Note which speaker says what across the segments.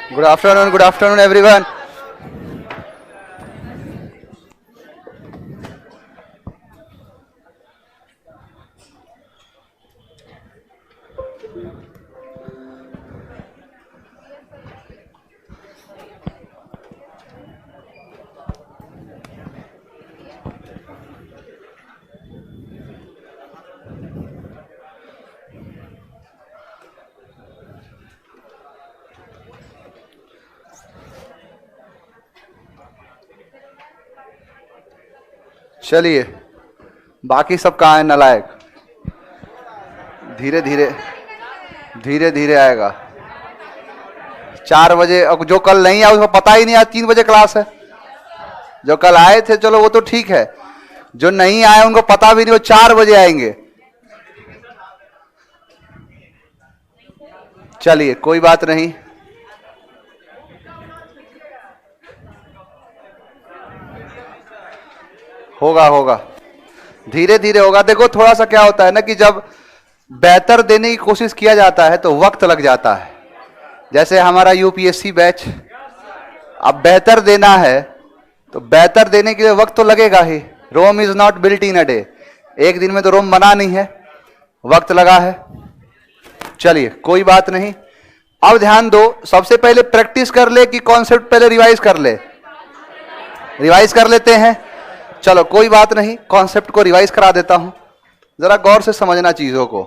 Speaker 1: Good afternoon everyone. चलिए, बाकी सब कहाँ है नालायक? धीरे धीरे धीरे धीरे आएगा। 4 बजे, अब जो कल नहीं आया उसको पता ही नहीं, आज 3 बजे क्लास है। जो कल आए थे चलो वो तो ठीक है, जो नहीं आए उनको पता भी नहीं, वो 4 बजे आएंगे। चलिए कोई बात नहीं, होगा होगा, धीरे धीरे होगा। देखो थोड़ा सा क्या होता है ना कि जब बेहतर देने की कोशिश किया जाता है तो वक्त लग जाता है। जैसे हमारा यूपीएससी बैच, अब बेहतर देना है तो बेहतर देने के लिए वक्त तो लगेगा ही। Rome is not built in a day, एक दिन में तो रोम बना नहीं है, वक्त लगा है। चलिए कोई बात नहीं, अब ध्यान दो। सबसे पहले प्रैक्टिस कर ले कि कॉन्सेप्ट पहले रिवाइज कर ले? रिवाइज कर लेते हैं। चलो कोई बात नहीं, कॉन्सेप्ट को रिवाइज करा देता हूं, जरा गौर से समझना चीजों को।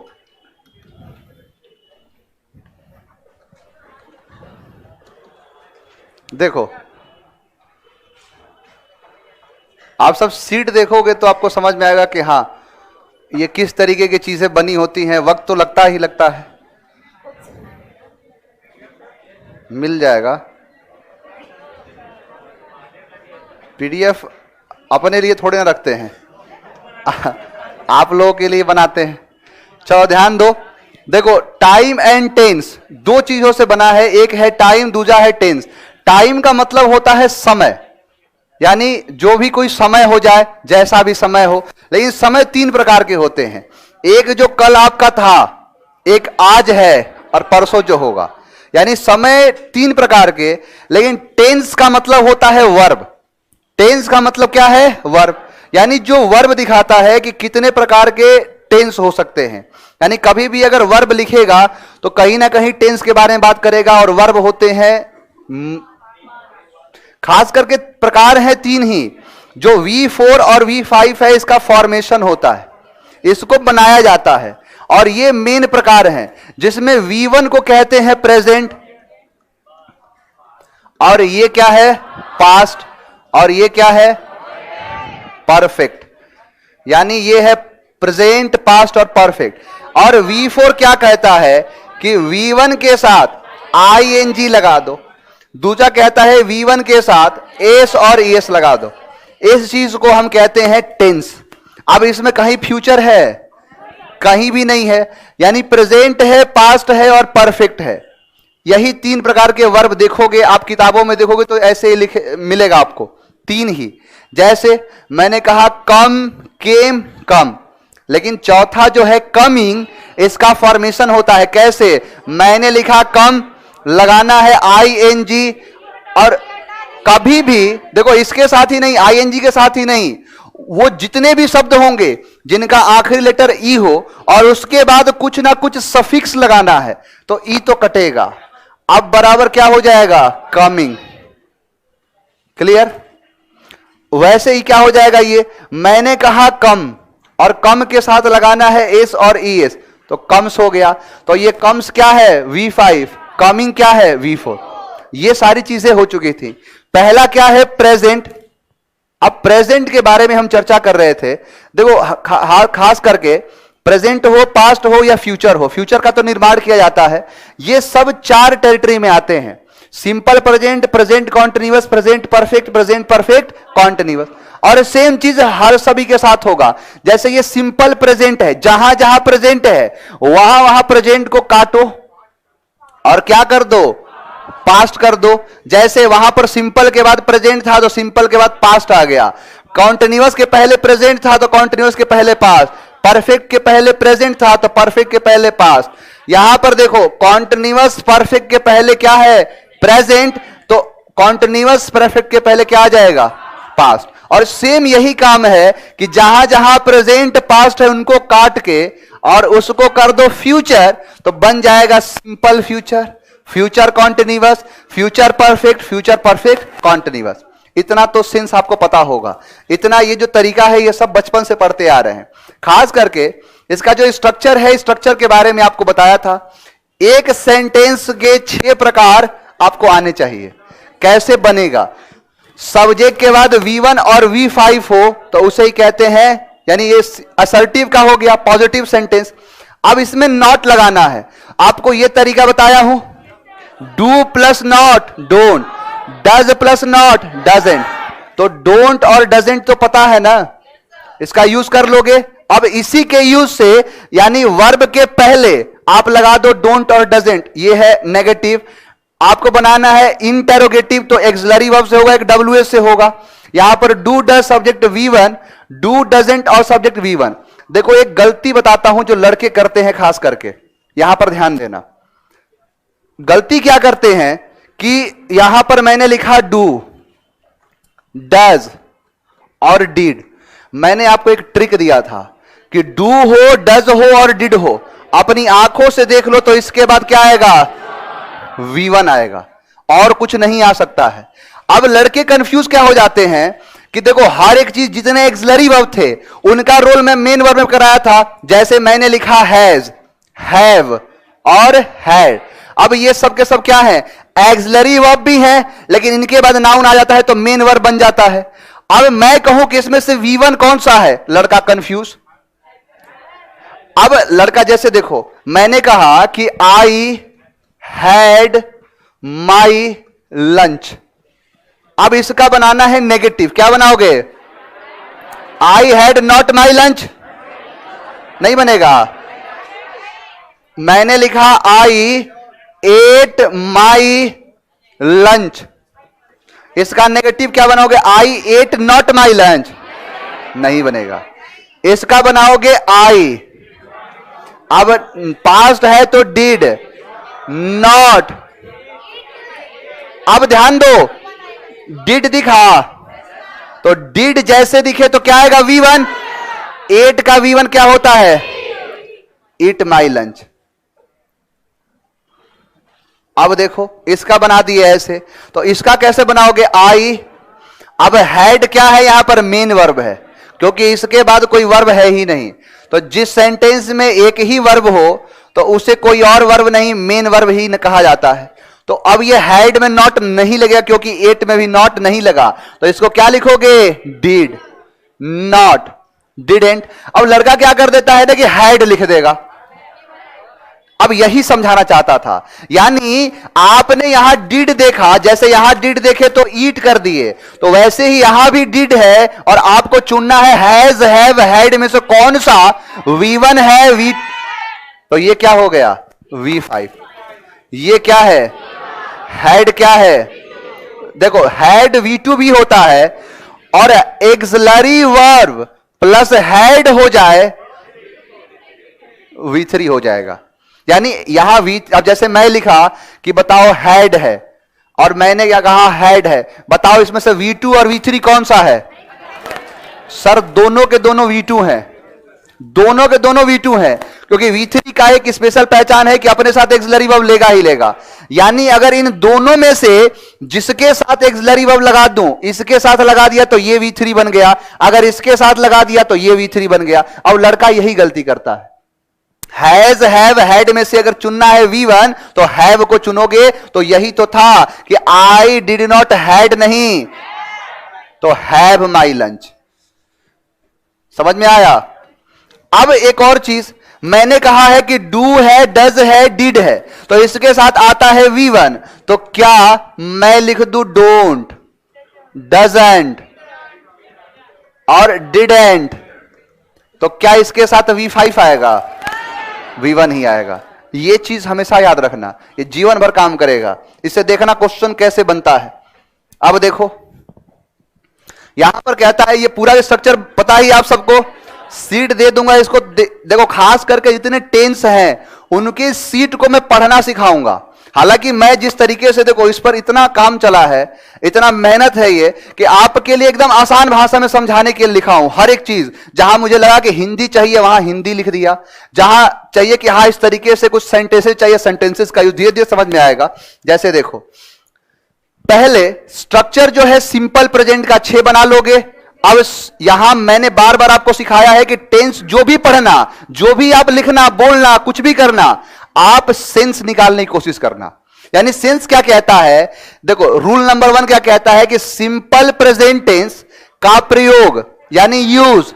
Speaker 1: देखो आप सब सीट देखोगे तो आपको समझ में आएगा कि हाँ ये किस तरीके की चीजें बनी होती हैं। वक्त तो लगता ही लगता है, मिल जाएगा। पीडीएफ अपने लिए थोड़े ना रखते हैं, आप लोगों के लिए बनाते हैं। चलो ध्यान दो। देखो टाइम एंड टेंस दो चीजों से बना है, एक है टाइम, दूसरा है टेंस। टाइम का मतलब होता है समय, यानी जो भी कोई समय हो जाए, जैसा भी समय हो। लेकिन समय 3 प्रकार के होते हैं, एक जो कल आपका था, एक आज है और परसों जो होगा, यानी समय 3 प्रकार के। लेकिन टेंस का मतलब होता है वर्ब। टेंस का मतलब क्या है? वर्ब, यानी जो वर्ब दिखाता है कि कितने प्रकार के टेंस हो सकते हैं। यानी कभी भी अगर वर्ब लिखेगा तो कहीं ना कहीं टेंस के बारे में बात करेगा। और वर्ब होते हैं खास करके प्रकार है 3 ही। जो V4 और V5 है इसका फॉर्मेशन होता है, इसको बनाया जाता है। और ये मेन प्रकार हैं, जिसमें V1 को कहते हैं प्रेजेंट, और ये क्या है? पास्ट, और ये क्या है? परफेक्ट। यानी ये है प्रेजेंट, पास्ट और परफेक्ट। और V4 क्या कहता है कि V1 के साथ ING लगा दो, दूसरा कहता है V1 के साथ S और ES लगा दो। इस चीज को हम कहते हैं टेंस। अब इसमें कहीं फ्यूचर है? कहीं भी नहीं है, यानी प्रेजेंट है, पास्ट है और परफेक्ट है। यही 3 प्रकार के वर्ब देखोगे आप किताबों में, देखोगे तो ऐसे ही लिखे मिलेगा आपको, 3 ही। जैसे मैंने कहा कम, केम, कम, लेकिन चौथा जो है कमिंग, इसका फॉर्मेशन होता है कैसे? मैंने लिखा कम, लगाना है ING। और कभी भी देखो इसके साथ ही नहीं, ING के साथ ही नहीं, वो जितने भी शब्द होंगे जिनका आखिरी लेटर ई हो और उसके बाद कुछ ना कुछ सफिक्स लगाना है तो ई तो कटेगा। अब बराबर क्या हो जाएगा? कमिंग। क्लियर? वैसे ही क्या हो जाएगा? ये मैंने कहा कम, और कम के साथ लगाना है एस और ES, तो कम्स हो गया। तो ये कम्स क्या है? V5। कमिंग क्या है? V4। ये सारी चीजें हो चुकी थी। पहला क्या है? प्रेजेंट। अब प्रेजेंट के बारे में हम चर्चा कर रहे थे। देखो खास करके प्रेजेंट हो, पास्ट हो या फ्यूचर हो, फ्यूचर का तो निर्माण किया जाता है। ये सब 4 टेरिटरी में आते हैं। Simple present, present continuous, present perfect, present perfect continuous. और सेम चीज हर सभी के साथ होगा। जैसे ये सिंपल प्रेजेंट है, जहां जहां प्रेजेंट है वहां वहां प्रेजेंट को काटो और क्या कर दो? पास्ट कर दो। जैसे वहां पर सिंपल के बाद प्रेजेंट था तो सिंपल के बाद पास्ट आ गया। कॉन्टिन्यूअस के पहले प्रेजेंट था तो कॉन्टिन्यूअस के पहले पास्ट। परफेक्ट के पहले प्रेजेंट था तो परफेक्ट के पहले पास्ट। यहां पर देखो कॉन्टिन्यूअस परफेक्ट के पहले क्या है? प्रेजेंट, तो कॉन्टिन्यूअस परफेक्ट के पहले क्या आ जाएगा? पास्ट। और सेम यही काम है कि जहां जहां प्रेजेंट पास्ट है उनको काट के और उसको कर दो फ्यूचर, तो बन जाएगा simple future, future continuous, future perfect, future perfect continuous. इतना तो सेंस आपको पता होगा। इतना ये जो तरीका है ये सब बचपन से पढ़ते आ रहे हैं। खास करके इसका जो स्ट्रक्चर है, स्ट्रक्चर के बारे में आपको बताया था। एक सेंटेंस के 6 प्रकार आपको आने चाहिए। कैसे बनेगा? सब्जेक्ट के बाद V1 और V5 हो तो उसे ही कहते हैं, यानी ये असर्टिव का हो गया, पॉजिटिव सेंटेंस। अब इसमें नॉट लगाना है। आपको यह तरीका बताया हूं, do plus not don't, does plus not doesn't. तो डोंट और डजेंट तो पता है ना, इसका यूज कर लोगे। अब इसी के यूज से, यानी वर्ब के पहले आप लगा दो डोंट और डजेंट, ये है नेगेटिव। आपको बनाना है इंटेरोगेटिव, तो एक्सिलरी वर्ब से होगा, एक WH से होगा। यहां पर do does subject V1, do doesn't और सब्जेक्ट V1। देखो एक गलती बताता हूं जो लड़के करते हैं, खास करके यहां पर ध्यान देना। गलती क्या करते हैं कि यहां पर मैंने लिखा डू, डज और डिड। मैंने आपको एक ट्रिक दिया था कि डू हो, डज हो और डिड हो, अपनी आंखों से देख लो तो इसके बाद क्या आएगा? V1 आएगा, और कुछ नहीं आ सकता है। अब लड़के कंफ्यूज क्या हो जाते हैं कि देखो हर एक चीज, जितने एक्सिलरी वर्ब थे उनका रोल मैं मेन वर्ब में कराया था। जैसे मैंने लिखा हैज, हैव और हैड। अब ये सब के सब क्या है? एक्सिलरी वर्ब भी है, लेकिन इनके बाद नाउन आ जाता है तो मेन वर्ब बन जाता है। अब मैं कहूं कि इसमें से V1 कौन सा है, लड़का कंफ्यूज। अब लड़का जैसे देखो, मैंने कहा कि आई हैड माई लंच। अब इसका बनाना है नेगेटिव, क्या बनाओगे? I had not my lunch, नहीं बनेगा। मैंने लिखा आई एट माई लंच, इसका नेगेटिव क्या बनाओगे? आई एट नॉट माई लंच, नहीं बनेगा। इसका बनाओगे आई, अब पास्ट है तो डिड, नॉट। अब ध्यान दो, डिड दिखा तो डिड जैसे दिखे तो क्या आएगा? V1। 8 का V1 क्या होता है? ईट माई लंच। अब देखो इसका बना दिए ऐसे, तो इसका कैसे बनाओगे? आई। अब हैड क्या है? यहां पर मेन वर्ब है, क्योंकि इसके बाद कोई वर्ब है ही नहीं। तो जिस सेंटेंस में एक ही वर्ब हो तो उसे कोई और वर्ब नहीं, मेन वर्ब ही न कहा जाता है। तो अब ये हैड में नॉट नहीं लगेगा, क्योंकि 8 में भी नॉट नहीं लगा, तो इसको क्या लिखोगे? Did, not, didn't. अब लड़का क्या कर देता है ना कि हैड लिख देगा। अब यही समझाना चाहता था, यानी आपने यहां डिड देखा, जैसे यहां डिड देखे तो ईट कर दिए, तो वैसे ही यहां भी डिड है और आपको चुनना है हैज, हैव, हैड में से कौन सा V1 है, V। तो ये क्या हो गया? V5। ये क्या है? हैड क्या है? देखो हैड V2 भी होता है, और एक्सिलरी वर्ब प्लस हैड हो जाए V3 हो जाएगा। यानी यहां अब जैसे मैं लिखा कि बताओ हैड है, और मैंने क्या कहा? हैड है। बताओ इसमें से V2 और V3 कौन सा है? सर दोनों के दोनों V2 हैं, दोनों के दोनों V2 हैं, क्योंकि V3 का एक स्पेशल पहचान है कि अपने साथ एक्सिलरी वर्ब लेगा ही लेगा। यानी अगर इन दोनों में से जिसके साथ एक्सिलरी वर्ब लगा दूं, इसके साथ लगा दिया तो ये V3 बन गया, अगर इसके साथ लगा दिया तो ये V3 बन गया। अब लड़का यही गलती करता है। हैज, हैव, हैड में से अगर चुनना है V1 तो हैव को चुनोगे, तो यही तो था कि आई डिड नॉट हैड नहीं, तो हैव माई लंच। समझ में आया? अब एक और चीज, मैंने कहा है कि डू है, डज है, डिड है, तो इसके साथ आता है V1, तो क्या मैं लिख दूं डोंट, डजंट और डिडेंट, तो क्या इसके साथ V5 आएगा? V1 ही आएगा। ये चीज हमेशा याद रखना, ये जीवन भर काम करेगा। इससे देखना क्वेश्चन कैसे बनता है। अब देखो यहां पर कहता है, ये पूरा स्ट्रक्चर पता ही आप सबको, सीट दे दूंगा इसको। देखो खास करके जितने टेंस हैं उनकी सीट को मैं पढ़ना सिखाऊंगा, हालांकि मैं जिस तरीके से, देखो इस पर इतना काम चला है, इतना मेहनत है ये, कि आपके लिए एकदम आसान भाषा में समझाने के लिए लिखा हूं। हर एक चीज, जहां मुझे लगा कि हिंदी चाहिए वहां हिंदी लिख दिया, जहां चाहिए कि हाँ इस तरीके से कुछ सेंटेंसेस चाहिए, सेंटेंसेस का यूज, धीरे धीरे समझ में आएगा। जैसे देखो, पहले स्ट्रक्चर जो है सिंपल प्रेजेंट का 6 बना लोगे। अब यहां मैंने बार बार आपको सिखाया है कि टेंस जो भी पढ़ना, जो भी आप लिखना, बोलना, कुछ भी करना, आप सेंस निकालने की कोशिश करना। यानी सेंस क्या कहता है, देखो रूल नंबर 1 क्या कहता है कि सिंपल प्रेजेंट टेंस का प्रयोग यानी यूज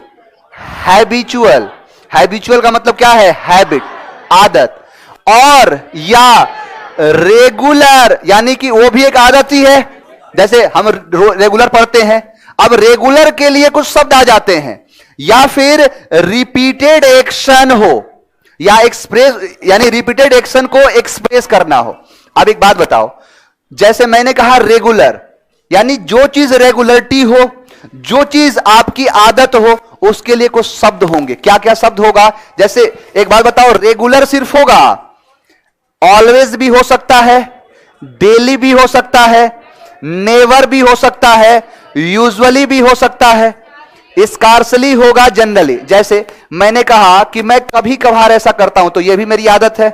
Speaker 1: हैबिचुअल, हैबिचुअल का मतलब क्या है, हैबिट, आदत, और या रेगुलर, यानी कि वो भी एक आदत ही है। जैसे हम रेगुलर पढ़ते हैं, अब रेगुलर के लिए कुछ शब्द आ जाते हैं, या फिर रिपीटेड एक्शन हो, या एक्सप्रेस, यानी रिपीटेड एक्शन को एक्सप्रेस करना हो। अब एक बात बताओ, जैसे मैंने कहा रेगुलर, यानी जो चीज रेगुलरिटी हो, जो चीज आपकी आदत हो, उसके लिए कुछ शब्द होंगे। क्या क्या शब्द होगा, जैसे एक बात बताओ, रेगुलर सिर्फ होगा, ऑलवेज भी हो सकता है, डेली भी हो सकता है, नेवर भी हो सकता है, यूजुअली भी हो सकता है, स्कार्सली होगा, जनरली। जैसे मैंने कहा कि मैं कभी कभार ऐसा करता हूं, तो यह भी मेरी आदत है।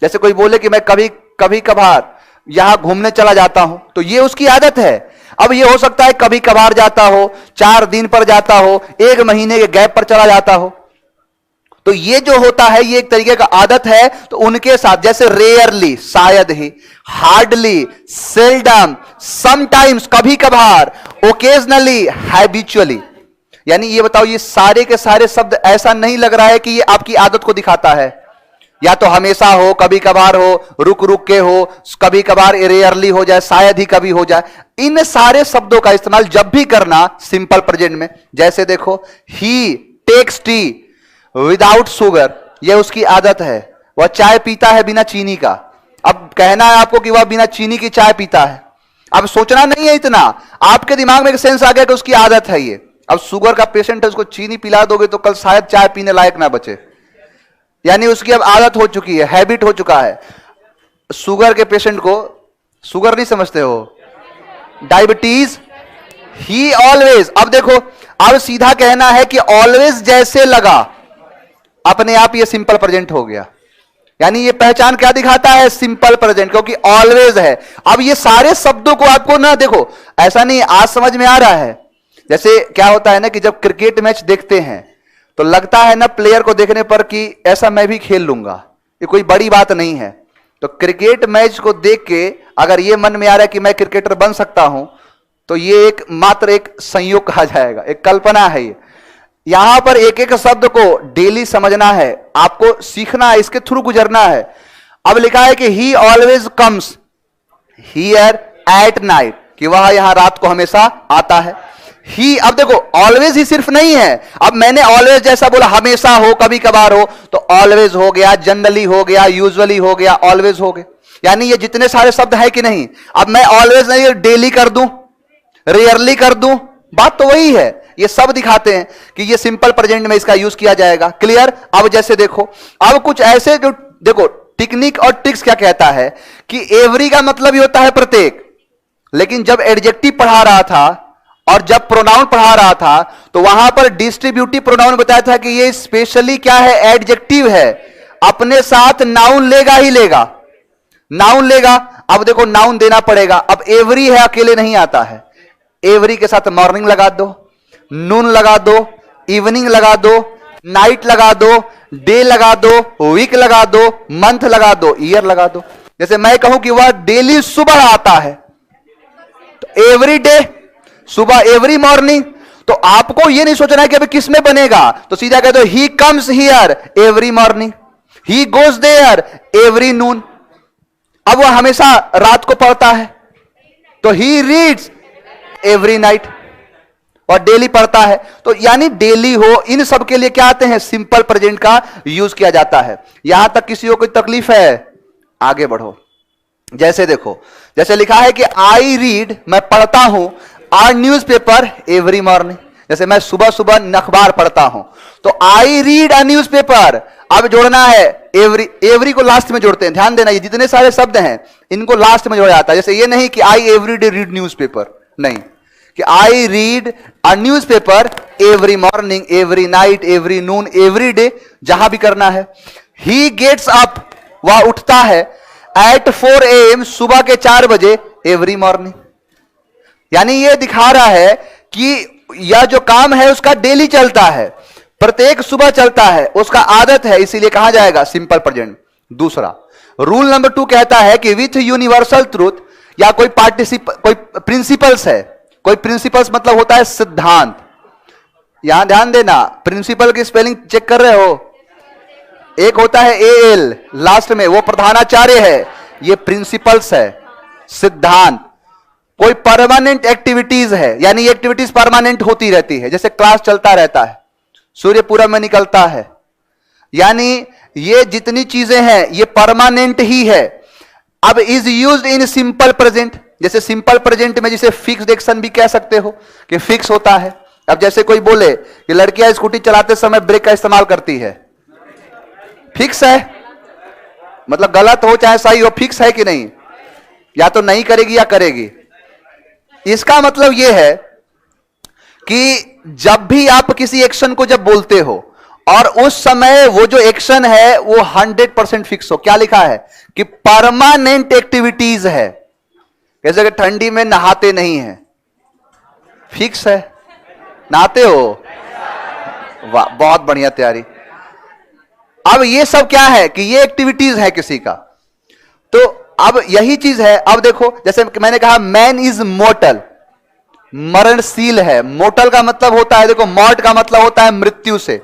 Speaker 1: जैसे कोई बोले कि मैं कभी कभार यहां घूमने चला जाता हूं, तो यह उसकी आदत है। अब यह हो सकता है कभी कभार जाता हो, 4 दिन पर जाता हो, 1 महीने के गैप पर चला जाता हो, तो ये जो होता है ये एक तरीके का आदत है। तो उनके साथ जैसे रेयरली, शायद ही, हार्डली, सेल्डम, समटाइम्स, कभी कभार, ओकेजनली, हैबिचुअली। यानी ये बताओ, ये सारे के सारे शब्द ऐसा नहीं लग रहा है कि ये आपकी आदत को दिखाता है? या तो हमेशा हो, कभी कभार हो, रुक रुक के हो, कभी कभार रेयरली हो जाए, शायद ही कभी हो जाए। इन सारे शब्दों का इस्तेमाल जब भी करना सिंपल प्रेजेंट में। जैसे देखो, ही टेक्स टी विदाउट शुगर, यह उसकी आदत है, वह चाय पीता है बिना चीनी का। अब कहना है आपको कि वह बिना चीनी की चाय पीता है, अब सोचना नहीं है इतना, आपके दिमाग में एक सेंस आ गया कि उसकी आदत है ये। अब शुगर का पेशेंट है, उसको चीनी पिला दोगे तो कल शायद चाय पीने लायक ना बचे, यानी उसकी अब आदत हो चुकी है, हैबिट हो चुका है। शुगर के पेशेंट को शुगर नहीं समझते हो, डायबिटीज, ही ऑलवेज। अब देखो, अब सीधा कहना है कि ऑलवेज जैसे लगा, अपने आप ये सिंपल प्रेजेंट हो गया। यानी ये पहचान क्या दिखाता है, सिंपल प्रेजेंट, क्योंकि ऑलवेज है। अब ये सारे शब्दों को आपको ना, देखो ऐसा नहीं, आज समझ में आ रहा है। जैसे क्या होता है ना कि जब क्रिकेट मैच देखते हैं तो लगता है ना प्लेयर को देखने पर कि ऐसा मैं भी खेल लूंगा, ये कोई बड़ी बात नहीं है। तो क्रिकेट मैच को देख के अगर ये मन में आ रहा है कि मैं क्रिकेटर बन सकता हूं, तो ये एक मात्र एक संयोग कहा जाएगा, एक कल्पना है ये। यहां पर एक एक शब्द को डेली समझना है, आपको सीखना है, इसके थ्रू गुजरना है। अब लिखा है कि ही always comes here at night, कि वह यहां रात को हमेशा आता है। ही, अब देखो ऑलवेज ही सिर्फ नहीं है, अब मैंने ऑलवेज जैसा बोला, हमेशा हो, कभी कभार हो, तो ऑलवेज हो गया, जनरली हो गया, यूजुअली हो गया, ऑलवेज हो गया। यानी ये जितने सारे शब्द है कि नहीं, अब मैं ऑलवेज नहीं, डेली कर दूं, रेयरली कर दूं, बात तो वही है। ये सब दिखाते हैं कि ये सिंपल प्रेजेंट में इसका यूज किया जाएगा। क्लियर? अब जैसे देखो, अब कुछ ऐसे जो, देखो टेक्निक और ट्रिक्स क्या कहता है कि एवरी का मतलब ही होता है प्रत्येक, लेकिन जब एडजेक्टिव पढ़ा रहा था और जब प्रोनाउन पढ़ा रहा था तो वहां पर डिस्ट्रीब्यूटिव प्रोनाउन बताया था कि ये स्पेशली क्या है, एडजेक्टिव है, अपने साथ नाउन लेगा ही लेगा, नाउन लेगा। अब देखो नाउन देना पड़ेगा, अब एवरी है अकेले नहीं आता है, एवरी के साथ मॉर्निंग लगा दो, नून लगा दो, इवनिंग लगा दो, नाइट लगा दो, डे लगा दो, वीक लगा दो, मंथ लगा दो, ईयर लगा दो। जैसे मैं कहूं कि वह डेली सुबह आता है, तो एवरी डे, सुबह, एवरी मॉर्निंग। तो आपको यह नहीं सोचना है कि अभी किस में बनेगा, तो सीधा कह दो ही comes here every morning, he goes there every noon. अब वह हमेशा रात को पढ़ता है, तो ही रीड्स एवरी नाइट, और डेली पढ़ता है। तो यानी डेली हो, इन सब के लिए क्या आते हैं, सिंपल प्रेजेंट का यूज किया जाता है। यहां तक किसी को कोई तकलीफ है? आगे बढ़ो। जैसे देखो, जैसे लिखा है कि आई रीड, मैं पढ़ता हूं, R news paper every morning. जैसे मैं सुबह सुबह अखबार पढ़ता हूं, तो I read a news paper, अब जोड़ना है एवरी, एवरी को लास्ट में जोड़ते हैं, ध्यान देना, ये जितने सारे शब्द हैं इनको लास्ट में जोड़ा जाता है। जैसे ये नहीं कि आई एवरी डे रीड न्यूज़पेपर, नहीं, कि I read a newspaper every morning, every night, every Noon, every day, जहां भी करना है। ही गेट्स अप, वह उठता है, एट 4 AM, सुबह के 4 बजे, एवरी मॉर्निंग। यानी यह दिखा रहा है कि यह जो काम है उसका डेली चलता है, प्रत्येक सुबह चलता है, उसका आदत है, इसीलिए कहा जाएगा सिंपल प्रेजेंट। दूसरा रूल नंबर 2 कहता है कि विथ यूनिवर्सल ट्रूथ, या कोई कोई प्रिंसिपल्स है, कोई प्रिंसिपल्स मतलब होता है सिद्धांत। यहां ध्यान देना, प्रिंसिपल की स्पेलिंग चेक कर रहे हो, एक होता है AL लास्ट में, वो प्रधानाचार्य है, ये प्रिंसिपल्स है, सिद्धांत। कोई परमानेंट एक्टिविटीज है, यानी ये एक्टिविटीज परमानेंट होती रहती है, जैसे क्लास चलता रहता है, सूर्य पूरब में निकलता है, यानी ये जितनी चीजें हैं ये परमानेंट ही है। अब is used in simple present, जैसे सिंपल प्रेजेंट में जिसे फिक्स्ड एक्शन भी कह सकते हो कि फिक्स होता है। अब जैसे कोई बोले कि लड़कियां स्कूटी चलाते समय ब्रेक का इस्तेमाल करती है, फिक्स है, मतलब गलत हो चाहे सही हो, फिक्स है कि नहीं, या तो नहीं करेगी या करेगी। इसका मतलब यह है कि जब भी आप किसी एक्शन को जब बोलते हो और उस समय वो जो एक्शन है वो 100% फिक्स हो, क्या लिखा है कि परमानेंट एक्टिविटीज है। जैसे कि ठंडी में नहाते नहीं है, फिक्स है, नहाते हो, वाह बहुत बढ़िया तैयारी। अब ये सब क्या है कि ये एक्टिविटीज है किसी का, तो अब यही चीज है। अब देखो, जैसे मैंने कहा मैन इज मोर्टल, मरणशील है। मोर्टल का मतलब होता है, देखो मॉर्ट का मतलब होता है मृत्यु से,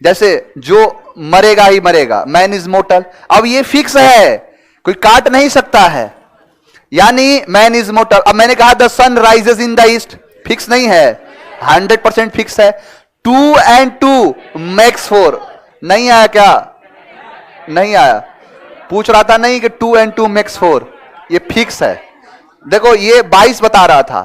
Speaker 1: जैसे जो मरेगा ही मरेगा, मैन इज मोर्टल। अब ये फिक्स है, कोई काट नहीं सकता है, यानी मैन इज मोर्टल। अब मैंने कहा the sun rises in the east, fix नहीं है, 100% फिक्स है। 2 and 2 makes 4, नहीं आया क्या, नहीं आया, पूछ रहा था नहीं कि 2 and 2 makes 4, ये फिक्स है। देखो ये 22 बता रहा था,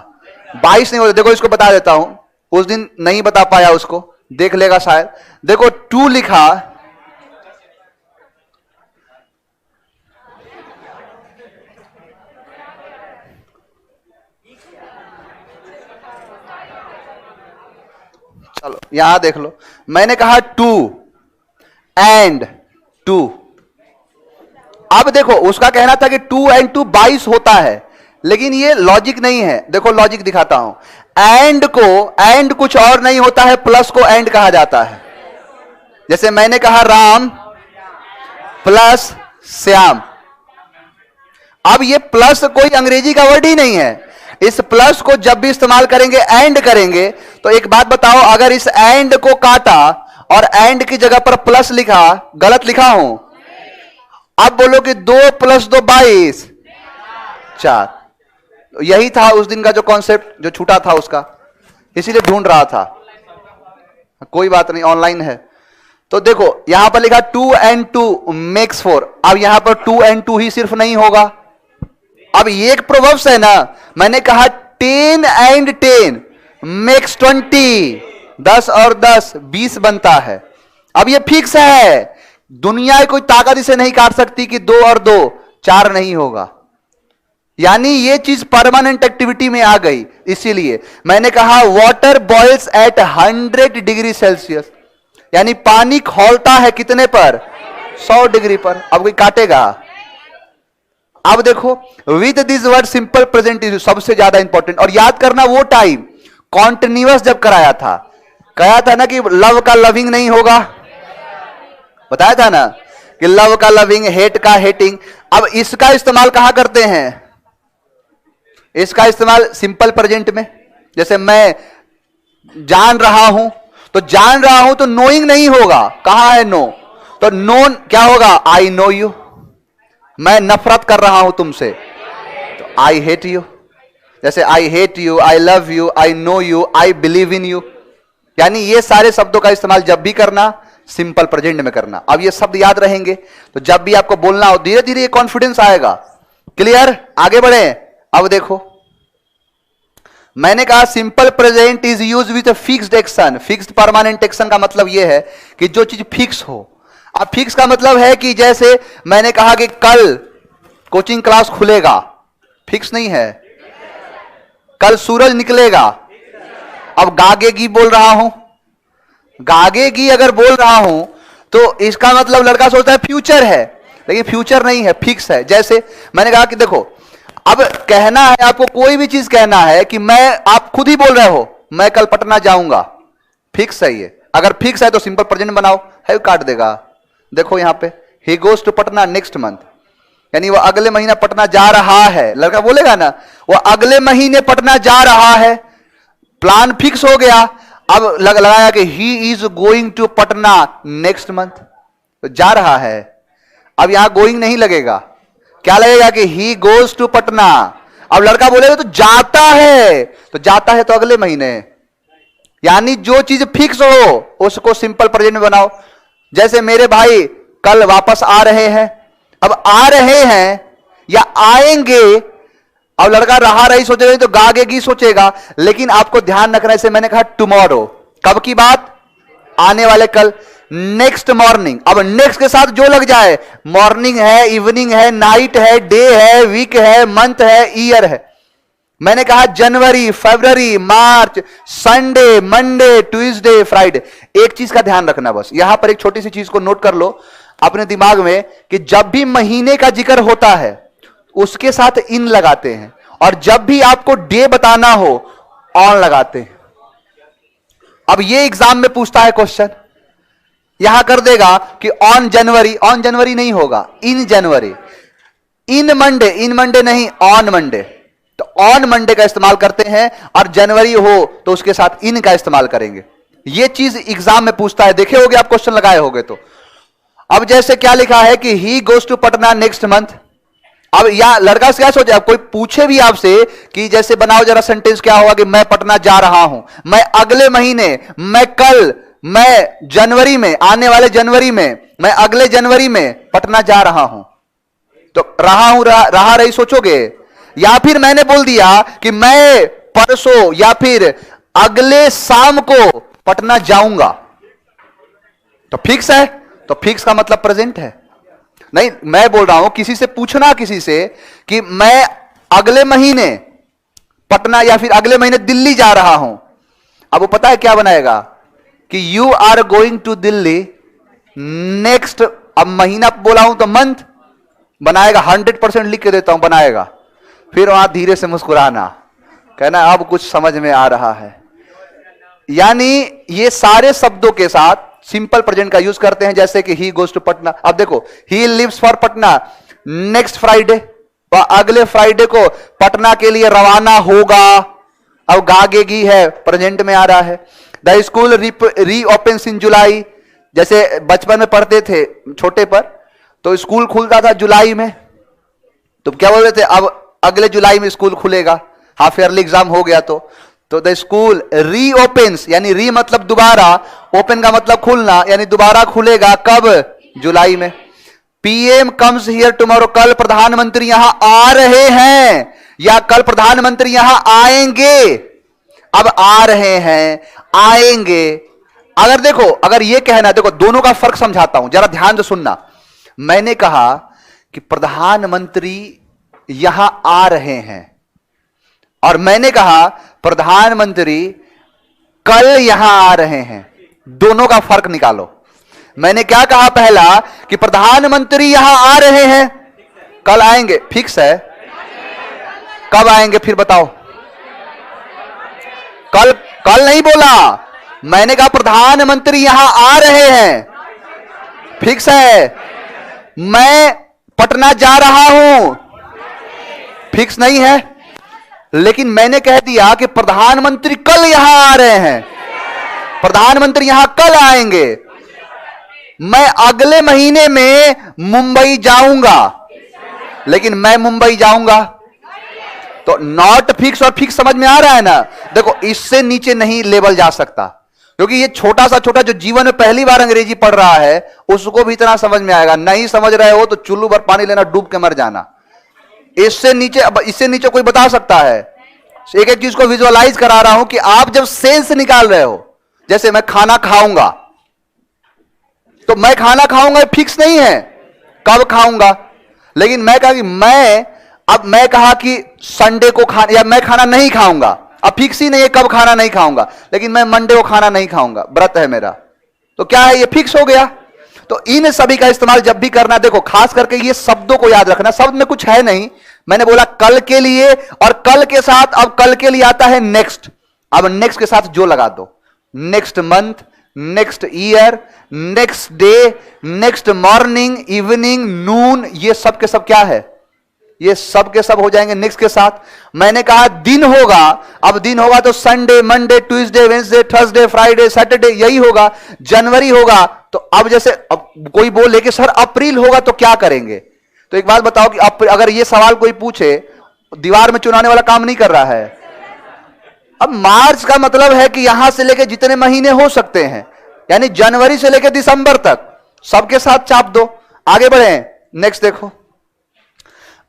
Speaker 1: 22 नहीं होता, देखो इसको बता देता हूं, उस दिन नहीं बता पाया, उसको देख लेगा शायद। देखो 2 लिखा, चलो यहां देख लो, मैंने कहा 2 and 2। अब देखो उसका कहना था कि 2 and 2 22 होता है, लेकिन ये लॉजिक नहीं है। देखो लॉजिक दिखाता हूं, एंड को, एंड कुछ और नहीं होता है, प्लस को एंड कहा जाता है। जैसे मैंने कहा राम प्लस श्याम, अब ये प्लस कोई अंग्रेजी का वर्ड ही नहीं है, इस प्लस को जब भी इस्तेमाल करेंगे एंड करेंगे। तो एक बात बताओ, अगर इस एंड को काटा और एंड की जगह पर प्लस लिखा, गलत लिखा हूं, अब बोलो कि 2 + 2 22, 4। यही था उस दिन का जो कॉन्सेप्ट जो छूटा था उसका, इसीलिए ढूंढ रहा था, कोई बात नहीं, ऑनलाइन है। तो देखो यहां पर लिखा 2 and 2 makes 4, अब यहां पर 2 and 2 ही सिर्फ नहीं होगा। अब ये एक प्रोवर्ब्स है ना, मैंने कहा 10 and 10 makes 20, 10 और 10 20 बनता है। अब ये फिक्स है, दुनिया कोई ताकत इसे नहीं काट सकती कि 2 और 2 4 नहीं होगा, यानी ये चीज परमानेंट एक्टिविटी में आ गई। इसीलिए मैंने कहा water boils at 100 degree Celsius, यानी पानी खौलता है कितने पर, 100 डिग्री पर। अब कोई काटेगा। अब देखो with this word simple present is सबसे ज्यादा इंपॉर्टेंट, और याद करना वो टाइम कॉन्टिन्यूअस जब कराया था, कहा था ना कि लव का लविंग नहीं होगा, बताया था ना कि लव का लविंग, हेट का हेटिंग। अब इसका इस्तेमाल कहां करते हैं, इसका इस्तेमाल सिंपल प्रेजेंट में। जैसे मैं जान रहा हूं, तो जान रहा हूं तो नोइंग नहीं होगा, कहां है नो, तो नोन क्या होगा, आई नो यू। मैं नफरत कर रहा हूं तुमसे, तो आई हेट यू। जैसे I hate you, I love you, I know you, I believe in you, यानी ये सारे शब्दों का इस्तेमाल जब भी करना सिंपल प्रेजेंट में करना। अब ये शब्द याद रहेंगे तो जब भी आपको बोलना हो धीरे धीरे ये कॉन्फिडेंस आएगा। क्लियर, आगे बढ़े। अब देखो मैंने कहा simple present is use with fixed action. Fixed permanent action का मतलब यह है कि जो चीज फिक्स हो, अब फिक्स का मतलब है कि जैसे मैंने कहा कि कल कोचिंग क्लास खुलेगा, फिक्स नहीं है। कल सूरज निकलेगा, अब गागेगी बोल रहा हूं, गागेगी अगर बोल रहा हूं तो इसका मतलब लड़का सोचता है फ्यूचर है, लेकिन फ्यूचर नहीं है, फिक्स है। जैसे मैंने कहा कि देखो, अब कहना है आपको, कोई भी चीज कहना है कि मैं, आप खुद ही बोल रहे हो मैं कल पटना जाऊंगा, फिक्स है ये। अगर फिक्स है तो सिंपल प्रेजेंट बनाओ, है काट देगा। देखो यहां पे ही goes to Patna next month, यानी वो अगले महीना पटना जा रहा है। लड़का बोलेगा ना वो अगले महीने पटना जा रहा है, प्लान फिक्स हो गया। अब लगाया कि he is going to Patna next month, तो जा रहा है। अब यहां गोइंग नहीं लगेगा, क्या लगेगा कि ही गोज टू पटना। अब लड़का बोलेगा तो जाता है, तो जाता है तो अगले महीने, यानी जो चीज फिक्स हो उसको सिंपल प्रेजेंट में बनाओ। जैसे मेरे भाई कल वापस आ रहे हैं, अब आ रहे हैं या आएंगे, अब लड़का रहा रही सोचेगा तो गागेगी सोचेगा, लेकिन आपको ध्यान रखना है, इसे मैंने कहा टुमारो, कब की बात, आने वाले कल, नेक्स्ट मॉर्निंग। अब नेक्स्ट के साथ जो लग जाए, मॉर्निंग है, इवनिंग है, नाइट है, डे है, वीक है, मंथ है, ईयर है। मैंने कहा जनवरी, फरवरी, मार्च, संडे, मंडे, ट्यूसडे, फ्राइडे। एक चीज का ध्यान रखना, बस यहां पर एक छोटी सी चीज को नोट कर लो अपने दिमाग में, कि जब भी महीने का जिक्र होता है उसके साथ इन लगाते हैं, और जब भी आपको डे बताना हो ऑन लगाते हैं। अब ये एग्जाम में पूछता है क्वेश्चन, यहां कर देगा कि ऑन जनवरी, ऑन जनवरी नहीं होगा, इन जनवरी, इन मंडे, इन मंडे नहीं, ऑन मंडे। तो ऑन मंडे का इस्तेमाल करते हैं, और जनवरी हो तो उसके साथ इन का इस्तेमाल करेंगे। यह चीज एग्जाम में पूछता है, देखे होगे आप, क्वेश्चन लगाए होगे। तो अब जैसे क्या लिखा है कि he goes to Patna next month. अब या लड़का से क्या सोचे, अब कोई पूछे भी आपसे कि जैसे बनाओ जरा सेंटेंस, क्या होगा कि मैं पटना जा रहा हूं, मैं अगले महीने, मैं कल, मैं जनवरी में, आने वाले जनवरी में, मैं अगले जनवरी में पटना जा रहा हूं। तो रहा हूं, रहा रही सोचोगे, या फिर मैंने बोल दिया कि मैं परसों या फिर अगले शाम को पटना जाऊंगा, तो फिक्स है, तो फिक्स का मतलब प्रेजेंट है। नहीं, मैं बोल रहा हूं किसी से पूछना, किसी से कि मैं अगले महीने पटना या फिर अगले महीने दिल्ली जा रहा हूं, अब वो पता है क्या बनाएगा कि you are going to Delhi next, अब महीना बोला हूं तो मंथ बनाएगा, 100% लिख के देता हूं, बनाएगा। फिर वहां धीरे से मुस्कुराना, कहना अब कुछ समझ में आ रहा है। यानी ये सारे शब्दों के साथ सिंपल प्रेजेंट का यूज करते हैं, जैसे कि ही गोज टू पटना। अब देखो, he lives for Patna next Friday, वह अगले फ्राइडे को पटना के लिए रवाना होगा। अब गागेगी है, प्रेजेंट में आ रहा है। द स्कूल रीओपन्स इन जुलाई, जैसे बचपन में पढ़ते थे छोटे पर, तो स्कूल खुलता था जुलाई में, तो क्या बोल रहे थे, अब अगले जुलाई में स्कूल खुलेगा, हाफ ईयरली एग्जाम हो गया। तो द स्कूल रीओपन्स, यानी री मतलब दोबारा, ओपन का मतलब खुलना, यानी दोबारा खुलेगा कब, जुलाई में। पीएम कम्स हियर टुमारो, कल प्रधानमंत्री यहां आ रहे हैं या कल प्रधानमंत्री यहां आएंगे। अब आ रहे हैं, आएंगे, अगर देखो, अगर यह कहना, देखो दोनों का फर्क समझाता हूं, जरा ध्यान से सुनना। मैंने कहा कि प्रधानमंत्री यहां आ रहे हैं, और मैंने कहा प्रधानमंत्री कल यहां आ रहे हैं, दोनों का फर्क निकालो। मैंने क्या कहा पहला, कि प्रधानमंत्री यहां आ रहे हैं, कल आएंगे, फिक्स है। कब आएंगे फिर बताओ, कल, कल नहीं बोला, मैंने कहा प्रधानमंत्री यहां आ रहे हैं, फिक्स है। मैं पटना जा रहा हूं, फिक्स नहीं है, लेकिन मैंने कह दिया कि प्रधानमंत्री कल यहां आ रहे हैं, प्रधानमंत्री यहां कल आएंगे। मैं अगले महीने में मुंबई जाऊंगा, लेकिन मैं मुंबई जाऊंगा, तो नॉट फिक्स और फिक्स समझ में आ रहा है ना। देखो, इससे नीचे नहीं लेवल जा सकता, क्योंकि ये छोटा सा छोटा जो जीवन में पहली बार अंग्रेजी पढ़ रहा है उसको भी इतना समझ में आएगा। नहीं समझ रहे हो तो चुल्लू भर पानी लेना, डूब के मर जाना। इससे नीचे कोई बता सकता है? एक एक चीज को विजुअलाइज करा रहा हूं कि आप जब सेंस निकाल रहे हो, जैसे मैं खाना खाऊंगा, तो मैं खाना खाऊंगा फिक्स नहीं है कब खाऊंगा, लेकिन मैं कहा कि मैं कहा कि संडे को खाना, या मैं खाना नहीं खाऊंगा, अब फिक्स ही नहीं है कब खाना नहीं खाऊंगा, लेकिन मैं मंडे को खाना नहीं खाऊंगा, व्रत है मेरा, तो क्या है ये फिक्स हो गया। तो इन सभी का इस्तेमाल जब भी करना, देखो खास करके ये शब्दों को याद रखना, शब्द में कुछ है नहीं, मैंने बोला कल के लिए, और कल के साथ अब कल के लिए आता है नेक्स्ट, अब नेक्स्ट के साथ जो लगा दो, next month, next year, next day, next morning, evening, noon, ये सब के सब क्या है, ये सब के सब हो जाएंगे नेक्स्ट के साथ। मैंने कहा दिन होगा, अब दिन होगा तो Sunday, Monday, Tuesday, Wednesday, Thursday, Friday, Saturday, यही होगा। जनवरी होगा तो अब जैसे अब कोई बोले कि सर अप्रैल होगा तो क्या करेंगे, तो एक बात बताओ कि अगर ये सवाल कोई पूछे, दीवार में चुनाने वाला काम नहीं कर रहा है। अब मार्च का मतलब है कि यहां से लेकर जितने महीने हो सकते हैं, यानी जनवरी से लेकर दिसंबर तक सबके साथ चाप दो, आगे बढ़े। नेक्स्ट देखो,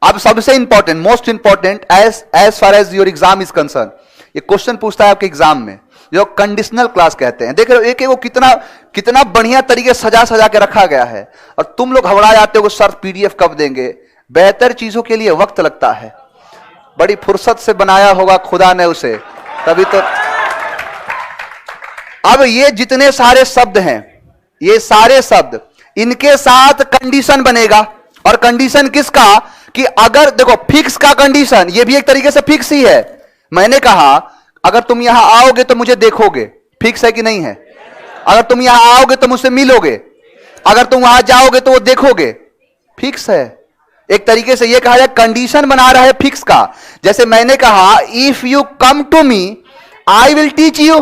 Speaker 1: अब सबसे important, most important as far as your exam is concern, ये क्वेश्चन पूछता है आपके एग्जाम में, जो कंडीशनल क्लास कहते हैं। देख रहे हो एक वो कितना बढ़िया तरीके सजा सजा के रखा गया है, और तुम लोग घबरा जाते हो सर पीडीएफ कब देंगे। बेहतर चीजों के लिए वक्त लगता है, बड़ी फुर्सत से बनाया होगा खुदा ने उसे, तभी तो। अब ये जितने सारे शब्द हैं, ये सारे शब्द, इनके साथ कंडीशन बनेगा, और कंडीशन किसका, कि अगर देखो फिक्स का कंडीशन, ये भी एक तरीके से फिक्स ही है। मैंने कहा अगर तुम यहां आओगे तो मुझे देखोगे, फिक्स है कि नहीं है। अगर तुम यहां आओगे तो मुझसे मिलोगे, अगर तुम वहां जाओगे तो वो देखोगे, फिक्स है। एक तरीके से ये कहा जाए कंडीशन बना रहा है फिक्स का। जैसे मैंने कहा if you come to me I will teach you,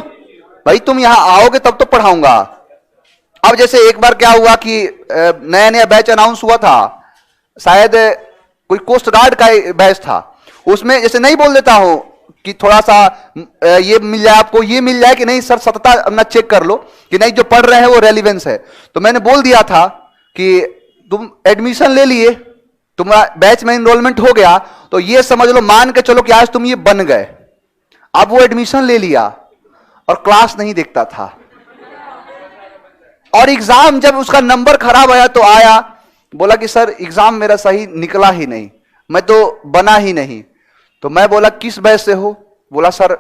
Speaker 1: भाई तुम यहां आओगे तब तो पढ़ाऊंगा। अब जैसे एक बार क्या हुआ कि नया नया बैच अनाउंस हुआ था, शायद कोई कोस्ट गार्ड का बैच था, उसमें जैसे नहीं बोल देता हूं कि थोड़ा सा ये मिल जाए आपको, ये मिल जाए कि नहीं सर सतता अपना चेक कर लो कि नहीं जो पढ़ रहे हैं वो रेलिवेंस है। तो मैंने बोल दिया था कि तुम एडमिशन ले लिए, तुम्हारा बैच में इनरोलमेंट हो गया, तो ये समझ लो, मान के चलो कि आज तुम ये बन गए। अब वो एडमिशन ले लिया और क्लास नहीं देखता था, और एग्जाम जब उसका नंबर खराब आया तो आया, बोला कि सर एग्जाम मेरा सही निकला ही नहीं, मैं तो बना ही नहीं। तो मैं बोला किस बैच से हो, बोला सर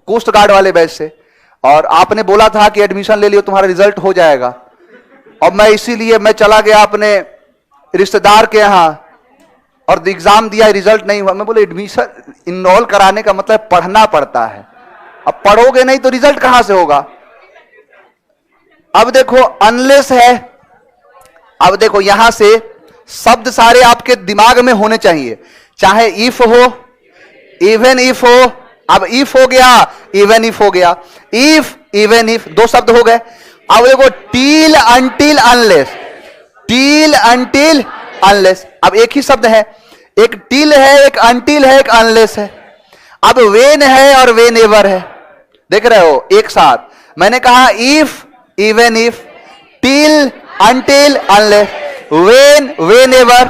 Speaker 1: कोस्ट गार्ड वाले बैच से, और आपने बोला था कि एडमिशन ले लियो तुम्हारा रिजल्ट हो जाएगा। और मैं इसीलिए मैं चला गया अपने रिश्तेदार के यहां और एग्जाम दिया, रिजल्ट नहीं हुआ। मैं बोले एडमिशन इनरोल कराने का मतलब पढ़ना पड़ता है, अब पढ़ोगे नहीं तो रिजल्ट कहां से होगा। अब देखो अनलेस है, अब देखो यहां से शब्द सारे आपके दिमाग में होने चाहिए, चाहे इफ हो, इवन इफ हो, अब इफ हो गया, इवन इफ हो गया, इफ इवन इफ, दो शब्द हो गए। अब देखो till until unless, till until unless, अब एक ही शब्द है, एक टील है, एक अनटिल है, एक अनलेस है। अब वेन है और वेन एवर है, देख रहे हो एक साथ। मैंने कहा if even if, till until unless, when when ever,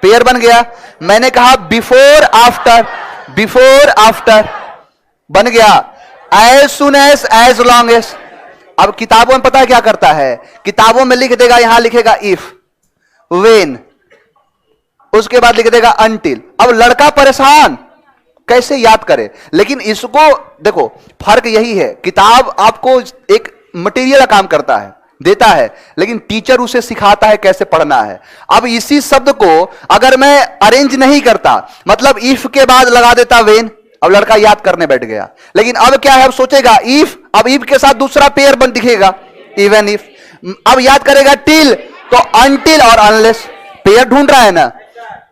Speaker 1: pair बन गया। मैंने कहा बिफोर आफ्टर, बिफोर आफ्टर बन गया, as soon as long as. अब किताबों में पता है क्या करता है, किताबों में लिख देगा, यहां लिखेगा इफ, वेन, उसके बाद लिख देगा अनटिल। अब लड़का परेशान कैसे याद करे, लेकिन इसको देखो फर्क यही है, किताब आपको एक मटेरियल का काम करता है, देता है, लेकिन टीचर उसे सिखाता है कैसे पढ़ना है। अब इसी शब्द को अगर मैं अरेंज नहीं करता, मतलब इफ के बाद लगा देता वेन, अब लड़का याद करने बैठ गया। लेकिन अब क्या है, अब सोचेगा इफ, अब इफ के साथ दूसरा पेयर बन दिखेगा इवन इफ, अब याद करेगा टिल, तो अनटिल और अनलेस, पेयर ढूंढ रहा है ना,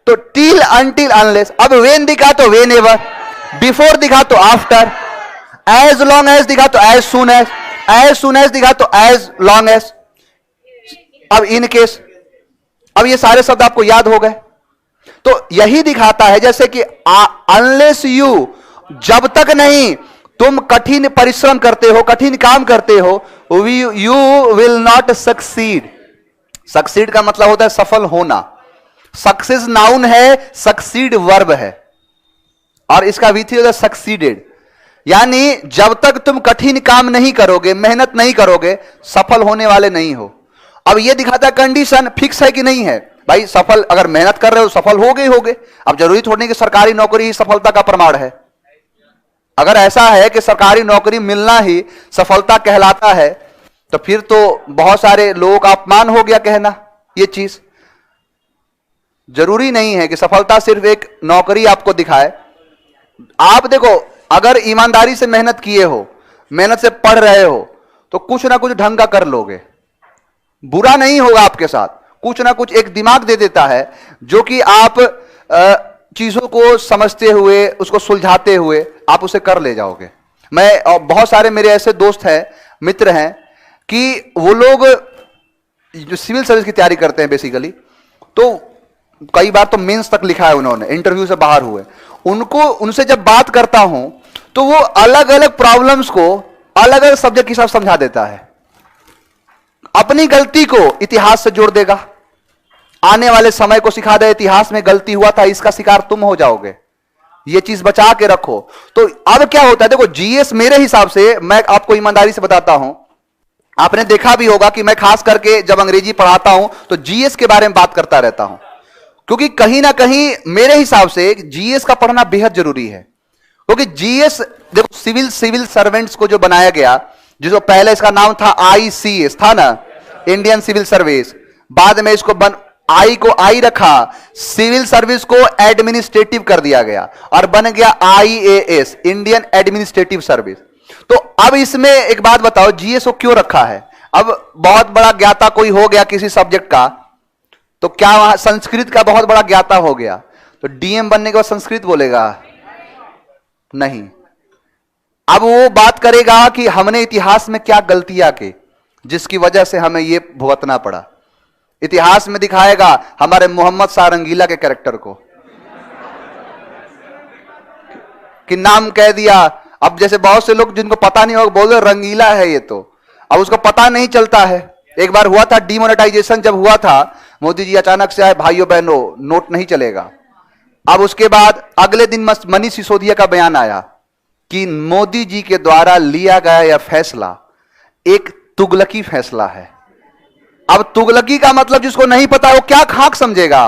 Speaker 1: तो टिल अनटिल अनलेस। अब वेन दिखा तो वेन एवर, बिफोर दिखा तो आफ्टर, एज लॉन्ग एज दिखा तो एज सुन एज दिखा तो एज लॉन्ग एज। अब इन केस, अब ये सारे शब्द आपको याद हो गए। तो यही दिखाता है जैसे कि अनलेस यू, जब तक नहीं तुम कठिन परिश्रम करते हो, कठिन काम करते हो, you will not succeed. Succeed का मतलब होता है सफल होना, सक्सेस नाउन है, सक्सीड वर्ब है, और इसका वीथी होता है सक्सीडेड। यानी जब तक तुम कठिन काम नहीं करोगे, मेहनत नहीं करोगे, सफल होने वाले नहीं हो। अब ये दिखाता है कंडीशन फिक्स है कि नहीं है। भाई सफल, अगर मेहनत कर रहे हो सफल हो गए। अब जरूरी थोड़ी नहीं कि सरकारी नौकरी ही सफलता का प्रमाण है। अगर ऐसा है कि सरकारी नौकरी मिलना ही सफलता कहलाता है, तो फिर तो बहुत सारे लोगों का अपमान हो गया कहना ये चीज। जरूरी नहीं है कि सफलता सिर्फ एक नौकरी आपको दिखाए। आप देखो, अगर ईमानदारी से मेहनत किए हो, मेहनत से पढ़ रहे हो, तो कुछ ना कुछ ढंग का कर लोगे। बुरा नहीं होगा आपके साथ, कुछ ना कुछ एक दिमाग दे देता है जो कि आप चीजों को समझते हुए, उसको सुलझाते हुए आप उसे कर ले जाओगे। मैं और बहुत सारे मेरे ऐसे दोस्त हैं, मित्र हैं, कि वो लोग जो सिविल सर्विस की तैयारी करते हैं बेसिकली, तो कई बार तो मेंस तक लिखा है उन्होंने, इंटरव्यू से बाहर हुए। उनसे जब बात करता हूं तो वो अलग अलग प्रॉब्लम्स को अलग अलग सब्जेक्ट के साथ समझा देता है। अपनी गलती को इतिहास से जोड़ देगा, आने वाले समय को सिखा दे, इतिहास में गलती हुआ था, इसका शिकार तुम हो जाओगे, ये चीज बचा के रखो। तो अब क्या होता है, देखो जीएस मेरे हिसाब से, मैं आपको ईमानदारी से बताता हूं, आपने देखा भी होगा कि मैं खास करके जब अंग्रेजी पढ़ाता हूं तो जीएस के बारे में बात करता रहता हूं, क्योंकि कहीं ना कहीं मेरे हिसाब से जीएस का पढ़ना बेहद जरूरी है। क्योंकि जीएस, देखो सिविल सर्वेंट्स को जो बनाया गया, जिसको पहले इसका नाम था आईसीएस था ना, इंडियन सिविल सर्विस, बाद में इसको आई को आई रखा, सिविल सर्विस को एडमिनिस्ट्रेटिव कर दिया गया और बन गया आईएएस, इंडियन एडमिनिस्ट्रेटिव सर्विस। तो अब इसमें एक बात बताओ, जीएस को क्यों रखा है? अब बहुत बड़ा ज्ञाता कोई हो गया किसी सब्जेक्ट का, तो क्या वहां संस्कृत का बहुत बड़ा ज्ञाता हो गया तो डीएम बनने के बाद संस्कृत बोलेगा? नहीं। अब वो बात करेगा कि हमने इतिहास में क्या गलतियां की जिसकी वजह से हमें ये भुगतना पड़ा। इतिहास में दिखाएगा हमारे मोहम्मद शाह रंगीला के कैरेक्टर को, कि नाम कह दिया। अब जैसे बहुत से लोग जिनको पता नहीं होगा बोल रहे रंगीला है ये, तो अब उसको पता नहीं चलता है। एक बार हुआ था डीमोनेटाइजेशन, जब हुआ था मोदी जी अचानक से आए, भाइयों बहनों नोट नहीं चलेगा। अब उसके बाद अगले दिन मनीष सिसोदिया का बयान आया कि मोदी जी के द्वारा लिया गया यह फैसला एक तुगलकी फैसला है। अब तुगलकी का मतलब जिसको नहीं पता वो क्या खाक समझेगा।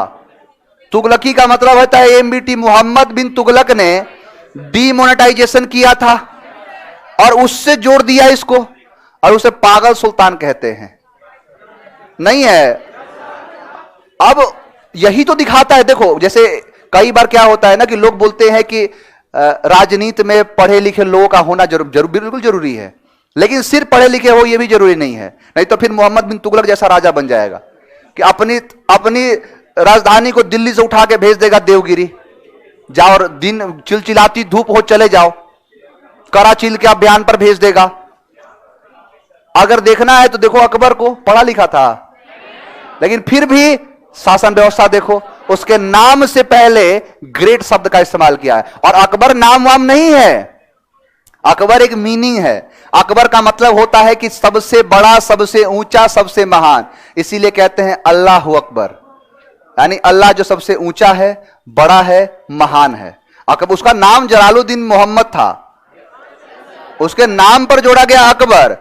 Speaker 1: तुगलकी का मतलब होता है एमबीटी मोहम्मद बिन तुगलक ने डीमोनेटाइजेशन किया था और उससे जोड़ दिया इसको, और उसे पागल सुल्तान कहते हैं। नहीं है। अब यही तो दिखाता है। देखो जैसे कई बार क्या होता है ना कि लोग बोलते हैं कि राजनीति में पढ़े लिखे लोगों का होना बिल्कुल जरूरी है, लेकिन सिर्फ पढ़े लिखे हो ये भी जरूरी नहीं है। नहीं तो फिर मोहम्मद बिन तुगलक जैसा राजा बन जाएगा कि अपनी राजधानी को दिल्ली से उठा के भेज देगा देवगिरी, जाओ और दिन चिलचिलाती धूप हो चले जाओ, कराचील के अभियान पर भेज देगा। अगर देखना है तो देखो अकबर को, पढ़ा लिखा था लेकिन फिर भी शासन व्यवस्था देखो, उसके नाम से पहले ग्रेट शब्द का इस्तेमाल किया है। और अकबर नाम वाम नहीं है, अकबर एक मीनिंग है। अकबर का मतलब होता है कि सबसे बड़ा, सबसे ऊंचा, सबसे महान। इसीलिए कहते हैं अल्लाह अकबर, यानी अल्लाह जो सबसे ऊंचा है, बड़ा है, महान है। अकबर, उसका नाम जलालुद्दीन मोहम्मद था, उसके नाम पर जोड़ा गया अकबर।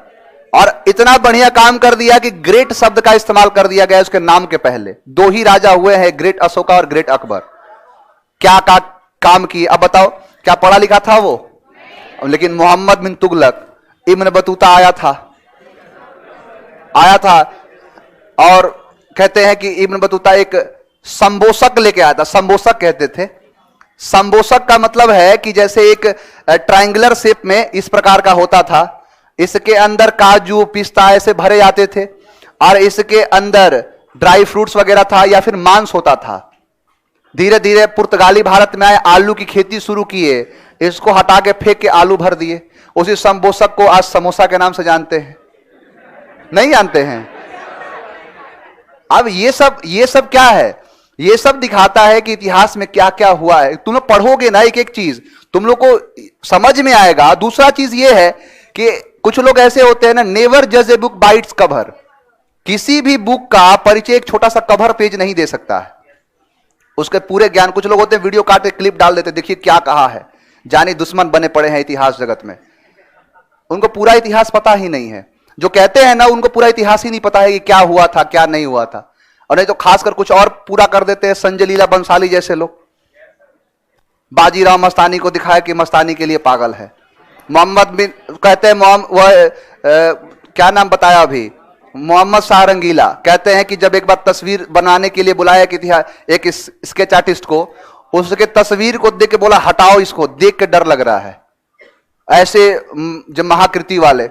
Speaker 1: और इतना बढ़िया काम कर दिया कि ग्रेट शब्द का इस्तेमाल कर दिया गया उसके नाम के पहले। दो ही राजा हुए हैं, ग्रेट अशोका और ग्रेट अकबर। क्या काम किए अब बताओ? क्या पढ़ा लिखा था वो? लेकिन मोहम्मद बिन तुगलक, इब्न बतूता आया था और कहते हैं कि इब्न बतूता एक संबोसक लेके आया था। संबोसक कहते थे। संबोसक का मतलब है कि जैसे एक ट्रायंगुलर शेप में इस प्रकार का होता था, इसके अंदर काजू पिस्ता ऐसे भरे जाते थे और इसके अंदर ड्राई फ्रूट्स वगैरह था या फिर मांस होता था। धीरे धीरे पुर्तगाली भारत में आए, आलू की खेती शुरू किए, इसको हटा के फेंक के आलू भर दिए। उसी संबोसक को आज समोसा के नाम से जानते हैं, नहीं जानते हैं? अब ये सब क्या है? ये सब दिखाता है कि इतिहास में क्या क्या हुआ है। तुम लोग पढ़ोगे ना एक एक चीज, तुम लोग को समझ में आएगा। दूसरा चीज ये है कि कुछ लोग ऐसे होते हैं ना, नेवर जज a book by its cover. किसी भी बुक का परिचय एक छोटा सा कवर पेज नहीं दे सकता है, उसके पूरे ज्ञान। कुछ लोग होते हैं वीडियो काट के क्लिप डाल देते, देखिए क्या कहा है, जानी दुश्मन बने पड़े हैं इतिहास जगत में, उनको पूरा इतिहास पता ही नहीं है। जो कहते हैं ना उनको पूरा इतिहास ही नहीं पता है कि क्या हुआ था क्या नहीं हुआ था, और नहीं तो खासकर कुछ और पूरा कर देते हैं, संजय लीला बंसाली जैसे लोग। बाजीराव मस्तानी को दिखाया कि मस्तानी के लिए पागल है। मोहम्मद बिन कहते हैं क्या नाम बताया अभी, मोहम्मद शाह रंगीला कहते हैं कि जब एक बार तस्वीर बनाने के लिए बुलाया कि एक स्केच आर्टिस्ट को, उसके तस्वीर को देख के बोला हटाओ इसको, देख के डर लग रहा है। ऐसे जो महाकृति वाले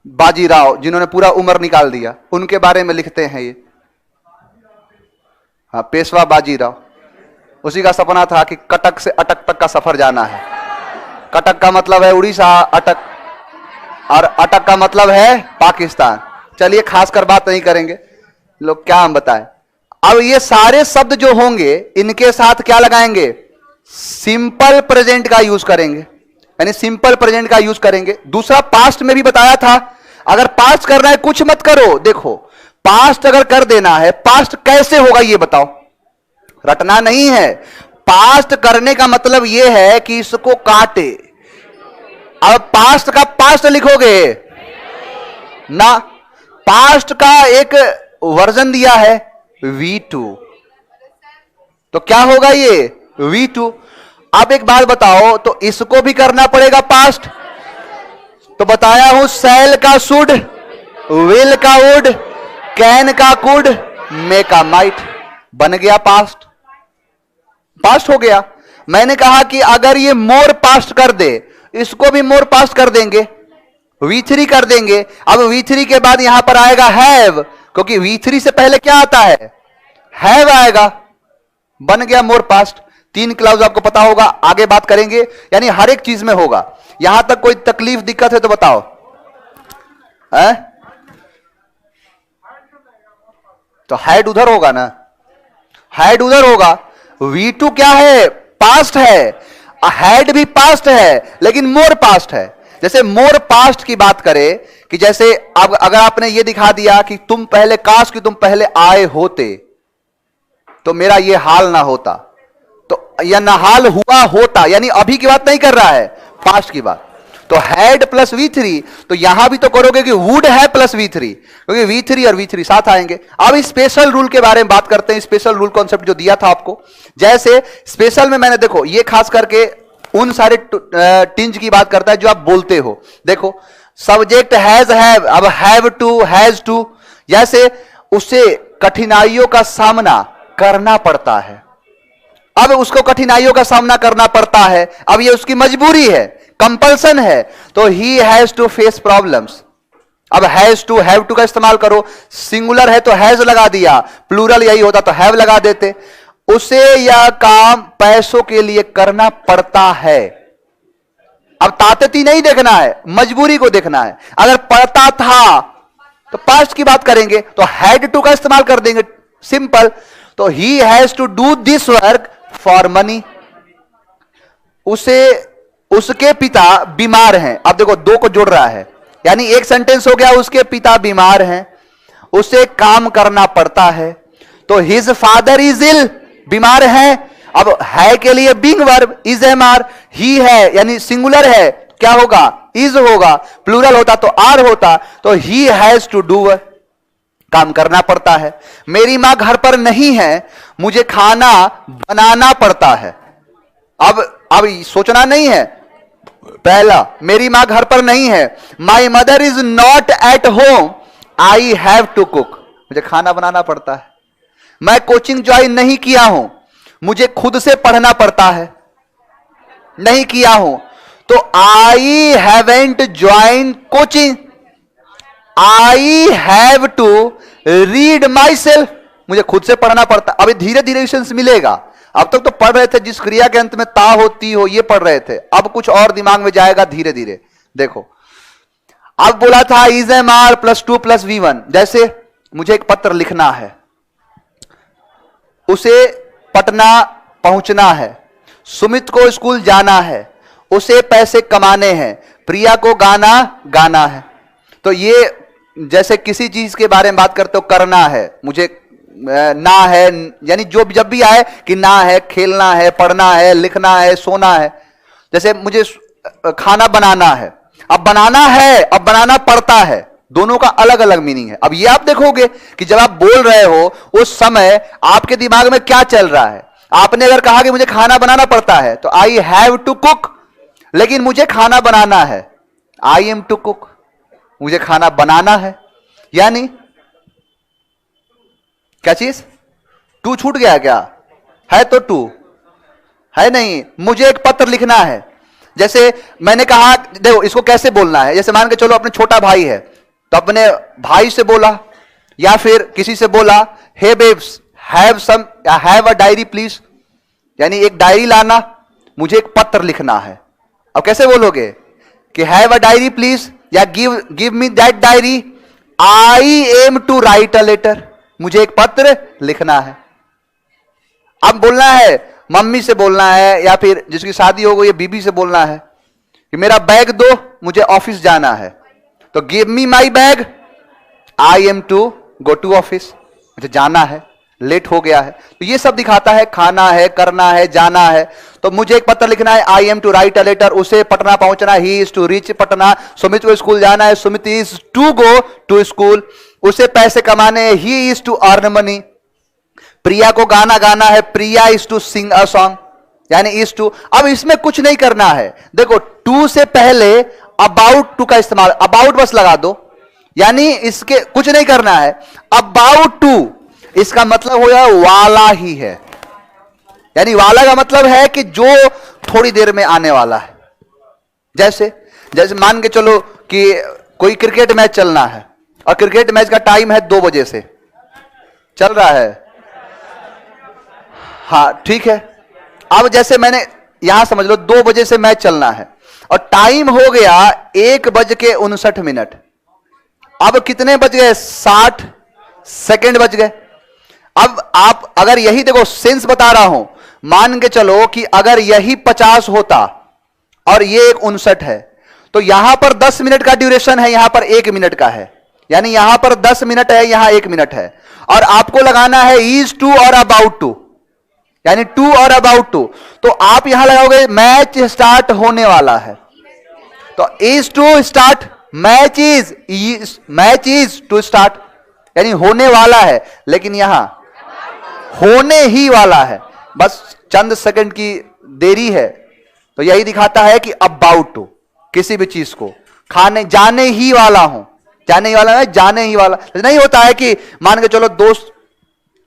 Speaker 1: बाजीराव जिन्होंने पूरा उम्र निकाल दिया, उनके बारे में लिखते हैं ये। हाँ, पेशवा बाजीराव, उसी का सपना था कि कटक से अटक तक का सफर जाना है। कटक का मतलब है उड़ीसा, अटक और अटक का मतलब है पाकिस्तान। चलिए खासकर बात नहीं करेंगे, लोग क्या हम बताएं। अब ये सारे शब्द जो होंगे इनके साथ क्या लगाएंगे, सिंपल प्रेजेंट का यूज करेंगे, यानी सिंपल प्रेजेंट का यूज करेंगे। दूसरा पास्ट में भी बताया था, अगर पास्ट करना है कुछ मत करो। देखो पास्ट अगर कर देना है, पास्ट कैसे होगा ये बताओ, रटना नहीं है। पास्ट करने का मतलब यह है कि इसको काटे। अब पास्ट का पास्ट लिखोगे ना, पास्ट का एक वर्जन दिया है V2, तो क्या होगा ये V2। अब एक बात बताओ, तो इसको भी करना पड़ेगा पास्ट। तो बताया हूं सेल का शुड, विल का वुड, कैन का कुड, मे का माइट, बन गया पास्ट, पास्ट हो गया। मैंने कहा कि अगर ये मोर पास्ट कर दे, इसको भी मोर पास्ट कर देंगे, V3 कर देंगे। अब V3 के बाद यहां पर आएगा हैव, क्योंकि V3 से पहले क्या आता है, हैव आएगा, बन गया मोर पास्ट। 3 क्लाउज आपको पता होगा, आगे बात करेंगे, यानी हर एक चीज में होगा। यहां तक कोई तकलीफ दिक्कत है तो बताओ है? तो हैड उधर होगा ना, हैड उधर होगा। V2 क्या है, पास्ट है, हैड भी पास्ट है, लेकिन मोर पास्ट है। जैसे मोर पास्ट की बात करें कि जैसे अब अगर आपने ये दिखा दिया कि तुम पहले, काश कि तुम पहले आए होते तो मेरा ये हाल ना होता, तो यह ना हाल हुआ होता, यानी अभी की बात नहीं कर रहा है, पास्ट की बात। तो हैड प्लस V3, तो यहां भी तो करोगे कि वुड है प्लस V3, क्योंकि V3 और V3 साथ आएंगे। अब स्पेशल रूल के बारे में बात करते हैं, स्पेशल रूल कॉन्सेप्ट जो दिया था आपको। जैसे स्पेशल में मैंने, देखो ये खास करके उन सारे टिंज की बात करता है जो आप बोलते हो। देखो सब्जेक्ट हैज, हैव, अब हैव टू, हैज टू, जैसे उससे कठिनाइयों का सामना करना पड़ता है। अब उसको कठिनाइयों का सामना करना पड़ता है, अब ये उसकी मजबूरी है, कंपल्सन है, तो he has to face problems. अब हैज टू, हैव टू का इस्तेमाल करो, सिंगुलर है तो हैज लगा दिया, प्लूरल यही होता तो हैव लगा देते। उसे यह काम पैसों के लिए करना पड़ता है। अब ताकती नहीं देखना है, मजबूरी को देखना है। अगर पड़ता था तो पास्ट की बात करेंगे, तो हैड टू का इस्तेमाल कर देंगे, सिंपल। तो he has to do this work for money. उसके पिता बीमार हैं। अब देखो दो को जोड़ रहा है, यानी एक सेंटेंस हो गया, उसके पिता बीमार हैं, उसे काम करना पड़ता है। तो हिज फादर इज इल, बीमार है। अब है के लिए being verb is am are, ही है यानी सिंगुलर है, क्या होगा, इज होगा, प्लूरल होता तो आर होता, तो ही हैज टू डू, काम करना पड़ता है। मेरी मां घर पर नहीं है, मुझे खाना बनाना पड़ता है। अब सोचना नहीं है, पहला मेरी मां घर पर नहीं है, my mother is not at home, I have to cook, मुझे खाना बनाना पड़ता है। मैं कोचिंग ज्वाइन नहीं किया हूं, मुझे खुद से पढ़ना पड़ता है, नहीं किया हूं, तो I haven't join coaching, I have to read myself, मुझे खुद से पढ़ना पड़ता। अभी धीरे धीरे सेंस मिलेगा। अब तक तो पढ़ रहे थे जिस क्रिया के अंत में ता होती हो, ये पढ़ रहे थे, अब कुछ और दिमाग में जाएगा धीरे धीरे। देखो अब बोला था is am are plus 2 plus V1। जैसे मुझे एक पत्र लिखना है, उसे पटना पहुंचना है, सुमित को स्कूल जाना है, उसे पैसे कमाने हैं, प्रिया को गाना गाना है। तो ये जैसे किसी चीज के बारे में बात करते हो, करना है, मुझे ना है, यानी जो जब भी आए कि ना है, खेलना है, पढ़ना है, लिखना है, सोना है। जैसे मुझे खाना बनाना है, अब बनाना है, अब बनाना पड़ता है, दोनों का अलग अलग मीनिंग है। अब ये आप देखोगे कि जब आप बोल रहे हो उस समय आपके दिमाग में क्या चल रहा है। आपने अगर कहा कि मुझे खाना बनाना पड़ता है तो आई हैव टू कुक, लेकिन मुझे खाना बनाना है, आई एम टू कुक, मुझे खाना बनाना है। यानी क्या चीज, टू छूट गया क्या, है तो टू है नहीं। मुझे एक पत्र लिखना है, जैसे मैंने कहा, देखो इसको कैसे बोलना है, जैसे मान के चलो अपने छोटा भाई है तो अपने भाई से बोला या फिर किसी से बोला, hey babes have a diary please, यानी एक डायरी लाना, मुझे एक पत्र लिखना है। अब कैसे बोलोगे कि हैव अ डायरी प्लीज, या give me that diary, I am to write a letter, मुझे एक पत्र लिखना है। अब बोलना है मम्मी से बोलना है या फिर जिसकी शादी हो गई है बीबी से बोलना है कि मेरा बैग दो, मुझे ऑफिस जाना है, तो give me my bag, I am to go to office, मुझे जाना है, लेट हो गया है। तो ये सब दिखाता है खाना है, करना है, जाना है। तो मुझे एक पत्र लिखना है, I am to write a letter, उसे पटना पहुंचना, he is to reach Patna, Sumit को स्कूल जाना है, Sumit is to go to school, उसे पैसे कमाने, he is to earn money, Priya को गाना गाना है, Priya is to sing a song, यानी इज टू। अब इसमें कुछ नहीं करना है, देखो टू से पहले अबाउट टू का इस्तेमाल, अबाउट बस लगा दो, यानी इसके कुछ नहीं करना है। अबाउट टू इसका मतलब हो जाए वाला ही है, यानी वाला का मतलब है कि जो थोड़ी देर में आने वाला है। जैसे मान के चलो कि कोई क्रिकेट मैच चलना है और क्रिकेट मैच का टाइम है 2 बजे से, चल रहा है, हाँ ठीक है। अब जैसे मैंने यहां समझ लो 2 बजे से मैच चलना है और टाइम हो गया 1:59। अब कितने बज गए, 60 सेकेंड बज गए। अब आप अगर यही देखो सेंस बता रहा हूं, मान के चलो कि अगर यही 50 होता और ये 59 है, तो यहां पर 10 मिनट का ड्यूरेशन है, यहां पर 1 मिनट का है, यानी यहां पर 10 मिनट है, यहां 1 मिनट है। और आपको लगाना है इज टू और अबाउट टू, यानी टू और अबाउट टू, तो आप यहां लगाओगे मैच स्टार्ट होने वाला है, तो is to start, match is to start, यानी होने वाला है, लेकिन यहां होने ही वाला है, बस चंद सेकंड की देरी है। तो यही दिखाता है कि अबाउट टू, किसी भी चीज को खाने जाने ही वाला हूं, जाने ही वाला है, जाने ही वाला नहीं होता है कि मान के चलो दोस्त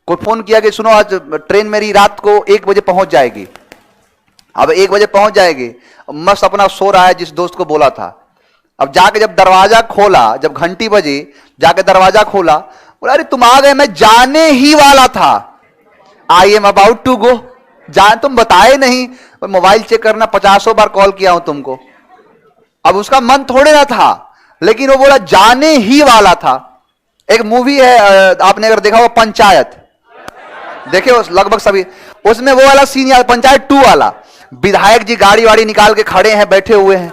Speaker 1: को फोन किया कि सुनो आज ट्रेन मेरी रात को 1 बजे पहुंच जाएगी। अब 1 बजे पहुंच जाएगी, मस्त अपना सो रहा है जिस दोस्त को बोला था। अब जाके जब दरवाजा खोला, जब घंटी बजी, जाके दरवाजा खोला, बोला अरे तुम आ गए, मैं जाने ही वाला था, I am about to go, जान तुम बताए नहीं, मोबाइल चेक करना 50 बार कॉल किया हूं तुमको। अब उसका मन थोड़े ना था, लेकिन वो बोला जाने ही वाला था। एक मूवी है, आपने अगर देखा हो पंचायत, देखे हो लगभग सभी, उसमें वो वाला सीन याद, पंचायत 2 वाला, विधायक जी गाड़ी वाड़ी निकाल के खड़े हैं, बैठे हुए हैं।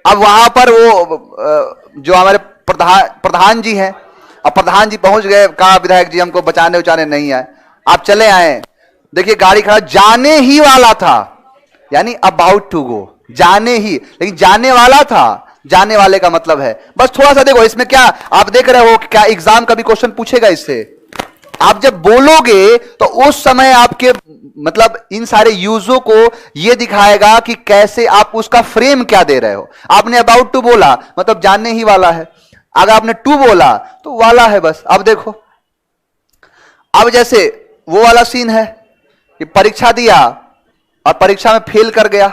Speaker 1: अब वहां पर वो जो हमारे प्रधान जी हैं, अब प्रधान जी पहुंच गए, कहा विधायक जी हमको बचाने उचाने नहीं आए, आप चले आए। देखिए गाड़ी खड़ा, जाने ही वाला था, यानी अबाउट टू गो, जाने ही, लेकिन जाने वाला था, जाने वाले का मतलब है। बस थोड़ा सा देखो इसमें क्या आप देख रहे हो, क्या एग्जाम का भी क्वेश्चन पूछेगा इससे। आप जब बोलोगे तो उस समय आपके मतलब इन सारे यूजों को यह दिखाएगा कि कैसे आप उसका फ्रेम क्या दे रहे हो। आपने अबाउट टू बोला मतलब जानने ही वाला है, अगर आपने टू बोला तो वाला है बस। अब देखो, अब जैसे वो वाला सीन है कि परीक्षा दिया और परीक्षा में फेल कर गया,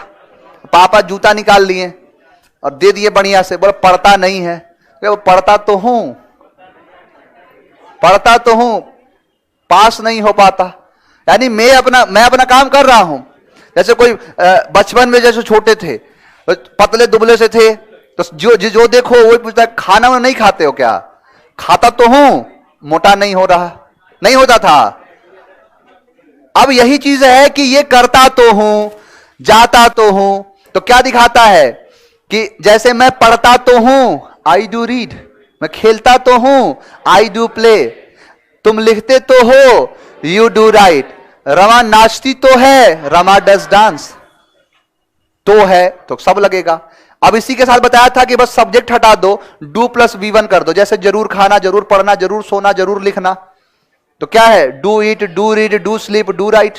Speaker 1: पापा जूता निकाल लिए और दे दिए बढ़िया से, बोला पढ़ता नहीं है, वो पढ़ता तो हूं, पास नहीं हो पाता। यानी मैं अपना काम कर रहा हूं। जैसे कोई बचपन में जैसे छोटे थे, पतले दुबले से थे, तो जो देखो वही पूछता है खाना में नहीं खाते हो क्या, खाता तो हूं, मोटा नहीं हो रहा, नहीं होता था। अब यही चीज है कि ये करता तो हूं, जाता तो हूं, तो क्या दिखाता है कि जैसे मैं पढ़ता तो हूं, आई डू रीड, मैं खेलता तो हूं, आई डू प्ले, तुम लिखते तो हो, यू डू राइट, रमा नाचती तो है, रमा डज डांस, तो है तो सब लगेगा। अब इसी के साथ बताया था कि बस सब्जेक्ट हटा दो, डू प्लस V1 कर दो, जैसे जरूर खाना, जरूर पढ़ना, जरूर सोना, जरूर लिखना। तो क्या है? Do it, do read, do sleep, do right,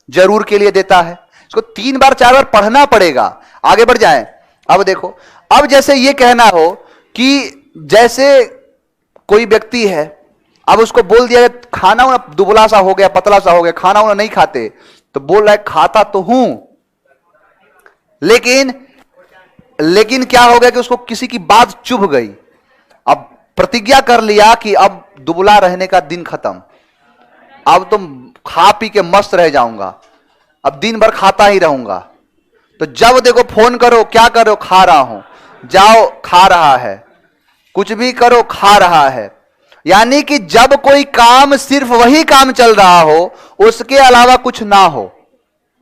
Speaker 1: जरूर के लिए देता है। इसको 3 बार 4 बार पढ़ना पड़ेगा। आगे बढ़ जाएं। अब देखो, अब जैसे ये कहना हो कि जैसे कोई व्यक्ति है, अब उसको बोल दिया खाना उना दुबला सा हो गया, पतला सा हो गया, खाना उना नहीं खाते, तो बोल रहा है खाता तो हूं, लेकिन क्या हो गया कि उसको किसी की बात चुभ गई। अब प्रतिज्ञा कर लिया कि अब दुबला रहने का दिन खत्म, अब तुम खा पी के मस्त रह जाऊंगा, अब दिन भर खाता ही रहूंगा। तो जब देखो फोन करो, क्या करो? खा रहा हूं। जाओ, खा रहा है। कुछ भी करो, खा रहा है। यानी कि जब कोई काम सिर्फ वही काम चल रहा हो, उसके अलावा कुछ ना हो,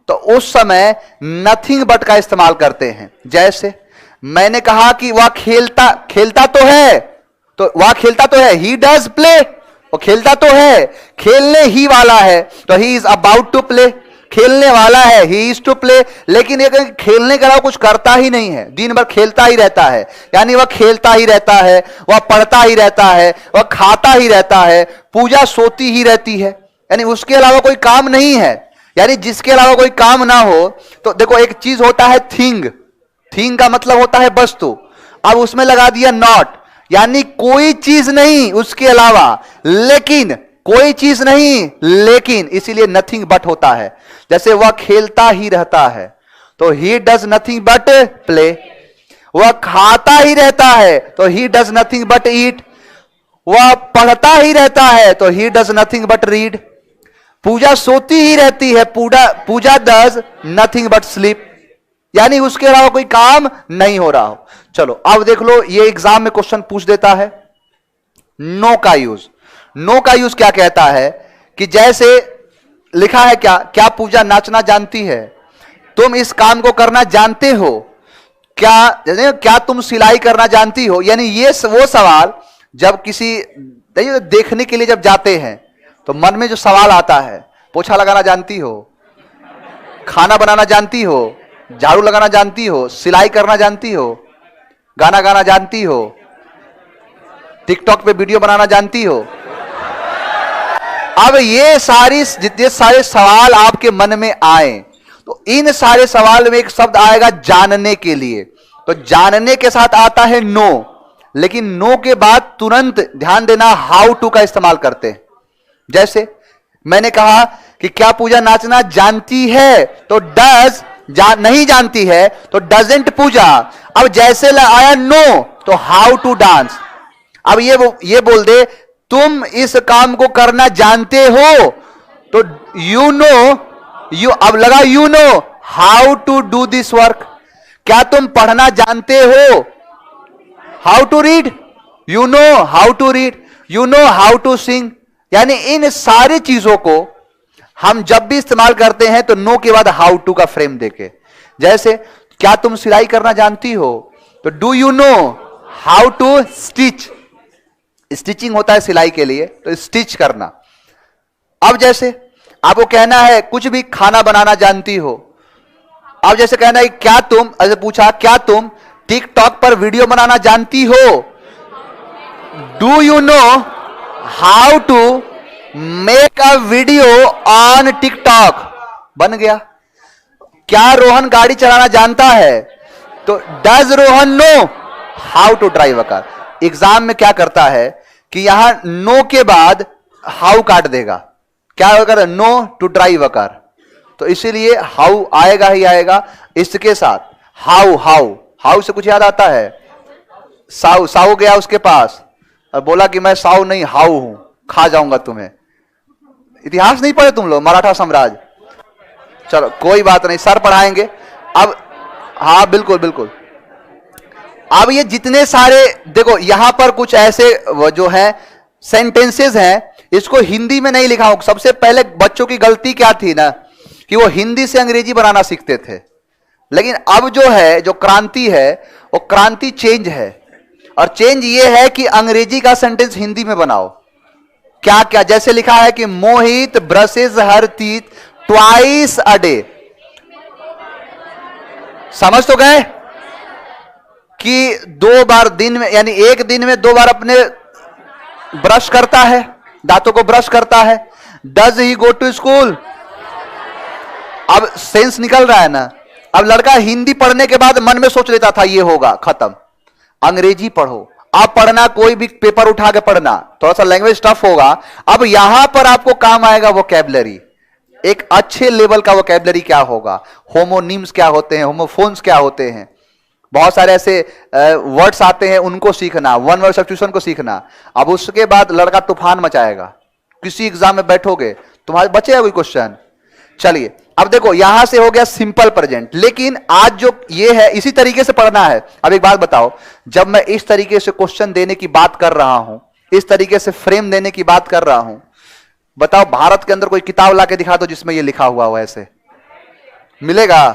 Speaker 1: तो उस समय नथिंग बट का इस्तेमाल करते हैं। जैसे मैंने कहा कि वह खेलता तो है, तो वह खेलता तो है, ही डज प्ले, वो खेलता तो है, खेलने ही वाला है, तो he is about to play, खेलने वाला है, ही इज टू प्ले। लेकिन ये खेलने के अलावा कुछ करता ही नहीं है, दिन भर खेलता ही रहता है, यानी वह खेलता ही रहता है, वह पढ़ता ही रहता है, वह खाता ही रहता है, पूजा सोती ही रहती है, यानी उसके अलावा कोई काम नहीं है। यानी जिसके अलावा कोई काम ना हो, तो देखो एक चीज होता है थिंग, थिंग का मतलब होता है वस्तु, अब उसमें लगा दिया नॉट, यानी कोई चीज नहीं उसके अलावा, लेकिन कोई चीज नहीं लेकिन, इसीलिए नथिंग बट होता है। जैसे वह खेलता ही रहता है, तो he does nothing but play. वह खाता ही रहता है, तो he does nothing but eat. वह पढ़ता ही रहता है, तो he does nothing but read. Pooja सोती ही रहती है, Pooja does nothing but sleep, यानी उसके अलावा कोई काम नहीं हो रहा हो। चलो अब देख लो, ये एग्जाम में क्वेश्चन पूछ देता है नो का यूज। नो का यूज क्या कहता है कि जैसे लिखा है क्या पूजा नाचना जानती है? तुम इस काम को करना जानते हो क्या तुम सिलाई करना जानती हो? यानी ये वो सवाल जब किसी देखने के लिए जब जाते हैं तो मन में जो सवाल आता है, पोछा लगाना जानती हो, खाना बनाना जानती हो, झाड़ू लगाना जानती हो, सिलाई करना जानती हो, गाना गाना जानती हो, टिकटॉक पे वीडियो बनाना जानती हो। अब ये जितने सारे सवाल आपके मन में आए, तो इन सारे सवाल में एक शब्द आएगा जानने के लिए। तो जानने के साथ आता है नो, लेकिन नो के बाद तुरंत ध्यान देना हाउ टू का इस्तेमाल करते हैं। जैसे मैंने कहा कि क्या पूजा नाचना जानती है, तो डज नहीं जानती है, तो डजेंट पूजा। अब जैसे आया नो, तो हाउ टू डांस। अब ये बोल दे तुम इस काम को करना जानते हो, तो यू नो, अब लगा you know how to do this work. क्या तुम पढ़ना जानते हो? How to read, you know how to read, you know how to sing. यानी इन सारी चीजों को हम जब भी इस्तेमाल करते हैं तो नो के बाद हाउ टू का फ्रेम देके। जैसे क्या तुम सिलाई करना जानती हो, तो do you know how to stitch. Stitching होता है सिलाई के लिए, तो स्टिच करना। अब जैसे आपको कहना है कुछ भी खाना बनाना जानती हो, अब जैसे कहना है क्या तुम, ऐसे पूछा क्या तुम टिकटॉक पर वीडियो बनाना जानती हो, do you know how to make a video on TikTok. बन गया। क्या रोहन गाड़ी चलाना जानता है, तो does Rohan know how to drive a car. Exam में क्या करता है कि यहां नो के बाद हाउ काट देगा, क्या होगा? Know to drive a car, तो इसीलिए हाउ आएगा ही आएगा। इसके साथ हाउ से कुछ याद आता है? साऊ गया उसके पास और बोला कि मैं साऊ नहीं हाउ हूं, खा जाऊंगा तुम्हें। इतिहास नहीं पढ़े तुम लोग, मराठा साम्राज्य? चलो कोई बात नहीं, सर पढ़ाएंगे। अब हाँ बिल्कुल। अब ये जितने सारे देखो, यहां पर कुछ ऐसे जो है सेंटेंसेस हैं, इसको हिंदी में नहीं लिखा हो। सबसे पहले बच्चों की गलती क्या थी ना, कि वो हिंदी से अंग्रेजी बनाना सीखते थे। लेकिन अब जो है, जो क्रांति है, वो क्रांति चेंज है, और चेंज ये है कि अंग्रेजी का सेंटेंस हिंदी में बनाओ। क्या जैसे लिखा है कि Mohit brushes her teeth twice a day. समझ तो गए? कि 2 बार दिन में, यानी एक दिन में 2 बार अपने ब्रश करता है, दांतों को ब्रश करता है? Does he go to school? अब सेंस निकल रहा है ना। अब लड़का हिंदी पढ़ने के बाद मन में सोच लेता था ये होगा, खत्म। अंग्रेजी पढ़ो, आप पढ़ना, कोई भी पेपर उठा के पढ़ना, थोड़ा सा लैंग्वेज टफ होगा। अब यहां पर आपको काम आएगा वोकैबुलरी, एक अच्छे लेवल का वोकैबुलरी क्या होगा, होमोनिम्स क्या होते हैं, होमोफोन्स क्या होते हैं, बहुत सारे ऐसे वर्ड्स आते हैं, उनको सीखना, वन वर्ड सब्स्टिट्यूशन को सीखना। अब उसके बाद लड़का तूफान मचाएगा। किसी एग्जाम में बैठोगे, तुम्हारे बचेगा कोई क्वेश्चन? चलिए अब देखो, यहां से हो गया सिंपल प्रेजेंट, लेकिन आज जो ये है इसी तरीके से पढ़ना है। अब एक बात बताओ, जब मैं इस तरीके से क्वेश्चन देने की बात कर रहा हूं, इस तरीके से फ्रेम देने की बात कर रहा हूं, बताओ भारत के अंदर कोई किताब ला के दिखा दो जिसमें ये लिखा हुआ हो, ऐसे मिलेगा?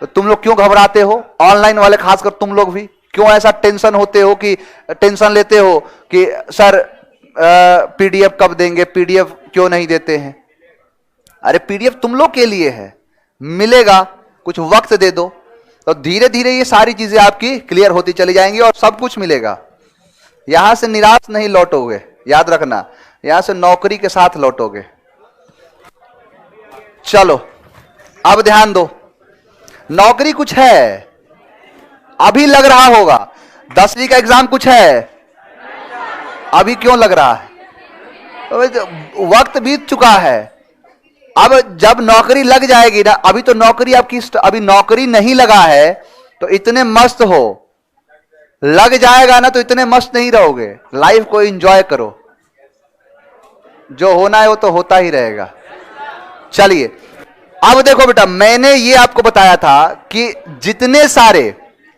Speaker 1: तो तुम लोग क्यों घबराते हो? ऑनलाइन वाले खासकर तुम लोग भी क्यों ऐसा टेंशन होते हो, कि टेंशन लेते हो कि सर पीडीएफ कब देंगे, पीडीएफ क्यों नहीं देते हैं? अरे पीडीएफ तुम लोग के लिए है, मिलेगा, कुछ वक्त दे दो, तो धीरे धीरे ये सारी चीजें आपकी क्लियर होती चली जाएंगी और सब कुछ मिलेगा। यहां से निराश नहीं लौटोगे, याद रखना, यहां से नौकरी के साथ लौटोगे। चलो अब ध्यान दो, नौकरी कुछ है, अभी लग रहा होगा 10वीं का एग्जाम कुछ है, अभी क्यों लग रहा है? तो वक्त बीत चुका है। अब जब नौकरी लग जाएगी ना, अभी तो नौकरी आपकी, अभी नौकरी नहीं लगा है तो इतने मस्त हो, लग जाएगा ना तो इतने मस्त नहीं रहोगे। लाइफ को एंजॉय करो, जो होना है वो तो होता ही रहेगा। चलिए अब देखो बेटा, मैंने ये आपको बताया था कि जितने सारे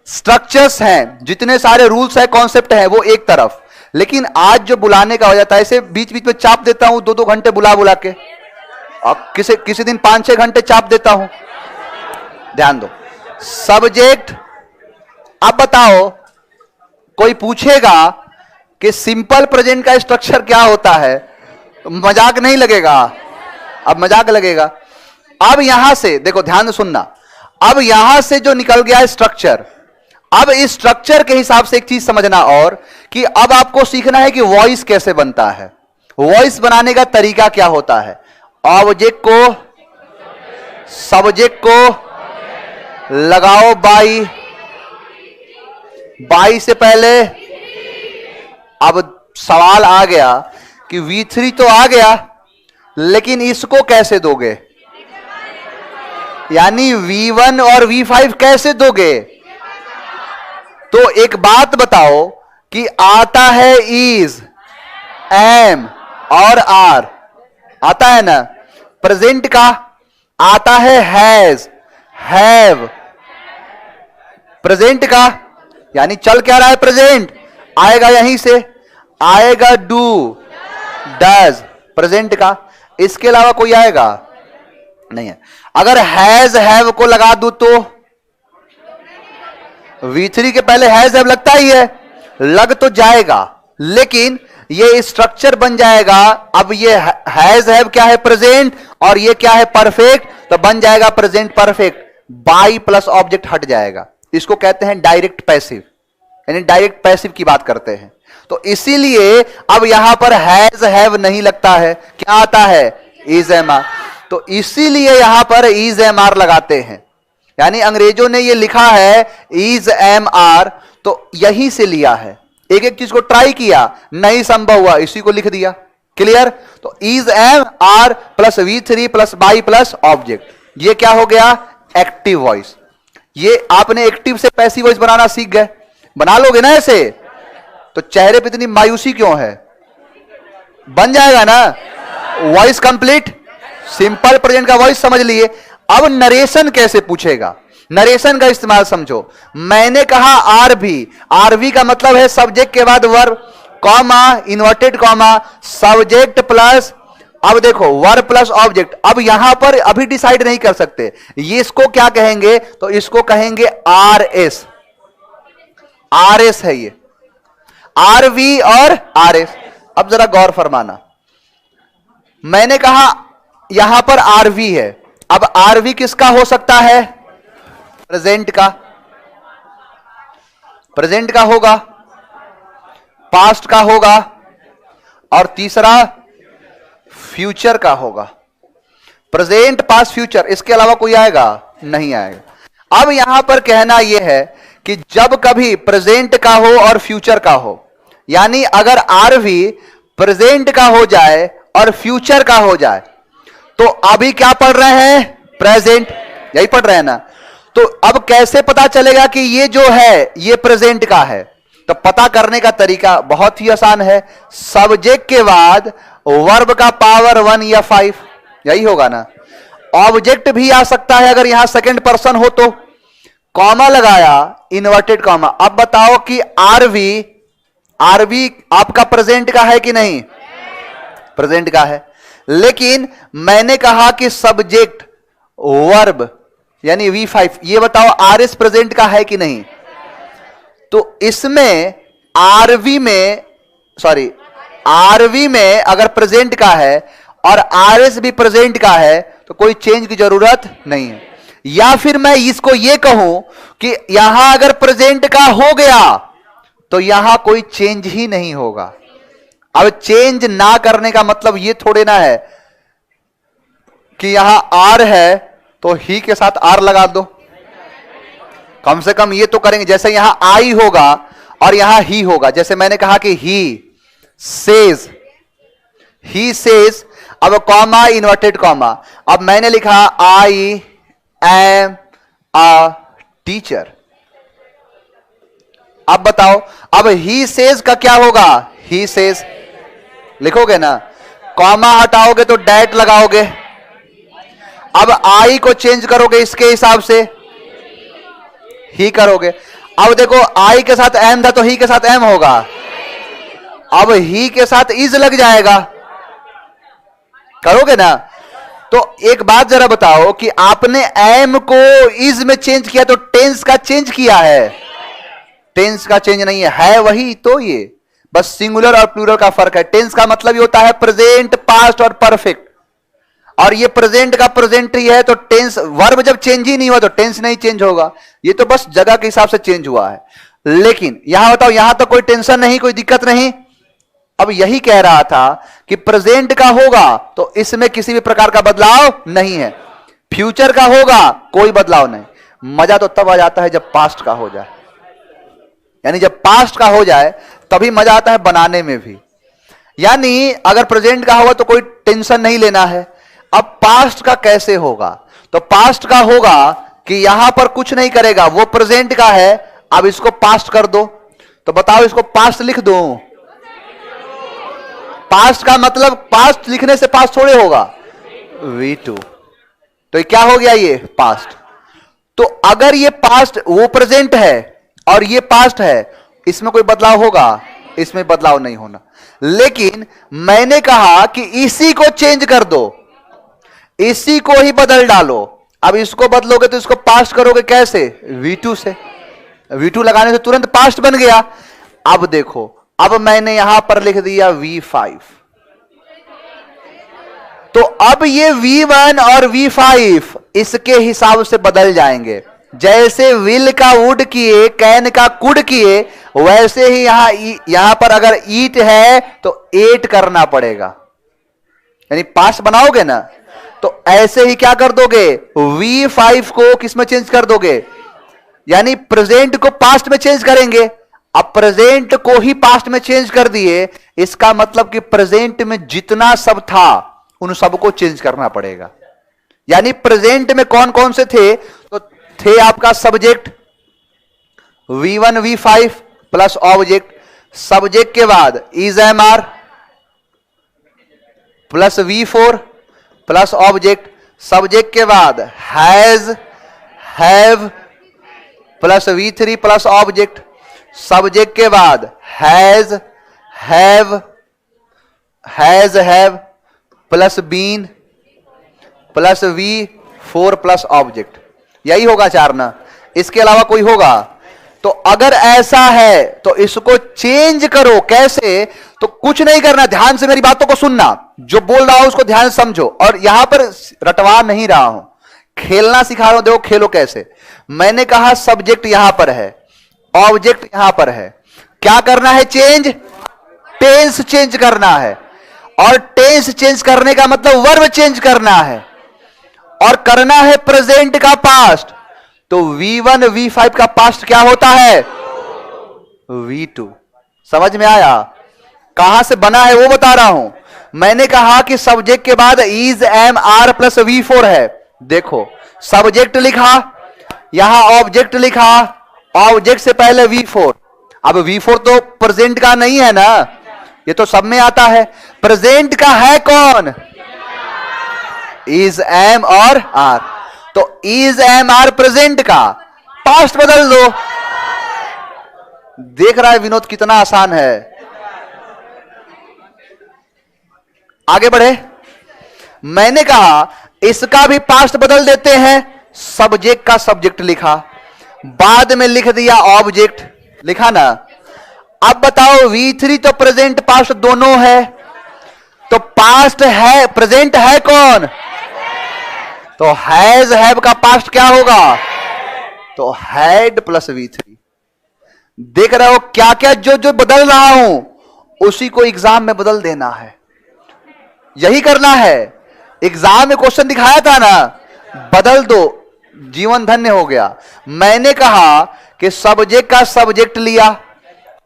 Speaker 1: स्ट्रक्चर्स हैं, जितने सारे रूल्स है, कॉन्सेप्ट है, वो एक तरफ, लेकिन आज जो बुलाने का हो जाता है, ऐसे बीच बीच में चाप देता हूं 2-2 घंटे बुला बुला के, और किसी दिन 5-6 घंटे चाप देता हूं। ध्यान दो, सब्जेक्ट। अब बताओ, कोई पूछेगा कि सिंपल प्रेजेंट का स्ट्रक्चर क्या होता है, तो मजाक नहीं लगेगा? अब मजाक लगेगा। अब यहां से देखो, ध्यान से सुनना, अब यहां से जो निकल गया स्ट्रक्चर, अब इस स्ट्रक्चर के हिसाब से एक चीज समझना, और कि अब आपको सीखना है कि वॉइस कैसे बनता है, वॉइस बनाने का तरीका क्या होता है। ऑब्जेक्ट को सब्जेक्ट को लगाओ बाई, बाई से पहले। अब सवाल आ गया कि V3 तो आ गया, लेकिन इसको कैसे दोगे, यानी V1 और V5 कैसे दोगे? तो एक बात बताओ कि आता है इज, एम और आर, आता है ना? प्रेजेंट का आता है हैज, हैव। प्रेजेंट का यानी चल क्या रहा है, प्रेजेंट आएगा, यहीं से आएगा डू, डज, प्रेजेंट का। इसके अलावा कोई आएगा नहीं है। अगर हैज हैव को लगा दूं तो V3 के पहले हैज हैव लगता ही है, लग तो जाएगा, लेकिन ये स्ट्रक्चर बन जाएगा। अब ये हैज हैव क्या है, प्रेजेंट, और ये क्या है, परफेक्ट, तो बन जाएगा present perfect. By plus object हट जाएगा, इसको कहते हैं डायरेक्ट पैसिव, यानी डायरेक्ट पैसिव की बात करते हैं। तो इसीलिए अब यहां पर हैज हैव नहीं लगता है, क्या आता है, इज एम आर। तो इसीलिए यहां पर इज एम आर लगाते हैं, यानी अंग्रेजों ने ये लिखा है इज एम आर, तो यहीं से लिया है। एक एक चीज को ट्राई किया, नहीं संभव हुआ, इसी को लिख दिया। क्लियर? तो is am are plus V3 plus by plus object, ये क्या हो गया, एक्टिव वॉइस। ये आपने एक्टिव से पैसिव वॉइस बनाना सीख गए, बना लोगे ना ऐसे, तो चेहरे पे इतनी मायूसी क्यों है, बन जाएगा ना। वॉइस कंप्लीट, सिंपल प्रेजेंट का वॉइस समझ लिए। अब नरेशन कैसे पूछेगा, नरेशन का इस्तेमाल समझो। मैंने कहा आरवी, आरवी का मतलब है सब्जेक्ट के बाद verb, comma, inverted comma, subject plus, अब देखो वर्ब प्लस ऑब्जेक्ट। अब यहां पर अभी डिसाइड नहीं कर सकते ये इसको क्या कहेंगे, तो इसको कहेंगे आर एस, आर एस है ये, आरवी और आर एस। अब जरा गौर फरमाना, मैंने कहा यहां पर आरवी है, अब आरवी किसका हो सकता है, प्रेजेंट का। प्रेजेंट का होगा, पास्ट का होगा, और तीसरा फ्यूचर का होगा। प्रेजेंट, पास्ट, फ्यूचर, इसके अलावा कोई आएगा? नहीं आएगा। अब यहां पर कहना यह है कि जब कभी प्रेजेंट का हो और फ्यूचर का हो, यानी अगर आरवी प्रेजेंट का हो जाए और फ्यूचर का हो जाए, तो अभी क्या पढ़ रहे हैं? प्रेजेंट, यही पढ़ रहे हैं ना। तो अब कैसे पता चलेगा कि ये जो है ये प्रेजेंट का है? तो पता करने का तरीका बहुत ही आसान है। सब्जेक्ट के बाद वर्ब का पावर 1 या 5, यही होगा ना। ऑब्जेक्ट भी आ सकता है अगर यहां सेकंड पर्सन हो तो। कॉमा लगाया, इन्वर्टेड कॉमा। अब बताओ कि आरवी आपका प्रेजेंट का है कि नहीं? प्रेजेंट का है। लेकिन मैंने कहा कि सब्जेक्ट वर्ब यानी V5, ये बताओ आरएस प्रेजेंट का है कि नहीं? तो इसमें आरवी में अगर प्रेजेंट का है और आरएस भी प्रेजेंट का है तो कोई चेंज की जरूरत नहीं है। या फिर मैं इसको यह कहूं कि यहां अगर प्रेजेंट का हो गया तो यहां कोई चेंज ही नहीं होगा। अब चेंज ना करने का मतलब यह थोड़े ना है कि यहां आर है तो ही के साथ आर लगा दो। कम से कम ये तो करेंगे, जैसे यहां आई होगा और यहां ही होगा। जैसे मैंने कहा कि ही सेज, अब कॉमा, इन्वर्टेड कॉमा। अब मैंने लिखा आई एम अ टीचर। अब बताओ, अब ही सेज का क्या होगा? ही सेज लिखोगे ना, कॉमा हटाओगे तो डैट लगाओगे। अब आई को चेंज करोगे इसके हिसाब से, ही करोगे। अब देखो आई के साथ एम था तो ही के साथ एम होगा। अब ही के साथ इज लग जाएगा, करोगे ना। तो एक बात जरा बताओ कि आपने एम को इज में चेंज किया तो टेंस का चेंज किया है? टेंस का चेंज नहीं है वही तो। ये बस सिंगुलर और प्लूरल का फर्क है। टेंस का मतलब ये होता है प्रेजेंट, पास्ट और परफेक्ट, और ये प्रेजेंट का प्रेजेंट ही है। तो टेंस, वर्ब जब चेंज ही नहीं हुआ तो टेंस नहीं चेंज होगा। ये तो बस जगह के हिसाब से चेंज हुआ है। लेकिन यहां बताओ, यहां तो कोई टेंशन नहीं, कोई दिक्कत नहीं। अब यही कह रहा था कि प्रेजेंट का होगा तो इसमें किसी भी प्रकार का बदलाव नहीं है। फ्यूचर का होगा कोई बदलाव नहीं। मजा तो तब आ जाता है जब पास्ट का हो जाए, यानी जब पास्ट का हो जाए तभी मजा आता है बनाने में भी। यानी अगर प्रेजेंट का होगा तो कोई टेंशन नहीं लेना है। अब पास्ट का कैसे होगा? तो पास्ट का होगा कि यहां पर कुछ नहीं करेगा, वो प्रेजेंट का है। अब इसको पास्ट कर दो, तो बताओ इसको पास्ट लिख दो। पास्ट का मतलब पास्ट लिखने से पास्ट थोड़े होगा, V2। तो ये क्या हो गया? ये पास्ट। तो अगर ये पास्ट, वो प्रेजेंट है और ये पास्ट है, इसमें कोई बदलाव होगा? इसमें बदलाव नहीं होना। लेकिन मैंने कहा कि इसी को चेंज कर दो, इसी को ही बदल डालो। अब इसको बदलोगे तो इसको पास्ट करोगे कैसे? V2 से। V2 लगाने से तुरंत पास्ट बन गया। अब देखो, अब मैंने यहां पर लिख दिया V5, तो अब ये V1 और V5 इसके हिसाब से बदल जाएंगे। जैसे विल का वुड किए, कैन का कुड किए, वैसे ही यहां पर अगर ईट है तो एट करना पड़ेगा, यानी पास्ट बनाओगे ना। तो ऐसे ही क्या कर दोगे? V5 को किस में चेंज कर दोगे? यानी प्रेजेंट को पास्ट में चेंज करेंगे। अब प्रेजेंट को ही पास्ट में चेंज कर दिए, इसका मतलब कि प्रेजेंट में जितना सब था उन सबको चेंज करना पड़ेगा। यानी प्रेजेंट में कौन कौन से थे? तो थे आपका subject V1 V5 plus object. Subject के बाद is am are plus V4 plus object. Subject के बाद has have plus V3 plus object. Subject के बाद has have plus been plus V4 plus object. यही होगा चार ना, इसके अलावा कोई होगा? तो अगर ऐसा है तो इसको चेंज करो। कैसे? तो कुछ नहीं करना, ध्यान से मेरी बातों को सुनना, जो बोल रहा हूं उसको ध्यान से समझो। और यहां पर रटवा नहीं रहा हूं, खेलना सिखा रहा हूं। देखो खेलो कैसे। मैंने कहा सब्जेक्ट यहां पर है ऑब्जेक्ट यहां पर है, क्या करना है? चेंज, टेंस चेंज करना है। और टेंस चेंज करने का मतलब वर्ब चेंज करना है, और करना है प्रेजेंट का पास्ट। तो V1 V5 का पास्ट क्या होता है? V2। समझ में आया? कहां से बना है वो बता रहा हूं। मैंने कहा कि सब्जेक्ट के बाद is am are plus V4 है। देखो सब्जेक्ट लिखा, यहां ऑब्जेक्ट लिखा, ऑब्जेक्ट से पहले V4। अब V4 तो प्रेजेंट का नहीं है ना, ये तो सब में आता है। प्रेजेंट का है कौन? इज एम और आर। तो इज एम आर प्रेजेंट का पास्ट बदल दो। देख रहा है विनोद कितना आसान है। आगे बढ़े। मैंने कहा इसका भी पास्ट बदल देते हैं। सब्जेक्ट का सब्जेक्ट लिखा, बाद में लिख दिया ऑब्जेक्ट, लिखा ना। अब बताओ V3 तो प्रेजेंट पास्ट दोनों है, तो पास्ट है, प्रेजेंट है कौन? तो हैज हैव का पास्ट क्या होगा? तो हैड प्लस V3। देख रहे हो क्या क्या जो जो बदल रहा हूं उसी को एग्जाम में बदल देना है, यही करना है। एग्जाम में क्वेश्चन दिखाया था ना, बदल दो, जीवन धन्य हो गया। मैंने कहा कि सब्जेक्ट का सब्जेक्ट लिया,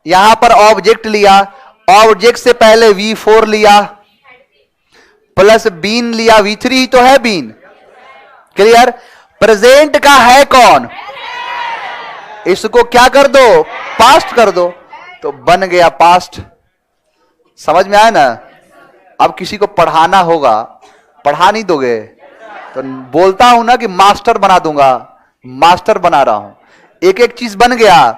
Speaker 1: यहां पर ऑब्जेक्ट लिया, ऑब्जेक्ट से पहले V4 लिया, प्लस बीन लिया, V3 ही तो है बीन। क्लियर? प्रेजेंट का है कौन? इसको क्या कर दो? पास्ट कर दो, तो बन गया पास्ट। समझ में आया ना? अब किसी को पढ़ाना होगा, पढ़ा नहीं दोगे तो बोलता हूं ना कि मास्टर बना दूंगा, मास्टर बना रहा हूं। एक एक चीज बन गया।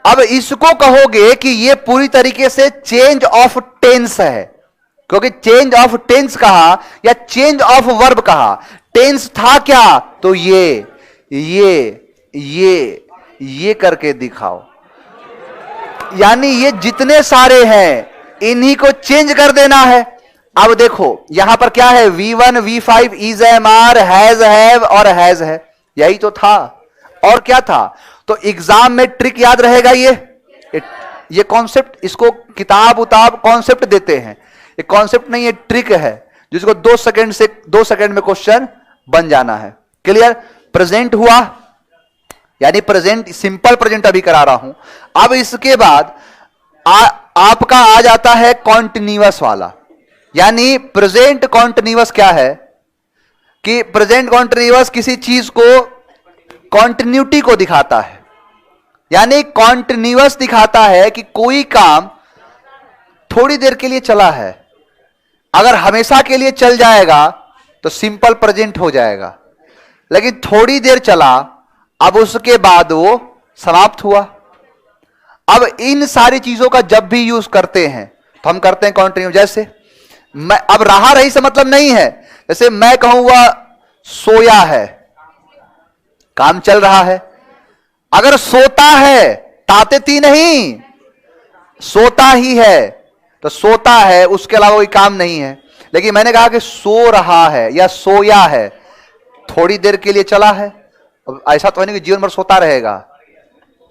Speaker 1: अब इसको कहोगे कि ये पूरी तरीके से चेंज ऑफ टेंस है, क्योंकि चेंज ऑफ टेंस कहा या चेंज ऑफ वर्ब कहा। टेंस था क्या? तो ये करके दिखाओ। यानी ये जितने सारे हैं इन्हीं को चेंज कर देना है। अब देखो यहां पर क्या है? V1 V5 is am are has have और हैज है, यही तो था। और क्या था? तो एग्जाम में ट्रिक याद रहेगा ये कॉन्सेप्ट। इसको किताब उताब कॉन्सेप्ट देते हैं, ये कॉन्सेप्ट नहीं है, ट्रिक है जिसको 2 सेकंड में क्वेश्चन बन जाना है। क्लियर? प्रेजेंट हुआ, यानी प्रेजेंट, सिंपल प्रेजेंट अभी करा रहा हूं। अब इसके बाद आपका आ जाता है कॉन्टिन्यूअस वाला। यानी प्रेजेंट कॉन्टिन्यूअस क्या है कि प्रेजेंट कॉन्टिन्यूअस किसी चीज को कॉन्टिन्यूटी को दिखाता है। यानी कॉन्टिन्यूअस दिखाता है कि कोई काम थोड़ी देर के लिए चला है, अगर हमेशा के लिए चल जाएगा तो सिंपल प्रेजेंट हो जाएगा, लेकिन थोड़ी देर चला, अब उसके बाद वो समाप्त हुआ। अब इन सारी चीजों का जब भी यूज करते हैं तो हम करते हैं कॉन्टिन्यू। जैसे मैं, अब रहा रही से मतलब नहीं है। जैसे मैं कहूंगा सोया है, काम चल रहा है। अगर सोता है, ताते ती नहीं, सोता ही है तो सोता है, उसके अलावा कोई काम नहीं है। लेकिन मैंने कहा कि सो रहा है या सोया है, थोड़ी देर के लिए चला है, ऐसा तो नहीं कि जीवन भर सोता रहेगा,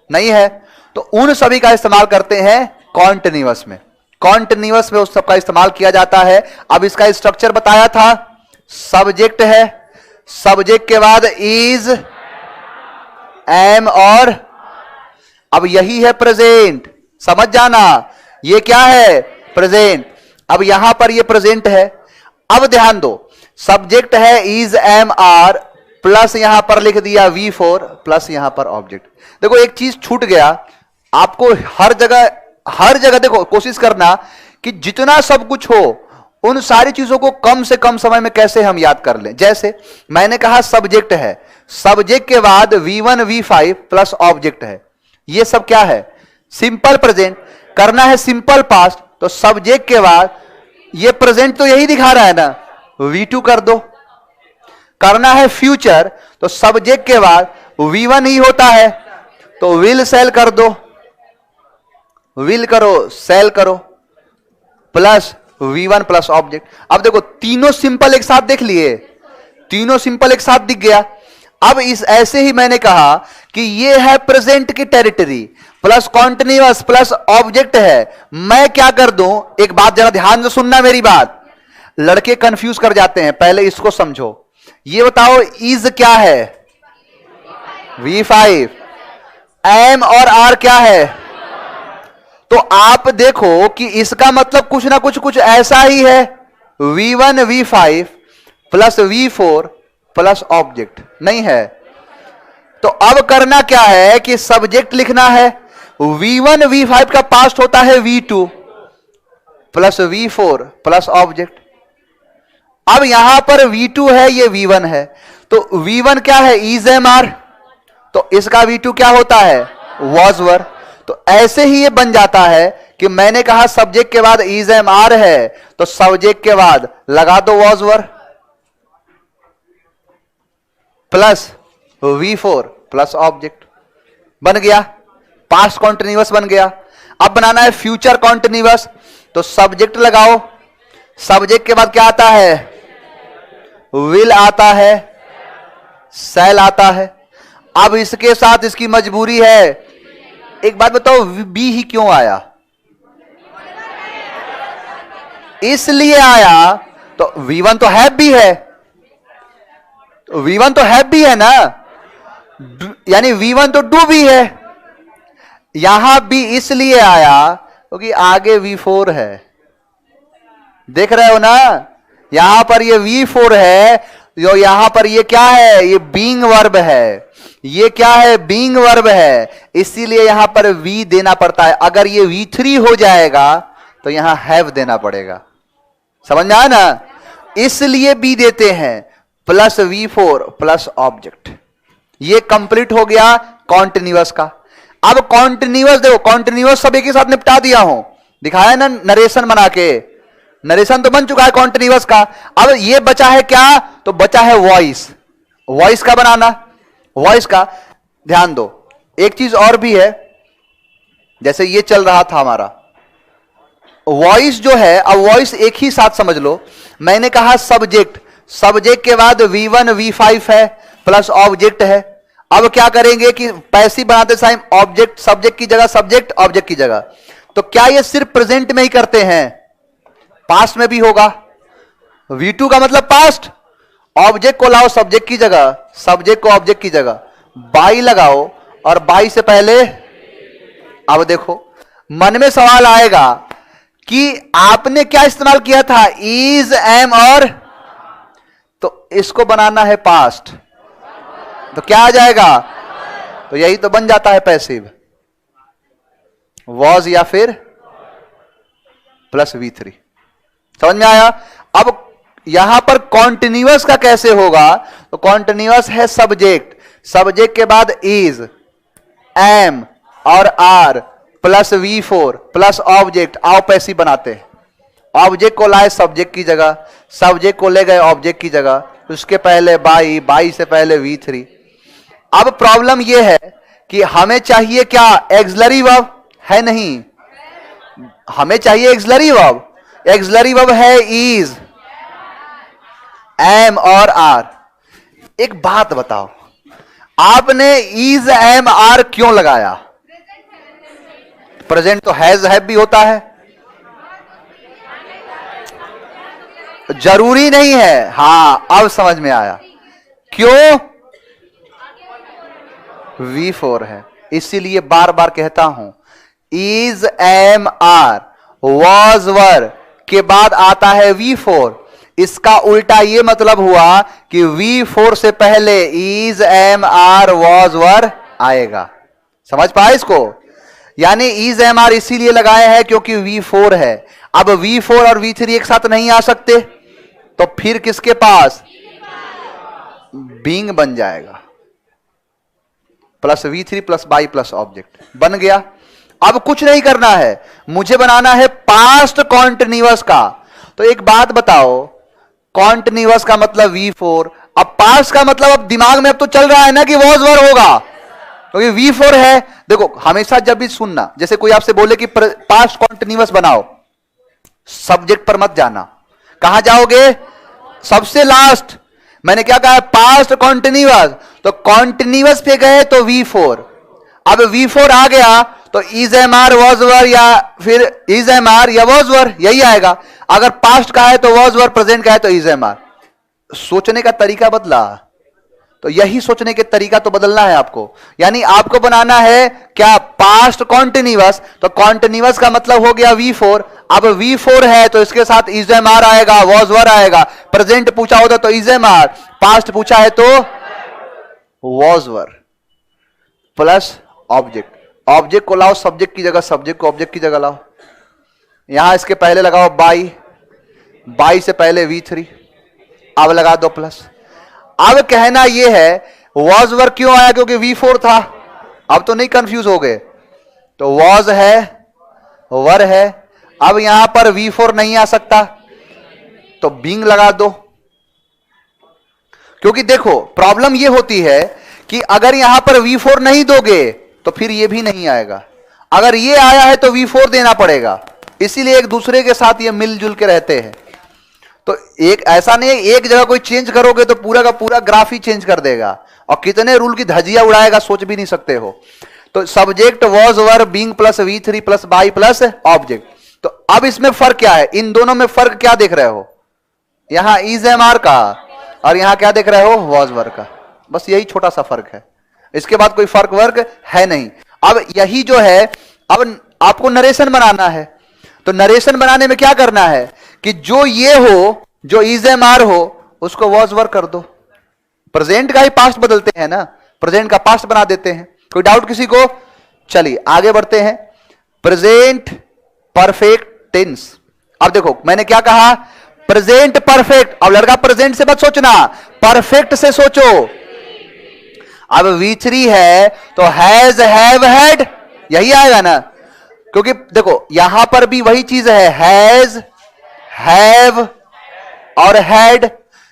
Speaker 1: नहीं है। तो उन सभी का इस्तेमाल करते हैं कॉन्टिन्यूअस में। कॉन्टिन्यूअस में उस सब का इस्तेमाल किया जाता है। अब इसका स्ट्रक्चर बताया था, सब्जेक्ट है, सब्जेक्ट के बाद इज, एम और अब यही है प्रेजेंट। समझ जाना, ये क्या है? प्रेजेंट। अब यहां पर ये प्रेजेंट है। अब ध्यान दो, सब्जेक्ट है इज एम आर, प्लस यहां पर लिख दिया V4, प्लस यहां पर ऑब्जेक्ट। देखो एक चीज छूट गया आपको, हर जगह देखो, कोशिश करना कि जितना सब कुछ हो उन सारी चीजों को कम से कम समय में कैसे हम याद कर लें। जैसे मैंने कहा सब्जेक्ट है, सब्जेक्ट के बाद V1 V5 प्लस ऑब्जेक्ट है, ये सब क्या है? Simple present. करना है सिंपल पास्ट, तो सब्जेक्ट के बाद ये प्रेजेंट तो यही दिखा रहा है ना, V2 कर दो। करना है फ्यूचर, तो सब्जेक्ट के बाद V1 ही होता है, तो विल सेल कर दो, विल करो, सेल करो, प्लस V1 प्लस ऑब्जेक्ट। अब देखो तीनों सिंपल एक साथ देख लिए, तीनों सिंपल एक साथ दिख गया। अब इस ऐसे ही मैंने कहा कि ये है प्रेजेंट की territory plus continuous plus object है। मैं क्या कर दूं, एक बात जरा ध्यान से सुनना मेरी बात, लड़के कंफ्यूज कर जाते हैं, पहले इसको समझो। ये बताओ इज क्या है, V5, एम और आर क्या है। तो आप देखो कि इसका मतलब कुछ ना कुछ ऐसा ही है, V1 V5 plus V4 plus object नहीं है। तो अब करना क्या है कि सब्जेक्ट लिखना है, V1 V5 का पास्ट होता है V2 plus V4 plus object. अब यहां पर V2 है, ये V1 है, तो V1 क्या है, इज एम आर, तो इसका V2 क्या होता है, वॉज वर। तो ऐसे ही ये बन जाता है कि मैंने कहा सब्जेक्ट के बाद इज एम आर है, तो सब्जेक्ट के बाद लगा दो was were plus V4 plus object, बन गया पास्ट कॉन्टिन्यूअस बन गया। अब बनाना है फ्यूचर कॉन्टिन्यूअस, तो सब्जेक्ट लगाओ, सब्जेक्ट के बाद क्या आता है, विल आता है, सेल आता है। अब इसके साथ इसकी मजबूरी है, एक बात बताओ बी ही क्यों आया, इसलिए आया, तो V1 तो हैव भी है, V1 तो हैव भी है ना, यानी V1 तो डू भी है। यहां भी इसलिए आया क्योंकि आगे V4 है, देख रहे हो ना, यहां पर ये V4 है, जो यहां पर ये क्या है, ये बीइंग वर्ब है, ये क्या है, बीइंग वर्ब है, इसीलिए यहां पर V देना पड़ता है। अगर ये V3 हो जाएगा तो यहां हैव देना पड़ेगा, समझ में आया ना, इसलिए B देते हैं प्लस V4 प्लस ऑब्जेक्ट। ये कंप्लीट हो गया कॉन्टिन्यूअस का। अब कॉन्टिन्यूअस देखो, कॉन्टिन्यूअस सब एक ही साथ निपटा दिया हूं, दिखाया ना नरेशन बना के, नरेशन तो बन चुका है कॉन्टिन्यूअस का। अब ये बचा है क्या, तो बचा है वॉइस, वॉइस का बनाना, वॉइस का ध्यान दो। एक चीज और भी है, जैसे ये चल रहा था हमारा वॉइस जो है, अब वॉइस एक ही साथ समझ लो। मैंने कहा सब्जेक्ट, सब्जेक्ट के बाद V1 V5 है प्लस ऑब्जेक्ट है। अब क्या करेंगे कि पैसिव बनाते टाइम ऑब्जेक्ट सब्जेक्ट की जगह, सब्जेक्ट ऑब्जेक्ट की जगह। तो क्या ये सिर्फ प्रेजेंट में ही करते हैं, पास्ट में भी होगा। V2 का मतलब पास्ट, ऑब्जेक्ट को लाओ सब्जेक्ट की जगह, सब्जेक्ट को ऑब्जेक्ट की जगह, बाई लगाओ और बाई से पहले। अब देखो मन में सवाल आएगा कि आपने क्या इस्तेमाल किया था, इज एम और, तो इसको बनाना है पास्ट, तो क्या आ जाएगा, तो यही तो बन जाता है पैसिव, वॉज या फिर प्लस V3। समझ में आया। अब यहां पर कॉन्टिन्यूअस का कैसे होगा, तो कॉन्टिन्यूअस है सब्जेक्ट, सब्जेक्ट के बाद इज, एम और are plus V4 plus object. आओ पैसिव बनाते हैं, ऑब्जेक्ट को लाए सब्जेक्ट की जगह, सब्जेक्ट को ले गए ऑब्जेक्ट की जगह, उसके पहले बाई, बाई से पहले V3। अब प्रॉब्लम यह है कि हमें चाहिए क्या, एक्सलरी वर्ब है नहीं, हमें चाहिए एक्सलरी वर्ब, एक्सलरी वर्ब है इज, एम और आर। एक बात बताओ, आपने इज एम आर क्यों लगाया, प्रेजेंट तो हैज हैव भी होता है, जरूरी नहीं है। हां अब समझ में आया क्यों, V4 है, इसीलिए बार बार कहता हूं is am are was were के बाद आता है V4। इसका उल्टा ये मतलब हुआ कि V4 से पहले is am are was were आएगा। समझ पाए इसको, यानी इज एम आर इसीलिए लगाए हैं क्योंकि V4 है। अब V4 और V3 एक साथ नहीं आ सकते, तो फिर किसके पास, बीइंग बन जाएगा, plus V3 plus by plus object बन गया। अब कुछ नहीं करना है, मुझे बनाना है पास्ट कॉन्टिन्यूअस का। तो एक बात बताओ, कॉन्टिन्यूअस का मतलब V4, अब पास्ट का मतलब, अब दिमाग में अब तो चल रहा है ना कि वॉज वर होगा, क्योंकि V4 है। देखो हमेशा जब भी सुनना, जैसे कोई आपसे बोले कि पास्ट कॉन्टिन्यूअस बनाओ, सब्जेक्ट पर मत जाना। कहां जाओगे, सबसे लास्ट। मैंने क्या कहा, पास्ट कॉन्टिन्यूअस, तो कॉन्टिन्यूअस पे गए तो V4, अब V4 आ गया तो is am are was were या फिर इज एम आर या वॉज वर, यही आएगा। अगर पास्ट का है तो वॉज वर, प्रेजेंट का है तो इज एम आर। सोचने का तरीका बदला, तो यही सोचने के तरीका तो बदलना है आपको। यानी आपको बनाना है क्या, पास्ट कॉन्टिन्यूअस, तो कॉन्टिन्यूअस का मतलब हो गया V4। अब V4 है तो इसके साथ इज एम आर आएगा, वॉज वर आएगा। प्रेजेंट पूछा होता तो इज एम आर, पास्ट पूछा है तो was were plus object. Object को लाओ सब्जेक्ट की जगह, सब्जेक्ट को ऑब्जेक्ट की जगह लाओ। यहां इसके पहले लगाओ बाई, बाई से पहले V3, अब लगा दो प्लस। अब कहना यह है वॉज वर क्यों आया, क्योंकि V4 था। अब तो नहीं कंफ्यूज हो गए, तो वॉज है वर है। अब यहां पर V4 नहीं आ सकता तो बीइंग लगा दो, क्योंकि देखो प्रॉब्लम यह होती है कि अगर यहां पर V4 नहीं दोगे तो फिर यह भी नहीं आएगा। अगर ये आया है तो V4 देना पड़ेगा, इसीलिए एक दूसरे के साथ ये मिलजुल के रहते हैं। तो एक ऐसा नहीं है एक जगह कोई चेंज करोगे तो पूरा का पूरा ग्राफ ही चेंज कर देगा, और कितने रूल की धजिया उड़ाएगा सोच भी नहीं सकते हो। तो subject was were being plus V3 plus by plus object. तो अब इसमें फर्क क्या है, इन दोनों में फर्क क्या देख रहे हो, यहां इज एम आर का और यहां क्या देख रहे हो, वॉज वर का। बस यही छोटा सा फर्क है, इसके बाद कोई फर्क वर्क है नहीं। अब यही जो है, अब आपको नरेशन बनाना है, तो नरेशन बनाने में क्या करना है कि जो ये हो, जो इज एम आर हो, उसको वॉज वर कर दो। प्रेजेंट का ही पास्ट बदलते हैं ना, प्रेजेंट का पास्ट बना देते हैं। कोई डाउट किसी को? चलिए आगे बढ़ते हैं। Present perfect tense. अब देखो मैंने क्या कहा, प्रेजेंट परफेक्ट। अब लड़का प्रेजेंट से मत सोचना, परफेक्ट से सोचो। अब V3 है तो हैज हैव हैड यही आएगा ना, क्योंकि देखो यहां पर भी वही चीज है, हैज हैव और हैड।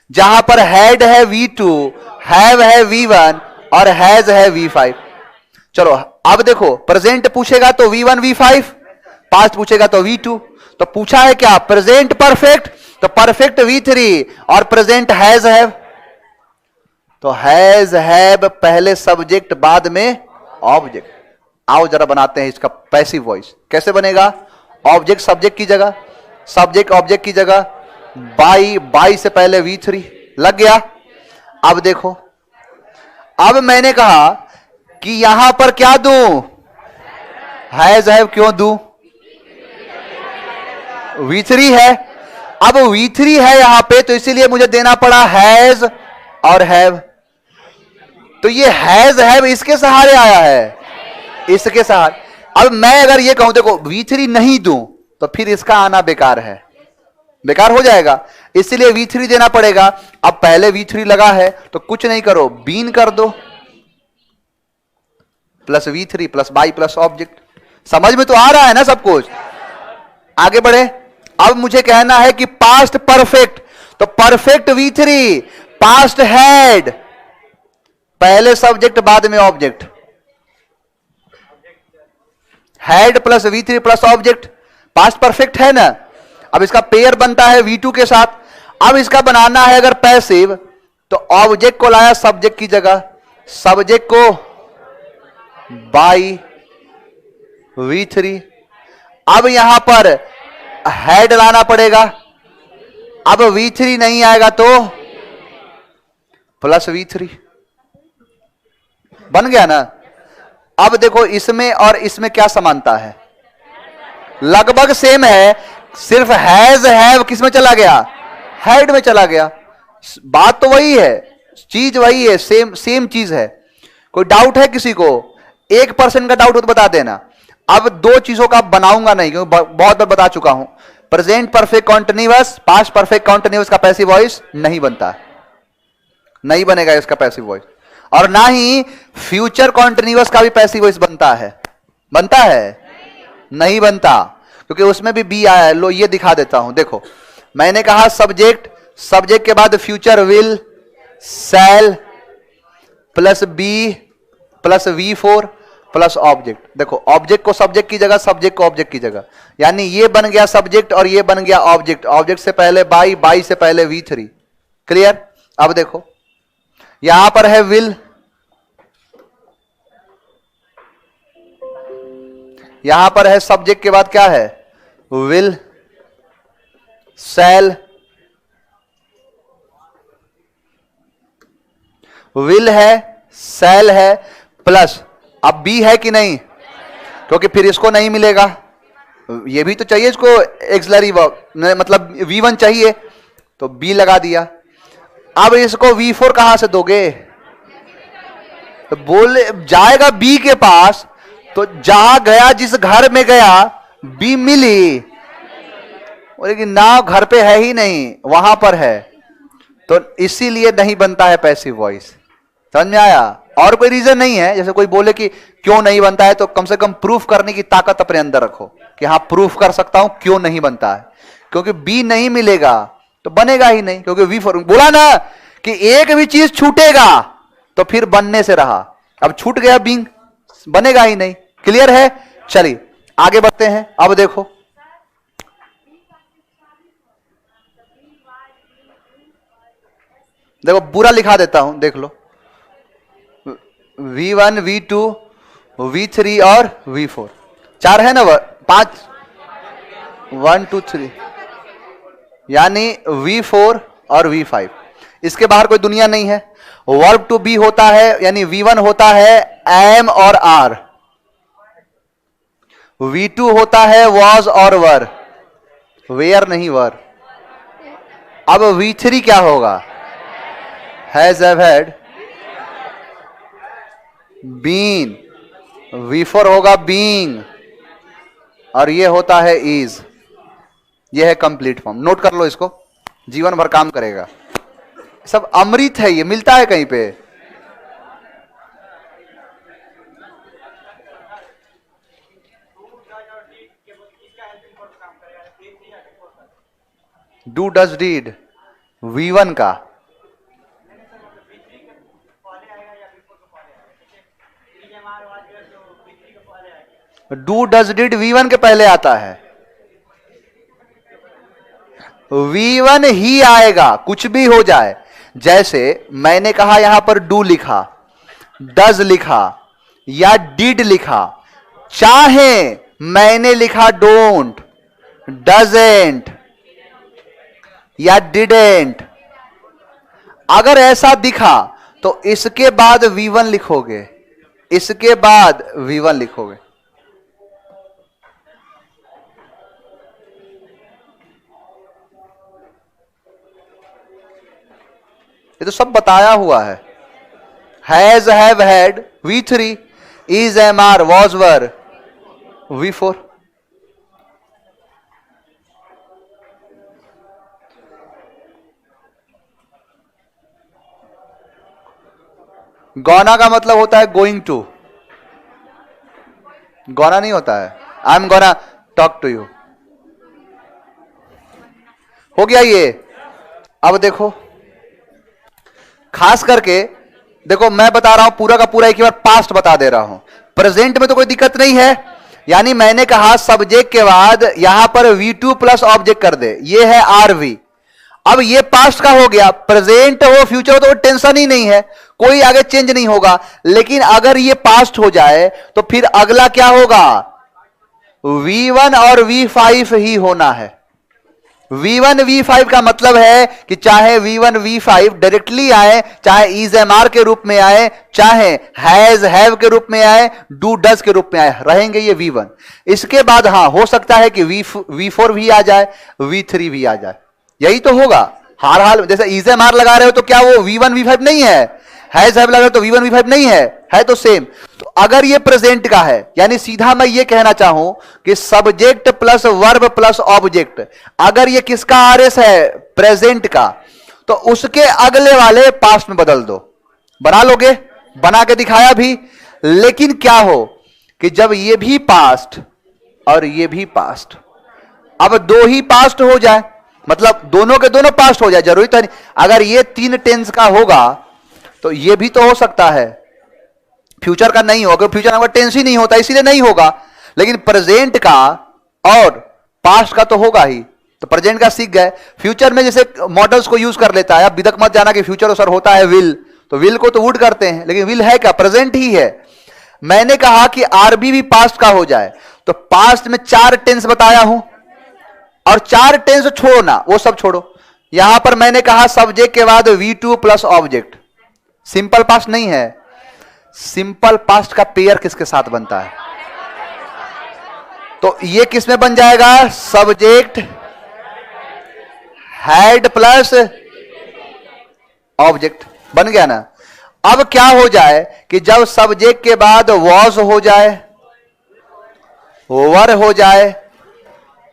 Speaker 1: जहां पर हैड है V2, हैव है V1 और हैज है V5। चलो अब देखो प्रेजेंट पूछेगा तो V1 V5, पास्ट पूछेगा तो V2। तो पूछा है क्या, प्रेजेंट परफेक्ट, तो परफेक्ट V3 और प्रेजेंट हैज हैव। तो हैज हैव पहले सब्जेक्ट बाद में ऑब्जेक्ट। आओ जरा बनाते हैं इसका पैसिव वॉइस। कैसे बनेगा, ऑब्जेक्ट सब्जेक्ट की जगह, सब्जेक्ट ऑब्जेक्ट की जगह, बाई, बाई से पहले V3 लग गया। अब देखो, अब मैंने कहा कि यहां पर क्या दूं, हैज हैव क्यों दूं, V3 है। अब V3 है यहां पे तो इसीलिए मुझे देना पड़ा हैज और हैव। तो ये हैज हैव इसके सहारे आया है, इसके सहारे। अब मैं अगर ये कहूं देखो V3 नहीं दूं तो फिर इसका आना बेकार है, बेकार हो जाएगा, इसलिए V3 देना पड़ेगा। अब पहले V3 लगा है तो कुछ नहीं करो, बीन कर दो plus V3 plus by plus object. समझ में तो आ रहा है ना सब कुछ? आगे बढ़े। अब मुझे कहना है कि पास्ट परफेक्ट, तो परफेक्ट V3, पास्ट हैड, पहले सब्जेक्ट बाद में object, had plus V3 plus object, past perfect है ना। अब इसका पेयर बनता है V2 के साथ। अब इसका बनाना है अगर पैसिव, तो ऑब्जेक्ट को लाया सब्जेक्ट की जगह, सब्जेक्ट को बाई V3। अब यहां पर हैड लाना पड़ेगा। अब V3 नहीं आएगा तो प्लस V3 बन गया ना। अब देखो इसमें और इसमें क्या समानता है, लगभग सेम है, सिर्फ हैज हैव किस में चला गया, हैड में चला गया। बात तो वही है, चीज वही है, सेम सेम चीज है। कोई डाउट है किसी को? 1% का डाउट हो तो बता देना। अब दो चीजों का बनाऊंगा नहीं, क्योंकि बहुत बार बता चुका हूं। Present perfect continuous, past perfect continuous का पैसिव वॉइस नहीं बनता, नहीं बनेगा इसका पैसिव वॉइस। और ना ही फ्यूचर कॉन्टिन्यूअस का भी पैसिव वॉइस बनता है, बनता है? नहीं बनता, क्योंकि उसमें भी बी आया है। लो ये दिखा देता हूं, देखो मैंने कहा सब्जेक्ट, सब्जेक्ट के बाद future will, shall plus be plus V4 plus object. देखो ऑब्जेक्ट को सब्जेक्ट की जगह, सब्जेक्ट को ऑब्जेक्ट की जगह, यानी ये बन गया सब्जेक्ट और ये बन गया ऑब्जेक्ट। ऑब्जेक्ट से पहले बाई, बाई से पहले V3। क्लियर? अब देखो यहां पर है विल, यहां पर है सब्जेक्ट के बाद क्या है, विल, शैल, विल है, शैल है, प्लस अब बी है कि नहीं, क्योंकि फिर इसको नहीं मिलेगा, ये भी तो चाहिए इसको एक्सलरी वर्ब, मतलब V1 चाहिए, तो बी लगा दिया। अब इसको V4 कहां से दोगे, तो बोले जाएगा बी के पास, तो जहां गया, जिस घर में गया, बी मिली, लेकिन ना घर पे है ही नहीं, वहां पर है, तो इसीलिए नहीं बनता है पैसिव वॉइस। समझ में आया? और कोई रीजन नहीं है। जैसे कोई बोले कि क्यों नहीं बनता है, तो कम से कम प्रूफ करने की ताकत अपने अंदर रखो कि हाँ प्रूफ कर सकता हूं क्यों नहीं बनता है, क्योंकि बी नहीं मिलेगा तो बनेगा ही नहीं, क्योंकि V4 बोला ना कि एक भी चीज छूटेगा तो फिर बनने से रहा, अब छूट गया बीइंग, बनेगा ही नहीं। क्लियर है? चलिए आगे बढ़ते हैं। अब देखो देखो बुरा लिखा देता हूं, देख लो, V1, V2, V3 और V4, 4 है ना, 5, 1 2 3, यानी V4 और V5, इसके बाहर कोई दुनिया नहीं है। वर्ब टू बी होता है, यानी V1 होता है एम और आर, V2 होता है वॉज और वर, वेयर नहीं वर। अब V3 क्या होगा, has, have, had, been. V4 होगा बीइंग, और ये होता है इज। ये है कंप्लीट फॉर्म, नोट कर लो इसको, जीवन भर काम करेगा। सब अमृत है, ये मिलता है कहीं पे। डू, डज, डीड V1 का, डू डज डिड V1 के पहले आता है, V1 ही आएगा कुछ भी हो जाए। जैसे मैंने कहा यहां पर डू लिखा, डज लिखा या डिड लिखा, चाहे मैंने लिखा डोंट, डजेंट या डिडेंट, अगर ऐसा दिखा तो इसके बाद V1 लिखोगे, इसके बाद V1 लिखोगे। ये तो सब बताया हुआ है। Has, have, had V3, is, am, are, was, were V4। Gonna का मतलब होता है गोइंग टू, गोना नहीं होता है I am gonna talk to you. हो गया ये। अब देखो खास करके देखो, मैं बता रहा हूं पूरा का पूरा, एक ही बार पास्ट बता दे रहा हूं, प्रेजेंट में तो कोई दिक्कत नहीं है। यानी मैंने कहा सब्जेक्ट के बाद यहां पर V2 प्लस ऑब्जेक्ट कर दे, ये है RV। अब ये पास्ट का हो गया, प्रेजेंट हो फ्यूचर हो तो टेंशन ही नहीं है, कोई आगे चेंज नहीं होगा। लेकिन अगर ये पास्ट हो जाए तो फिर अगला क्या होगा, V1 और V5 ही होना है। V1 V5 का मतलब है कि चाहे V1 V5 डायरेक्टली आए, चाहे इज एम आर के रूप में आए, चाहे हैज हैव के रूप में आए, डू डज के रूप में आए, रहेंगे ये V1। इसके बाद हाँ हो सकता है कि V4 भी आ जाए, V3 भी आ जाए, यही तो होगा हर हाल। जैसे इज एम आर लगा रहे हो तो क्या वो V1 V5 नहीं है, हैज हैव लगा रहे हो तो V1 V5 नहीं है तो सेम। तो अगर ये प्रेजेंट का है, यानी सीधा मैं ये कहना चाहूं कि subject plus verb plus object, अगर ये किसका आरएस है, प्रेजेंट का, तो उसके अगले वाले पास्ट में बदल दो। बना लोगे? बना के दिखाया भी। लेकिन क्या हो कि जब ये भी पास्ट और ये भी पास्ट, अब दो ही पास्ट हो जाए, मतलब दोनों के दोनों पास्ट हो जाए, जरूरी तो नहीं। अगर ये 3 टेंस का होगा तो ये भी तो हो सकता है, फ्यूचर का नहीं होगा, फ्यूचर का टेंस ही नहीं होता इसीलिए नहीं होगा। लेकिन प्रेजेंट का और पास्ट का तो होगा ही, तो प्रेजेंट का सीख गए। फ्यूचर में जैसे मॉडल्स को यूज कर लेता है, अब बिदक मत जाना कि फ्यूचर सर होता है विल, तो विल को तो वुड करते हैं, लेकिन विल है क्या, प्रेजेंट ही है। मैंने कहा कि आरबी भी पास्ट का हो जाए, तो पास्ट में 4 टेंस बताया हूं, और 4 टेंस छोड़ो ना, वो सब छोड़ो। यहां पर मैंने कहा सब्जेक्ट के बाद V2 plus object, simple past नहीं है। सिंपल पास्ट का पेयर किसके साथ बनता है? तो ये किस में बन जाएगा? सब्जेक्ट हैड प्लस ऑब्जेक्ट बन गया ना। अब क्या हो जाए कि जब सब्जेक्ट के बाद वॉज हो जाए, वर हो जाए,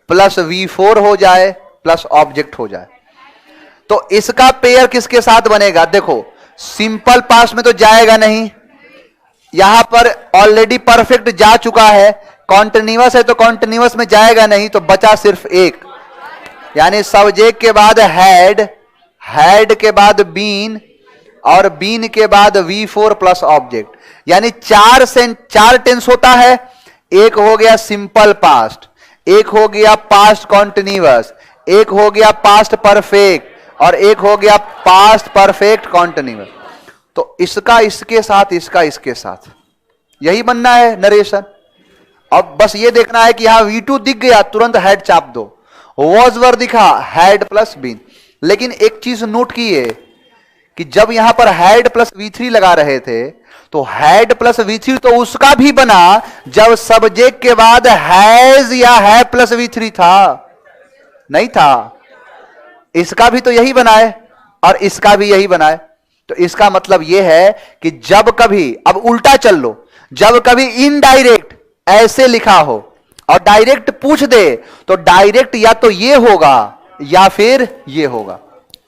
Speaker 1: प्लस V4 हो जाए, प्लस ऑब्जेक्ट हो जाए, तो इसका पेयर किसके साथ बनेगा? देखो सिंपल पास्ट में तो जाएगा नहीं, यहां पर ऑलरेडी परफेक्ट जा चुका है, कॉन्टिन्यूअस है तो कॉन्टिन्यूअस में जाएगा नहीं, तो बचा सिर्फ एक, यानी सब्जेक्ट के बाद हैड, हैड के बाद बीन, और बीन के बाद V4 प्लस ऑब्जेक्ट, यानी 4 टेंस होता है। एक हो गया सिंपल पास्ट, एक हो गया पास्ट कॉन्टिन्यूअस, एक हो गया पास्ट परफेक्ट, और एक हो गया पास्ट परफेक्ट कॉन्टिन्यूअस। तो इसका इसके साथ, इसका इसके साथ, यही बनना है नरेशन। अब बस ये देखना है कि यहां V2 दिख गया, तुरंत हैड चाप दो, वॉज वर दिखा, हैड प्लस बीन। लेकिन एक चीज नोट कीजिए कि जब यहां पर हैड प्लस V3 लगा रहे थे, तो हैड प्लस V3 तो उसका भी बना जब सब्जेक्ट के बाद हैज या है प्लस V3 था, नहीं था। इसका भी तो यही बनाए और इसका भी यही बनाए। तो इसका मतलब यह है कि जब कभी, अब उल्टा चल लो, जब कभी इनडायरेक्ट ऐसे लिखा हो और डायरेक्ट पूछ दे, तो डायरेक्ट या तो ये होगा या फिर ये होगा।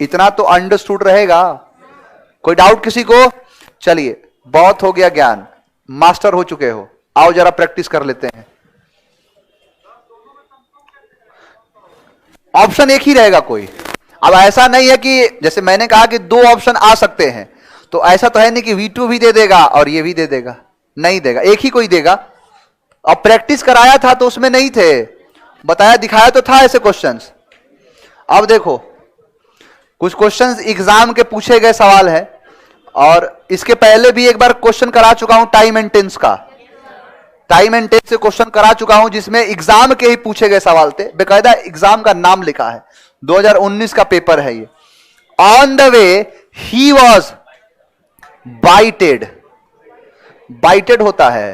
Speaker 1: इतना तो अंडरस्टूड रहेगा। कोई डाउट किसी को? चलिए, बहुत हो गया ज्ञान, मास्टर हो चुके हो, आओ जरा प्रैक्टिस कर लेते हैं। ऑप्शन एक ही रहेगा कोई। अब ऐसा नहीं है कि जैसे मैंने कहा कि 2 ऑप्शन आ सकते हैं, तो ऐसा तो है नहीं कि V2 भी दे देगा और ये भी दे देगा, नहीं देगा, एक ही कोई देगा। अब प्रैक्टिस कराया था तो उसमें नहीं थे, बताया दिखाया तो था ऐसे क्वेश्चंस। अब देखो, कुछ क्वेश्चंस एग्जाम के पूछे गए सवाल है, और इसके पहले भी एक बार क्वेश्चन करा चुका हूं टाइम एंड टेंस का, टाइम एंड टेंस से क्वेश्चन करा चुका हूं जिसमें एग्जाम के ही पूछे गए सवाल थे, बेकायदा एग्जाम का नाम लिखा है, 2019 का पेपर है ये। On the way he was bited, bited होता है।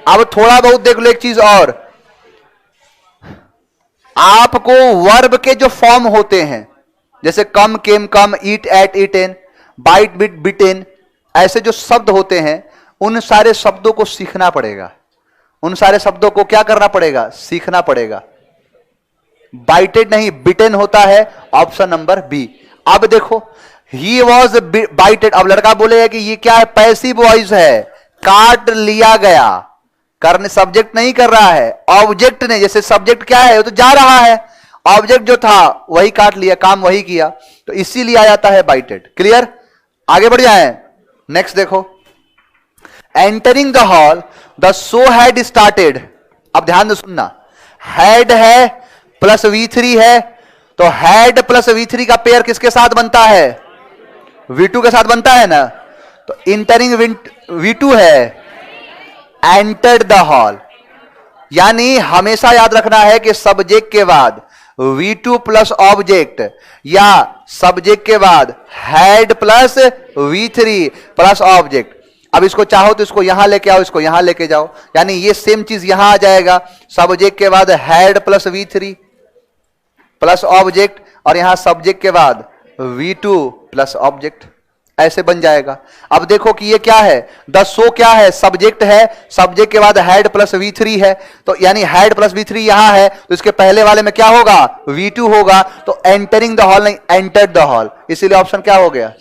Speaker 1: अब थोड़ा बहुत देख लो एक चीज और, आपको वर्ब के जो फॉर्म होते हैं, जैसे कम, केम, कम, ईट, एट, ईटेन, बाइट, बिट, बिटेन, ऐसे जो शब्द होते हैं, उन सारे शब्दों को सीखना पड़ेगा। उन सारे शब्दों को क्या करना पड़ेगा? सीखना पड़ेगा। बाइटेड नहीं, बिटेन होता है, ऑप्शन नंबर बी। अब देखो, ही वॉज बाइटेड, अब लड़का बोलेगा कि ये क्या है? पैसिव वॉइस है, काट लिया गया, करने सब्जेक्ट नहीं कर रहा है, ऑब्जेक्ट ने, जैसे सब्जेक्ट क्या है? वो तो जा रहा है, ऑब्जेक्ट जो था वही काट लिया, काम वही किया, तो इसीलिए आ जाता है बाइटेड। क्लियर? आगे बढ़ जाए, नेक्स्ट देखो, entering the hall the show had started. अब ध्यान से सुनना, हैड है प्लस V3 है, तो हैड प्लस V3 का पेयर किसके साथ बनता है? V2 के साथ बनता है ना। तो इंटरिंग V2 है, एंटर्ड द हॉल, यानी हमेशा याद रखना है कि सब्जेक्ट के बाद V2 प्लस ऑब्जेक्ट, या सब्जेक्ट के बाद had plus V3 plus object. अब इसको चाहो तो इसको यहां लेके आओ, इसको यहां लेके जाओ, यानी ये सेम चीज यहां आ जाएगा, सब्जेक्ट के बाद had plus V3 plus object, और यहां सब्जेक्ट के बाद V2 प्लस ऑब्जेक्ट, ऐसे बन जाएगा। अब देखो कि ये क्या है? द शो क्या है? सब्जेक्ट है, सब्जेक्ट के बाद हैड प्लस V3 है, तो यानी हैड प्लस V3 यहां है, तो इसके पहले वाले में क्या होगा? V2 होगा, तो एंटरिंग द हॉल नहीं, एंटर्ड द हॉल, इसीलिए ऑप्शन क्या हो गया?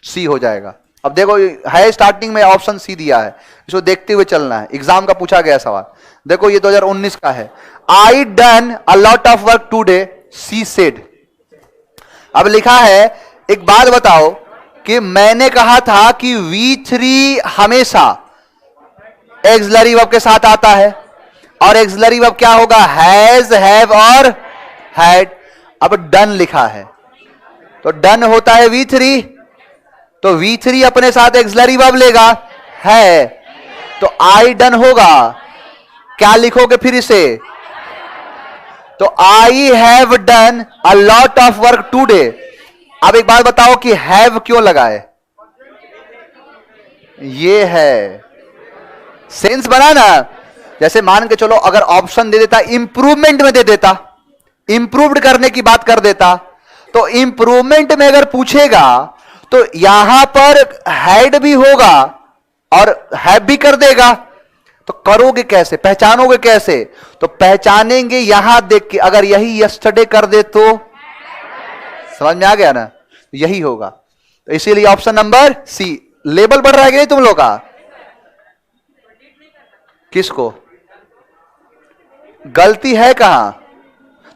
Speaker 1: सी हो जाएगा। अब देखो, है स्टार्टिंग में ऑप्शन सी दिया है, इसको देखते हुए चलना है, एग्जाम का पूछा गया सवाल। देखो ये 2019 का है, I done a lot of work today, she said. अब लिखा है, एक बात बताओ कि मैंने कहा था कि V3 हमेशा एक्सिलरी वर्ब के साथ आता है, और एक्सिलरी वर्ब क्या होगा? हैज, हैव और हैड। अब डन लिखा है, तो डन होता है V3, तो V3 अपने साथ एक्सिलरी वर्ब लेगा, है, तो आई डन होगा, क्या लिखोगे फिर इसे? तो I have done a lot of work today. अब एक बात बताओ कि हैव क्यों लगाए? ये है, सेंस बना ना। जैसे मान के चलो अगर ऑप्शन दे देता इंप्रूवमेंट में दे देता, इंप्रूव्ड करने की बात कर देता, तो इंप्रूवमेंट में अगर पूछेगा तो यहां पर हैड भी होगा और हैव भी कर देगा, तो करोगे कैसे, पहचानोगे कैसे? तो पहचानेंगे यहां देख के, अगर यही यस्टरडे कर दे तो समझ में आ गया ना, यही होगा। तो इसीलिए ऑप्शन नंबर सी। लेबल बढ़ रहा है कि नहीं तुम लोग का? किसको गलती है कहां?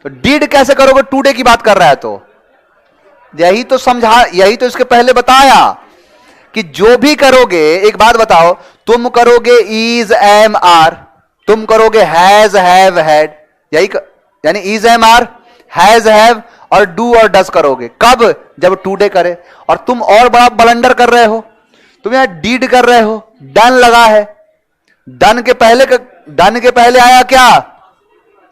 Speaker 1: तो डीड कैसे करोगे? टुडे की बात कर रहा है तो यही तो समझा, यही तो इसके पहले बताया कि जो भी करोगे, एक बात बताओ, तुम करोगे इज एम आर, तुम करोगे हैज हैव हैड, यही यानी is am are, has have और डू और डस करोगे। कब? जब टुडे करे। और तुम और बड़ा ब्लंडर कर रहे हो, तुम यहां डीड कर रहे हो, डन लगा है, डन के पहले आया क्या?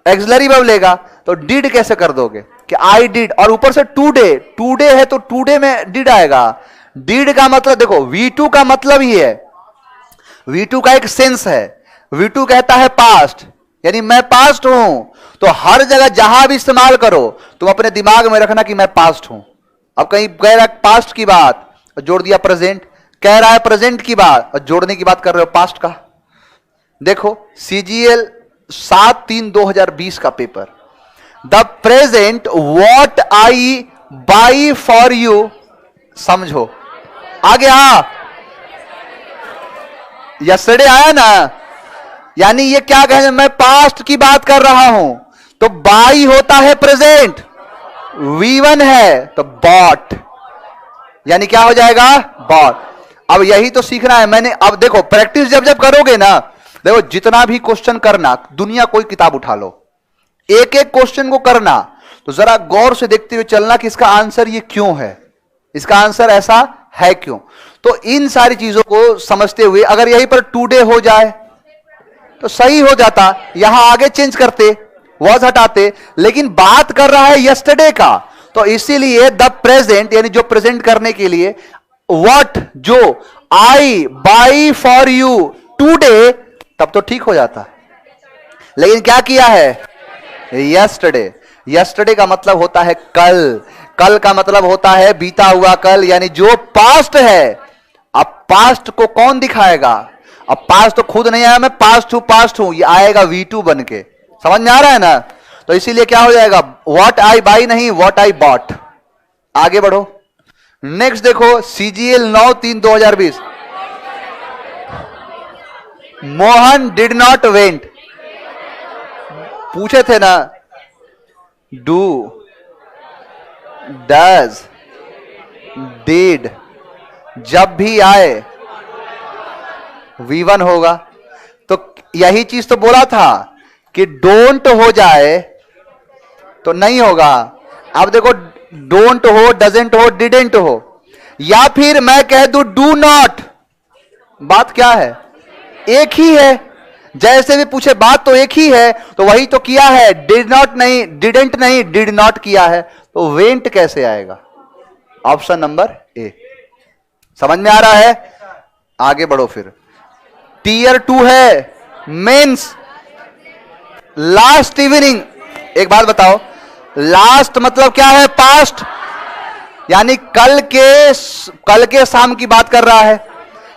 Speaker 1: एक्सिलरी वर्ब लेगा, तो डिड कैसे कर दोगे कि आई डिड, और ऊपर से टुडे, टुडे है तो टुडे में डिड आएगा। डिड का मतलब देखो, V2 का मतलब ही है, V2 का एक सेंस है, V2 कहता है पास्ट, यानी मैं पास्ट हूं। तो हर जगह जहां भी इस्तेमाल करो तुम अपने दिमाग में रखना कि मैं पास्ट हूं। अब कहीं कह रहा है पास्ट की बात और जोड़ दिया प्रेजेंट, कह रहा है प्रेजेंट की बात और जोड़ने की बात कर रहे हो पास्ट का। देखो CGL 7/3/2020 का paper, the present what I by for you, समझो आ गया। यस्टरडे आया ना, यानी ये क्या कहें, मैं पास्ट की बात कर रहा हूं, तो बाई होता है प्रेजेंट, V1 है तो बॉट, यानी क्या हो जाएगा? बॉट। अब यही तो सीखना है मैंने। अब देखो प्रैक्टिस जब जब करोगे ना, देखो जितना भी क्वेश्चन करना, दुनिया कोई किताब उठा लो, एक एक क्वेश्चन को करना, तो जरा गौर से देखते हुए चलना कि इसका आंसर ये क्यों है, इसका आंसर ऐसा है क्यों। तो इन सारी चीजों को समझते हुए अगर यहीं पर टुडे हो जाए तो सही हो जाता, यहां आगे चेंज करते, वॉज हटाते, लेकिन बात कर रहा है यस्टरडे का, तो इसीलिए द प्रेजेंट, यानी जो प्रेजेंट करने के लिए, व्हाट जो आई बाई फॉर यू टुडे, तब तो ठीक हो जाता। लेकिन क्या किया है? यस्टरडे। यस्टरडे का मतलब होता है कल, कल का मतलब होता है बीता हुआ कल, यानी जो पास्ट है। अब पास्ट को कौन दिखाएगा? अब पास्ट तो खुद नहीं आया, मैं पास्ट हूं, ये आएगा V2 बन के, समझ में आ रहा है ना। तो इसीलिए क्या हो जाएगा? व्हाट आई बाई नहीं, व्हाट आई बॉट। आगे बढ़ो, नेक्स्ट देखो CGL 9/3/2020, Mohan did not went, पूछे थे ना, डू, डज, डिड, जब भी आए V1 होगा। तो यही चीज तो बोला था कि डोंट हो जाए तो नहीं होगा। अब देखो डोंट हो, डजेंट हो, डिडेंट हो, या फिर मैं कह दूं डू नॉट, बात क्या है? एक ही है। जैसे भी पूछे बात तो एक ही है, तो वही तो किया है, डिड नॉट नहीं, डिडेंट नहीं, डिड नॉट किया है, तो वेंट कैसे आएगा? Option number A. समझ में आ रहा है? आगे बढ़ो फिर। Tier 2 है मेंस, लास्ट इवनिंग। एक बात बताओ, लास्ट मतलब क्या है? पास्ट, यानी कल के शाम की बात कर रहा है,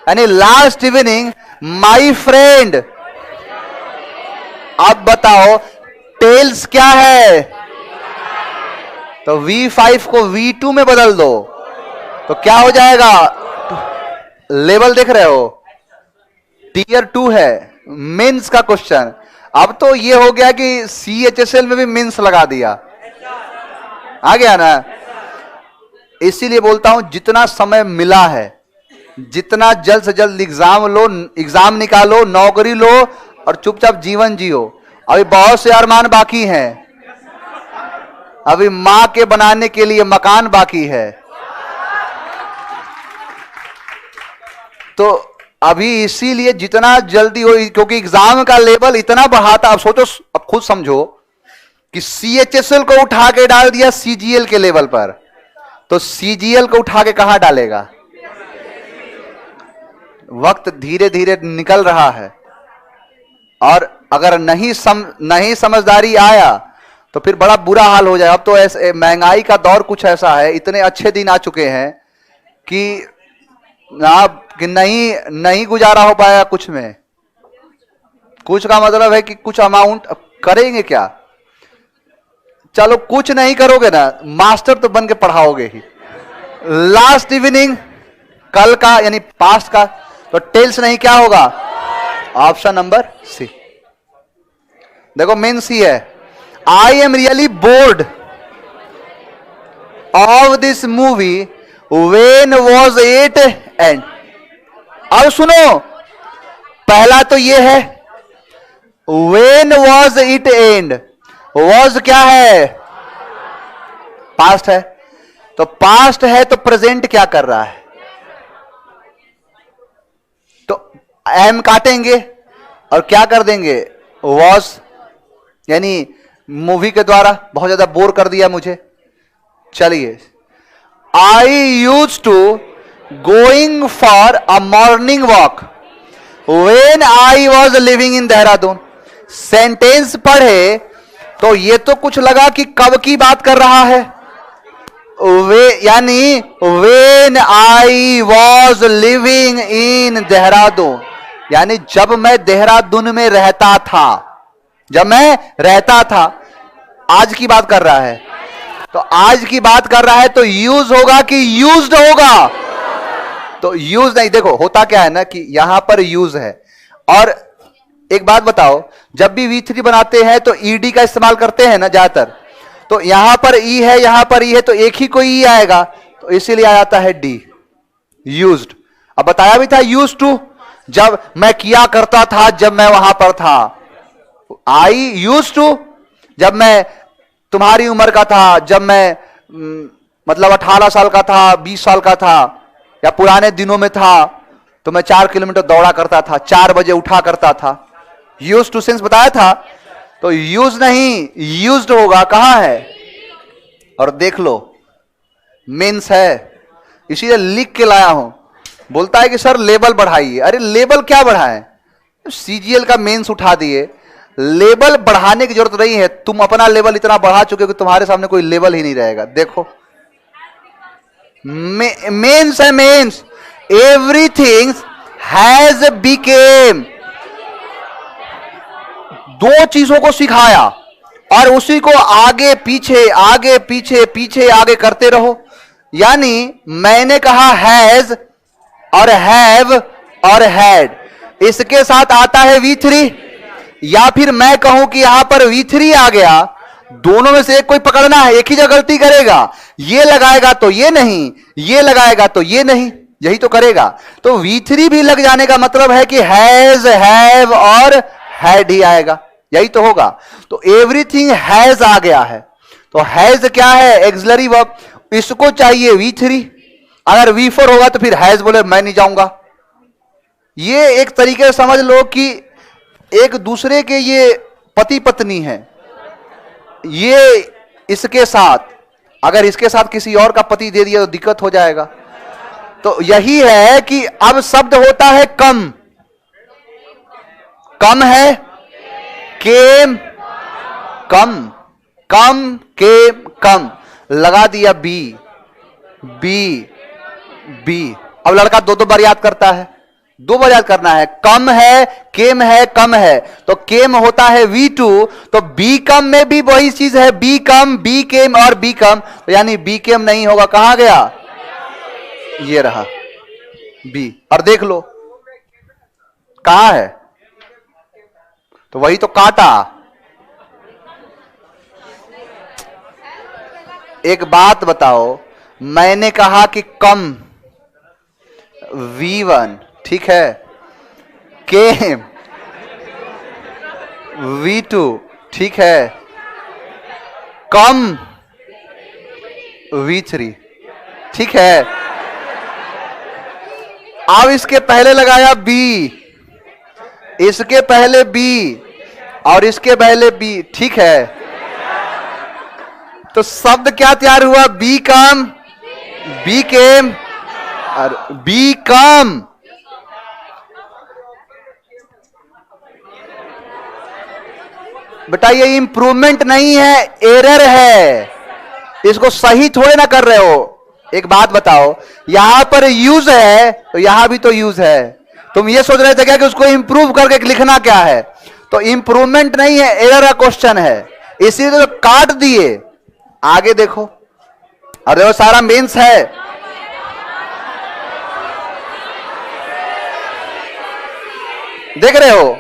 Speaker 1: यानी लास्ट इवनिंग माई फ्रेंड। अब बताओ टेल्स क्या है? तो V5 को V2 में बदल दो, तो क्या हो जाएगा? लेवल देख रहे हो, Tier 2 है, मेंस का क्वेश्चन। अब तो ये हो गया कि CHSL में भी मेंस लगा दिया, आ गया ना। इसीलिए बोलता हूं जितना समय मिला है, जितना जल्द से जल्द एग्जाम लो, एग्जाम निकालो, नौकरी लो और चुपचाप जीवन जियो। अभी बहुत से अरमान बाकी हैं, अभी मां के बनाने के लिए मकान बाकी है। तो अभी इसीलिए जितना जल्दी हो, क्योंकि एग्जाम का लेवल इतना बढ़ाता। अब सोचो, अब खुद समझो कि CHSL को उठा के डाल दिया CGL के लेवल पर, तो CGL को उठा के कहां डालेगा? वक्त धीरे धीरे निकल रहा है, और अगर नहीं समझदारी आया तो फिर बड़ा बुरा हाल हो जाए। अब तो ऐसे महंगाई का दौर कुछ ऐसा है, इतने अच्छे दिन आ चुके हैं कि नहीं गुजारा हो पाएगा कुछ में। कुछ का मतलब है कि कुछ अमाउंट करेंगे क्या? चलो कुछ नहीं करोगे ना, मास्टर तो बन के पढ़ाओगे ही। लास्ट इवनिंग कल का यानी पास्ट का, तो टेल्स नहीं क्या होगा? Option number C. देखो मेन सी है, I am really bored of this movie, when was it end. अब सुनो, पहला तो ये है when was it end. Was क्या है? पास्ट है। तो पास्ट है तो प्रेजेंट क्या कर रहा है? तो एम काटेंगे और क्या कर देंगे? वॉज, यानी मूवी के द्वारा। बहुत ज्यादा बोर कर दिया मुझे, चलिए। I use to going for a morning walk when I was living in Dehradun. Sentence पढ़े तो ये तो कुछ लगा कि कब की बात कर रहा है, यानी when I was living in Dehradun, यानी जब मैं देहरादून में रहता था, जब मैं रहता था। आज की बात कर रहा है, तो आज की बात कर रहा है तो यूज होगा कि यूज्ड होगा? तो यूज नहीं। देखो होता क्या है ना कि यहां पर यूज है। और एक बात बताओ, जब भी V3 बनाते हैं तो ED का इस्तेमाल करते हैं ना ज्यादातर। तो यहां पर E है, यहां पर E है, तो एक ही कोई E आएगा, तो इसीलिए आ जाता है D, यूज्ड। अब बताया भी था यूज टू, जब मैं किया करता था, जब मैं वहां पर था। आई यूज टू, जब मैं तुम्हारी उम्र का था, जब मैं मतलब 18 साल का था, 20 साल का था, या पुराने दिनों में था, तो मैं 4 किलोमीटर दौड़ा करता था, 4 बजे उठा करता था। यूज टू सेंस बताया था, तो यूज नहीं यूज्ड होगा। कहां है? और देख लो मीन्स है, इसीलिए लिख के लाया हूं। बोलता है कि सर लेवल बढ़ाइए। अरे लेवल क्या बढ़ाएं? CGL का मेंस उठा दिए, लेवल बढ़ाने की जरूरत नहीं है। तुम अपना लेवल इतना बढ़ा चुके हो कि तुम्हारे सामने कोई लेवल ही नहीं रहेगा। देखो मेंस है, मेंस। Everything has became. दो चीजों को सिखाया और उसी को आगे पीछे आगे पीछे पीछे आगे करते रहो। यानी मैंने कहा हैज और हैव और हैड, इसके साथ आता है V3, या फिर मैं कहूं कि यहां पर V3 आ गया। दोनों में से एक कोई पकड़ना है, एक ही जगह गलती करेगा। ये लगाएगा तो ये नहीं, ये लगाएगा तो ये नहीं, यही तो करेगा। तो V3 भी लग जाने का मतलब है कि हैज, हैव और हैड ही आएगा, यही तो होगा। तो एवरीथिंग हैज आ गया है, तो हैज क्या है? Axillary verb. इसको चाहिए V3। अगर V4 होगा तो फिर हैज बोले मैं नहीं जाऊंगा। ये एक तरीके से समझ लो कि एक दूसरे के ये पति पत्नी हैं। ये इसके साथ, अगर इसके साथ किसी और का पति दे दिया तो दिक्कत हो जाएगा। तो यही है कि अब शब्द होता है कम। कम है, केम, कम, कम, केम, कम, लगा दिया बी, बी, बी। अब लड़का दो दो बार याद करता है, 2 बार याद करना है। कम है, केम है, कम है, तो केम होता है V2। तो बी कम में भी वही चीज है, बी कम, बी केम और बी कम, तो यानी बी केम नहीं होगा। कहां गया? ये रहा बी। और देख लो कहां है, तो वही तो काटा। एक बात बताओ, मैंने कहा कि कम V1, ठीक है, केम V2, ठीक है, कम V3, ठीक है। अब इसके पहले लगाया बी, इसके पहले बी और इसके पहले बी, ठीक है। तो शब्द क्या तैयार हुआ? बी कम, बी केम और बी कम। बेटा ये इंप्रूवमेंट नहीं है, एरर है। इसको सही थोड़े ना कर रहे हो। एक बात बताओ, यहां पर यूज है तो यहां भी तो यूज है। तुम ये सोच रहे थे क्या कि उसको इंप्रूव करके लिखना क्या है? तो इंप्रूवमेंट नहीं है, एरर का क्वेश्चन है, इसीलिए तो काट दिए। आगे देखो, अरे वो सारा मेंस है। देख रहे हो?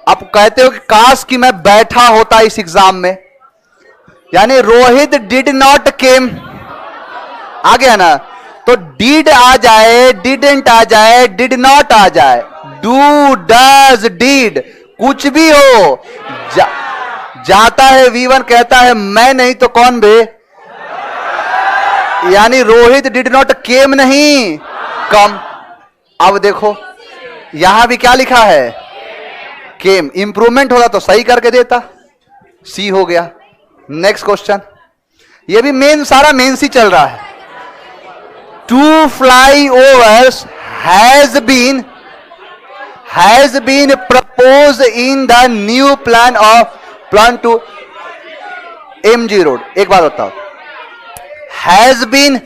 Speaker 1: आप कहते हो कि काश कि मैं बैठा होता इस एग्जाम में, यानी रोहित डिड नॉट केम आ गया ना, तो डिड आ जाए, डिडेंट आ जाए, डिड नॉट आ जाए, डू डज डिड कुछ भी हो, जाता है V1 कहता है मैं नहीं तो कौन बे, यानी रोहित डिड नॉट केम नहीं कम। अब देखो यहां भी क्या लिखा है? केम। इंप्रूवमेंट होगा तो सही करके देता, सी हो गया। नेक्स्ट क्वेश्चन, ये भी मेन, सारा मेन सी चल रहा है। Two flyovers has been propose in the new plan to MG road. एक बात बताओ, हैज बीन,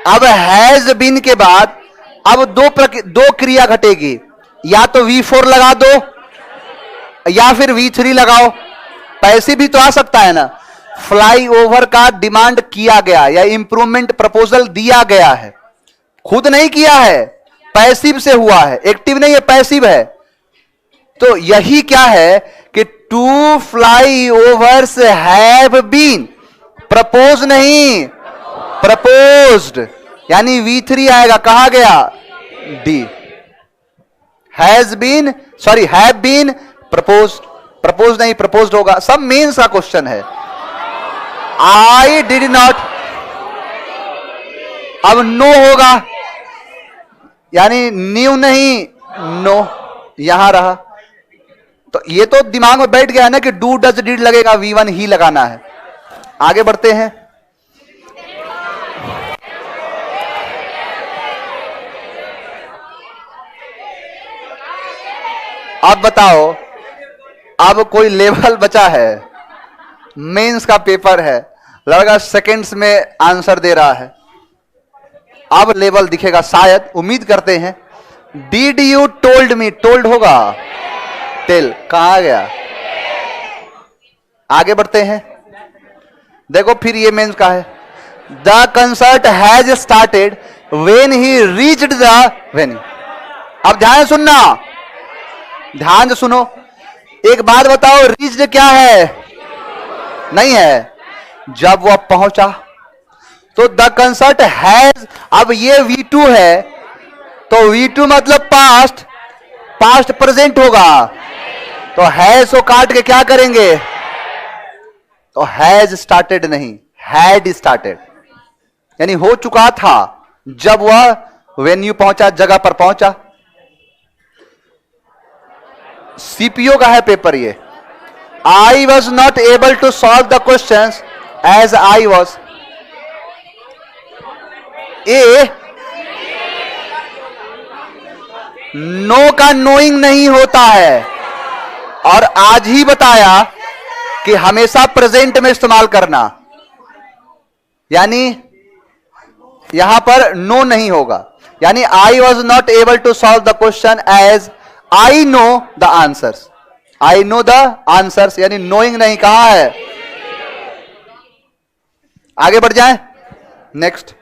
Speaker 1: अब हैज बीन के बाद अब दो क्रिया घटेगी, या तो V4 लगा दो या फिर V3 लगाओ। पैसिव भी तो आ सकता है ना। फ्लाई ओवर का डिमांड किया गया या इंप्रूवमेंट प्रपोजल दिया गया है, खुद नहीं किया है, पैसिव से हुआ है, एक्टिव नहीं है, पैसिव है। तो यही क्या है कि two flyovers have been, propose नहीं प्रपोज्ड, यानी V3 आएगा, कहा गया D. Has been, sorry have been proposed, propose नहीं प्रपोज्ड होगा। सब मेंस का क्वेश्चन है। आई डिड नॉट, अब नो होगा, यानी न्यू नहीं नो, यहां रहा। तो ये तो दिमाग में बैठ गया है ना कि डू डज डिड लगेगा, V1 ही लगाना है। आगे बढ़ते हैं। अब बताओ, अब कोई लेवल बचा है, मेंस का पेपर है, लड़का सेकंड्स में आंसर दे रहा है। अब लेवल दिखेगा शायद, उम्मीद करते हैं। Did you told me, told होगा, टेल कहां गया? आगे बढ़ते हैं। देखो फिर ये मेंस का है। The concert has started when he reached the venue. अब ध्यान सुनना, ध्यान से सुनो। एक बात बताओ, रीच्ड क्या है? नहीं है, जब वह पहुंचा। तो द कंसर्ट हैज, अब ये V2 है, तो V2 मतलब पास्ट, पास्ट प्रेजेंट होगा, तो हैज को काट के क्या करेंगे? तो हैज स्टार्टेड नहीं, हैड स्टार्टेड, यानी हो चुका था जब वह वेन्यू पहुंचा, जगह पर पहुंचा। सीपीओ का है पेपर ये। I was not able to solve the question as I was. ए, नो का नोइंग नहीं होता है, और आज ही बताया कि हमेशा प्रेजेंट में इस्तेमाल करना, यानी यहां पर नो नहीं होगा। यानी I was not able to solve the question as I know the answers, I know the answers, यानी नोइंग नहीं, कहा है? आगे बढ़ जाएं। नेक्स्ट,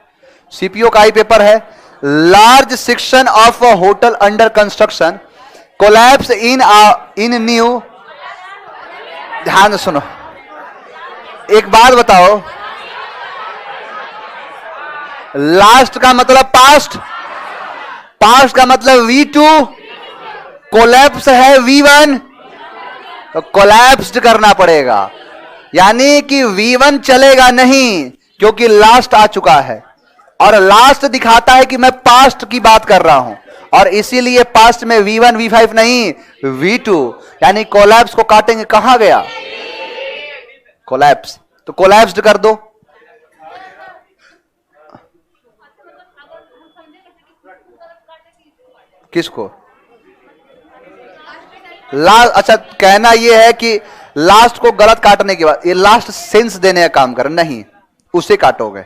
Speaker 1: सीपीओ का ही पेपर है। Large section of a hotel under construction collapse in new. ध्यान सुनो, एक बात बताओ, लास्ट का मतलब पास्ट, पास्ट का मतलब V2, कोलैप्स है V1, तो कोलैप्स्ड करना पड़ेगा, यानी कि V1 चलेगा नहीं क्योंकि लास्ट आ चुका है। और लास्ट दिखाता है कि मैं पास्ट की बात कर रहा हूं, और इसीलिए पास्ट में V1 V5 नहीं V2, यानी कोलैप्स को काटेंगे, कहां गया कोलैप्स, तो कोलैप्स्ड कर दो। किसको लास्ट, अच्छा कहना यह है कि लास्ट को गलत काटने के बाद ये लास्ट सेंस देने का काम कर, नहीं उसे काटोगे।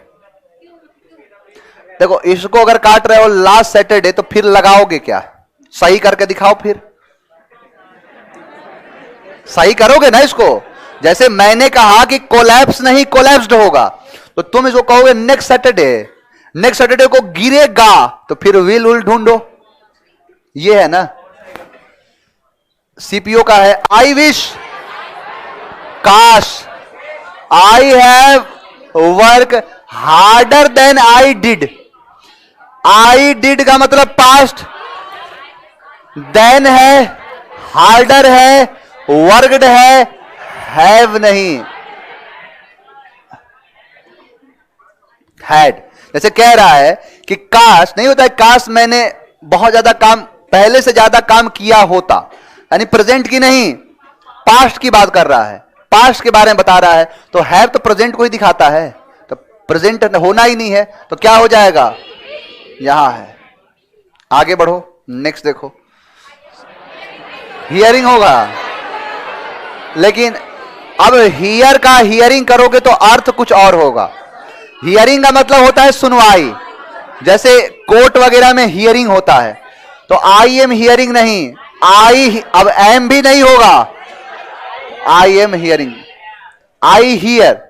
Speaker 1: देखो इसको अगर काट रहे हो लास्ट सैटरडे, तो फिर लगाओगे क्या, सही करके दिखाओ, फिर सही करोगे ना इसको। जैसे मैंने कहा कि कोलैप्स नहीं कोलैप्स्ड होगा, तो तुम इसको कहोगे नेक्स्ट सैटरडे, नेक्स्ट सैटरडे को गिरेगा, तो फिर विल ढूंढो, ये है ना। सीपीओ का है आई विश, काश, I have work harder than I did. I did का मतलब पास्ट, देन है, हार्डर है, वर्कड है, हैव नहीं, हैड। जैसे कह रहा है कि काश नहीं होता है, काश मैंने बहुत ज्यादा काम, पहले से ज्यादा काम किया होता, यानी प्रेजेंट की नहीं पास्ट की बात कर रहा है, पास्ट के बारे में बता रहा है। तो हैव तो प्रेजेंट को ही दिखाता है, तो प्रेजेंट होना ही नहीं है, तो क्या हो जाएगा, यहां है। आगे बढ़ो, नेक्स्ट देखो, हियरिंग होगा, लेकिन अब हियर का हियरिंग करोगे तो अर्थ कुछ और होगा। हियरिंग का मतलब होता है सुनवाई, जैसे कोर्ट वगैरह में हियरिंग होता है, तो आई एम हियरिंग नहीं, आई, अब एम भी नहीं होगा, I am hearing, I hear,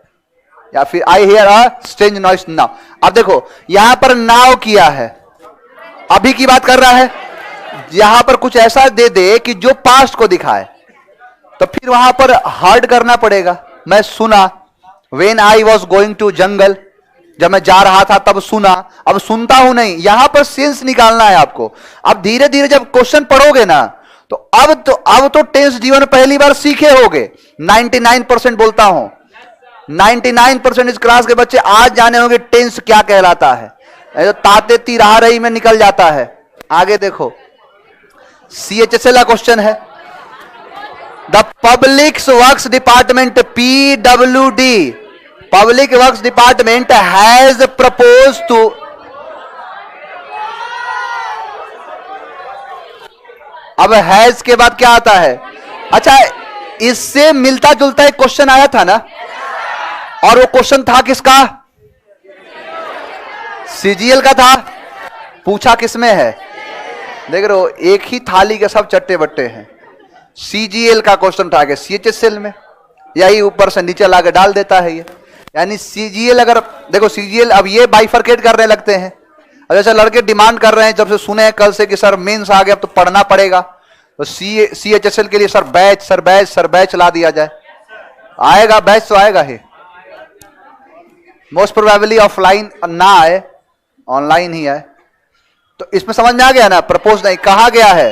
Speaker 1: या फिर I hear a strange noise now. अब देखो यहां पर नाउ किया है, अभी की बात कर रहा है, यहां पर कुछ ऐसा दे दे कि जो पास्ट को दिखाए, तो फिर वहां पर हर्ड करना पड़ेगा। मैं सुना, when I was going to jungle, जब मैं जा रहा था तब सुना, अब सुनता हूं नहीं, यहां पर सेंस निकालना है आपको। अब धीरे धीरे जब क्वेश्चन पढ़ोगे ना, तो अब तो टेंस जीवन में पहली बार सीखे होगे। 99% बोलता हूं, 99% इस क्लास के बच्चे आज जाने होंगे टेंस क्या कहलाता है, तो ताते तिराह रही में निकल जाता है। आगे देखो, CHSL का क्वेश्चन है, the public works department PWD, public works department has propose to, अब हैज के बाद क्या आता है, अच्छा इससे मिलता जुलता एक क्वेश्चन आया था ना, और वो क्वेश्चन था किसका, CGL का था। पूछा किसमें है, देख रहे हो एक ही थाली के सब चट्टे बट्टे हैं। CGL का क्वेश्चन था कि CHSL में, यही ऊपर से नीचे लाके डाल देता है ये। यानी CGL, अगर देखो CGL अब ये बाइफरकेट करने लगते हैं। अब जैसे लड़के डिमांड कर रहे हैं जब से सुने कल से कि सर मेंस आ गया, अब तो पढ़ना पड़ेगा, तो CHSL के लिए सर बैच ला दिया जाए। आएगा बैच तो आएगा ही, मोस्ट प्रोबेबली ऑफलाइन ना आए, ऑनलाइन ही आए। तो इसमें समझ में आ गया ना, प्रपोज नहीं, कहा गया है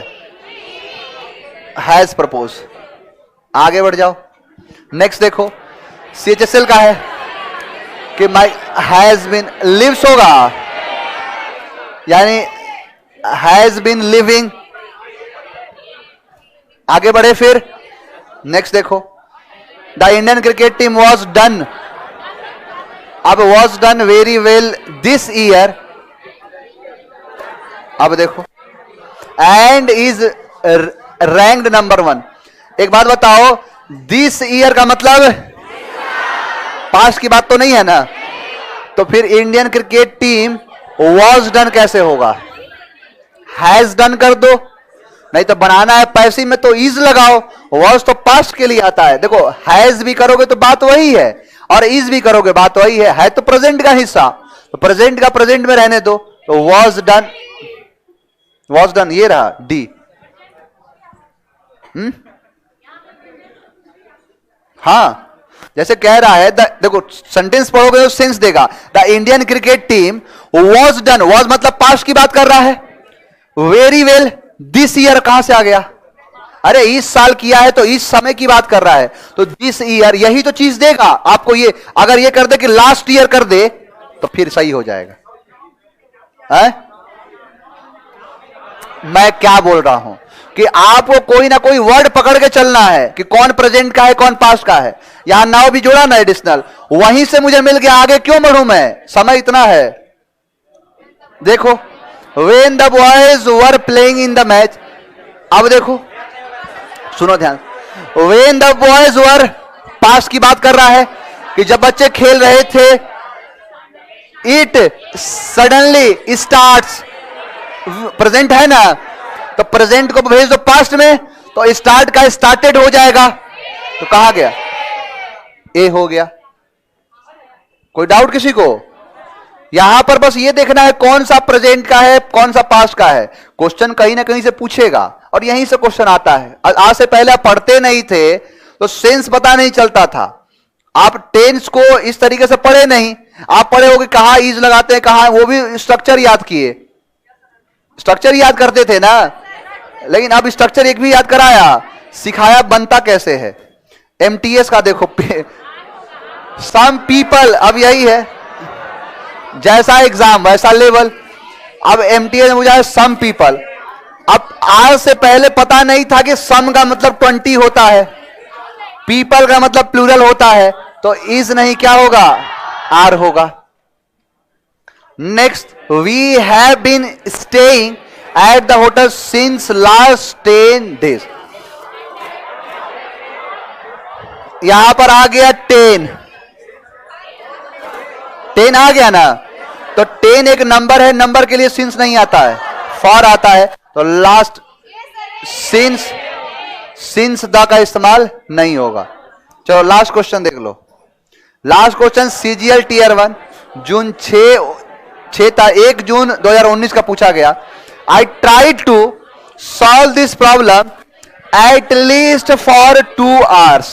Speaker 1: हैज प्रपोज। आगे बढ़ जाओ, नेक्स्ट देखो, CHSL का है कि माई हैज बीन, लिव्स होगा, यानी हैज बीन लिविंग। आगे बढ़े फिर, नेक्स्ट देखो, the Indian cricket team was done, अब was done very well this year. अब देखो, एंड इज रैंक्ड नंबर 1। एक बात बताओ, दिस ईयर का मतलब पास्ट की बात तो नहीं है ना, तो फिर Indian cricket team was done कैसे होगा, हैज डन कर दो, नहीं तो बनाना है पैसिव में तो इज लगाओ, वॉज तो पास्ट के लिए आता है। देखो हैज भी करोगे तो बात वही है, और इज भी करोगे बात वही है तो प्रेजेंट का हिस्सा, तो प्रेजेंट का प्रेजेंट में रहने दो, तो वॉज डन ये रहा डी। हाँ, जैसे कह रहा है, देखो सेंटेंस पढ़ोगे तो सेंस देगा, the Indian cricket team was done, was मतलब पास्ट की बात कर रहा है, वेरी वेल दिस ईयर कहां से आ गया, अरे इस साल किया है तो इस समय की बात कर रहा है, तो दिस ईयर यही तो चीज देगा आपको। ये अगर ये कर दे कि लास्ट ईयर कर दे तो फिर सही हो जाएगा। है? मैं क्या बोल रहा हूं कि आपको कोई ना कोई वर्ड पकड़ के चलना है कि कौन प्रेजेंट का है कौन पास्ट का है। यहां नाउ भी जोड़ा ना एडिशनल, वहीं से मुझे मिल गया, आगे क्यों बढ़ूं मैं, समय इतना है। देखो, when the boys were playing in the match, अब देखो सुनो ध्यान, when the boys were, past की बात कर रहा है कि जब बच्चे खेल रहे थे, it suddenly starts, प्रेजेंट है ना, तो प्रेजेंट को भेज दो पास्ट में, तो स्टार्ट का स्टार्टेड हो जाएगा, तो कहा गया ए हो गया। कोई डाउट किसी को? यहां पर बस ये देखना है कौन सा प्रेजेंट का है कौन सा पास्ट का है। क्वेश्चन कहीं ना कहीं से पूछेगा और यहीं से क्वेश्चन आता है। आज से पहले आप पढ़ते नहीं थे तो सेंस पता नहीं चलता था, आप टेंस को इस तरीके से पढ़े नहीं, आप पढ़े हो कि कहां इज लगाते हैं कहां, वो भी स्ट्रक्चर याद किए, स्ट्रक्चर याद करते थे ना, लेकिन अब स्ट्रक्चर एक भी याद कराया, सिखाया बनता कैसे है। एमटीएस का देखो, सम पीपल, अब यही है, जैसा एग्जाम वैसा लेवल। अब एमटीएस में मुझे सम पीपल, अब आज से पहले पता नहीं था कि सम का मतलब 20 होता है, पीपल का मतलब प्लूरल होता है, तो इज नहीं क्या होगा, आर होगा। Next, we have been staying at the hotel since last 10 days। यहां पर आ गया 10 आ गया ना, तो 10 एक नंबर है, नंबर के लिए सिंस नहीं आता है, फॉर आता है, तो लास्ट सिंस द का इस्तेमाल नहीं होगा। चलो लास्ट क्वेश्चन देख लो। लास्ट क्वेश्चन सीजीएल टीयर 1 जून 1 जून 2019 का पूछा गया। I tried to solve this problem at least for 2 hours,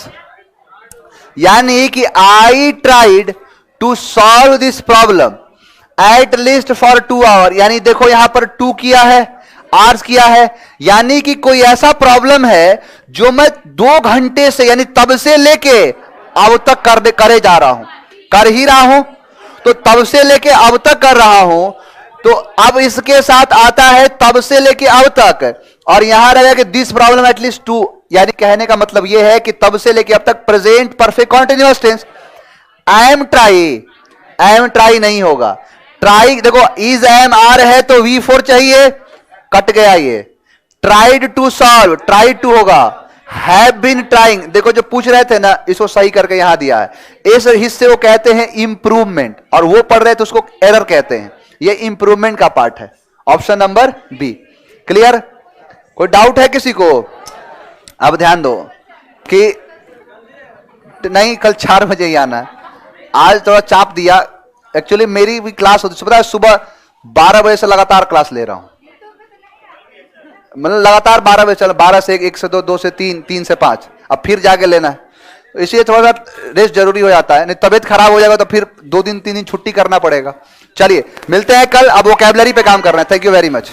Speaker 1: यानी कि I tried to solve this problem at least for 2 hours, यानी देखो यहां पर 2 किया है, आर्स किया है, यानी कि कोई ऐसा प्रॉब्लम है जो मैं 2 घंटे से, यानी तब से लेके अब तक करे जा रहा हूं, कर ही रहा हूं, तो तब से लेके अब तक कर रहा हूं, तो अब इसके साथ आता है तब से लेके अब तक, और यहां रहेगा कि दिस प्रॉब्लम एटलीस्ट 2, यानी कहने का मतलब यह है कि तब से लेके अब तक present perfect continuous tense. I am try नहीं होगा, ट्राई देखो इज एम आर है तो V4 चाहिए, कट गया ये। Tried to solve, tried to होगा, हैव बीन ट्राइंग, देखो जो पूछ रहे थे ना इसको सही करके यहां दिया है, इस हिस्से को कहते हैं इंप्रूवमेंट, और वो पढ़ रहे थे उसको एरर कहते हैं, ये इंप्रूवमेंट का पार्ट है, ऑप्शन नंबर बी। क्लियर? कोई डाउट है किसी को? अब ध्यान दो कि नहीं, कल 4 बजे ही आना है, आज थोड़ा चाप दिया, एक्चुअली मेरी भी क्लास होती है, सुबह 12 बजे से लगातार क्लास ले रहा हूं, मतलब लगातार 12 बजे चल, 12 से 1 से 2, 2 से 3, 3 से 5, अब फिर जाके लेना है, इसलिए थोड़ा सा रेस्ट जरूरी हो जाता है, नहीं तबीयत खराब हो जाएगा तो फिर 2 दिन 3 दिन छुट्टी करना पड़ेगा। चलिए मिलते हैं कल, अब वोकैबुलरी पे काम करना है। Thank you very much.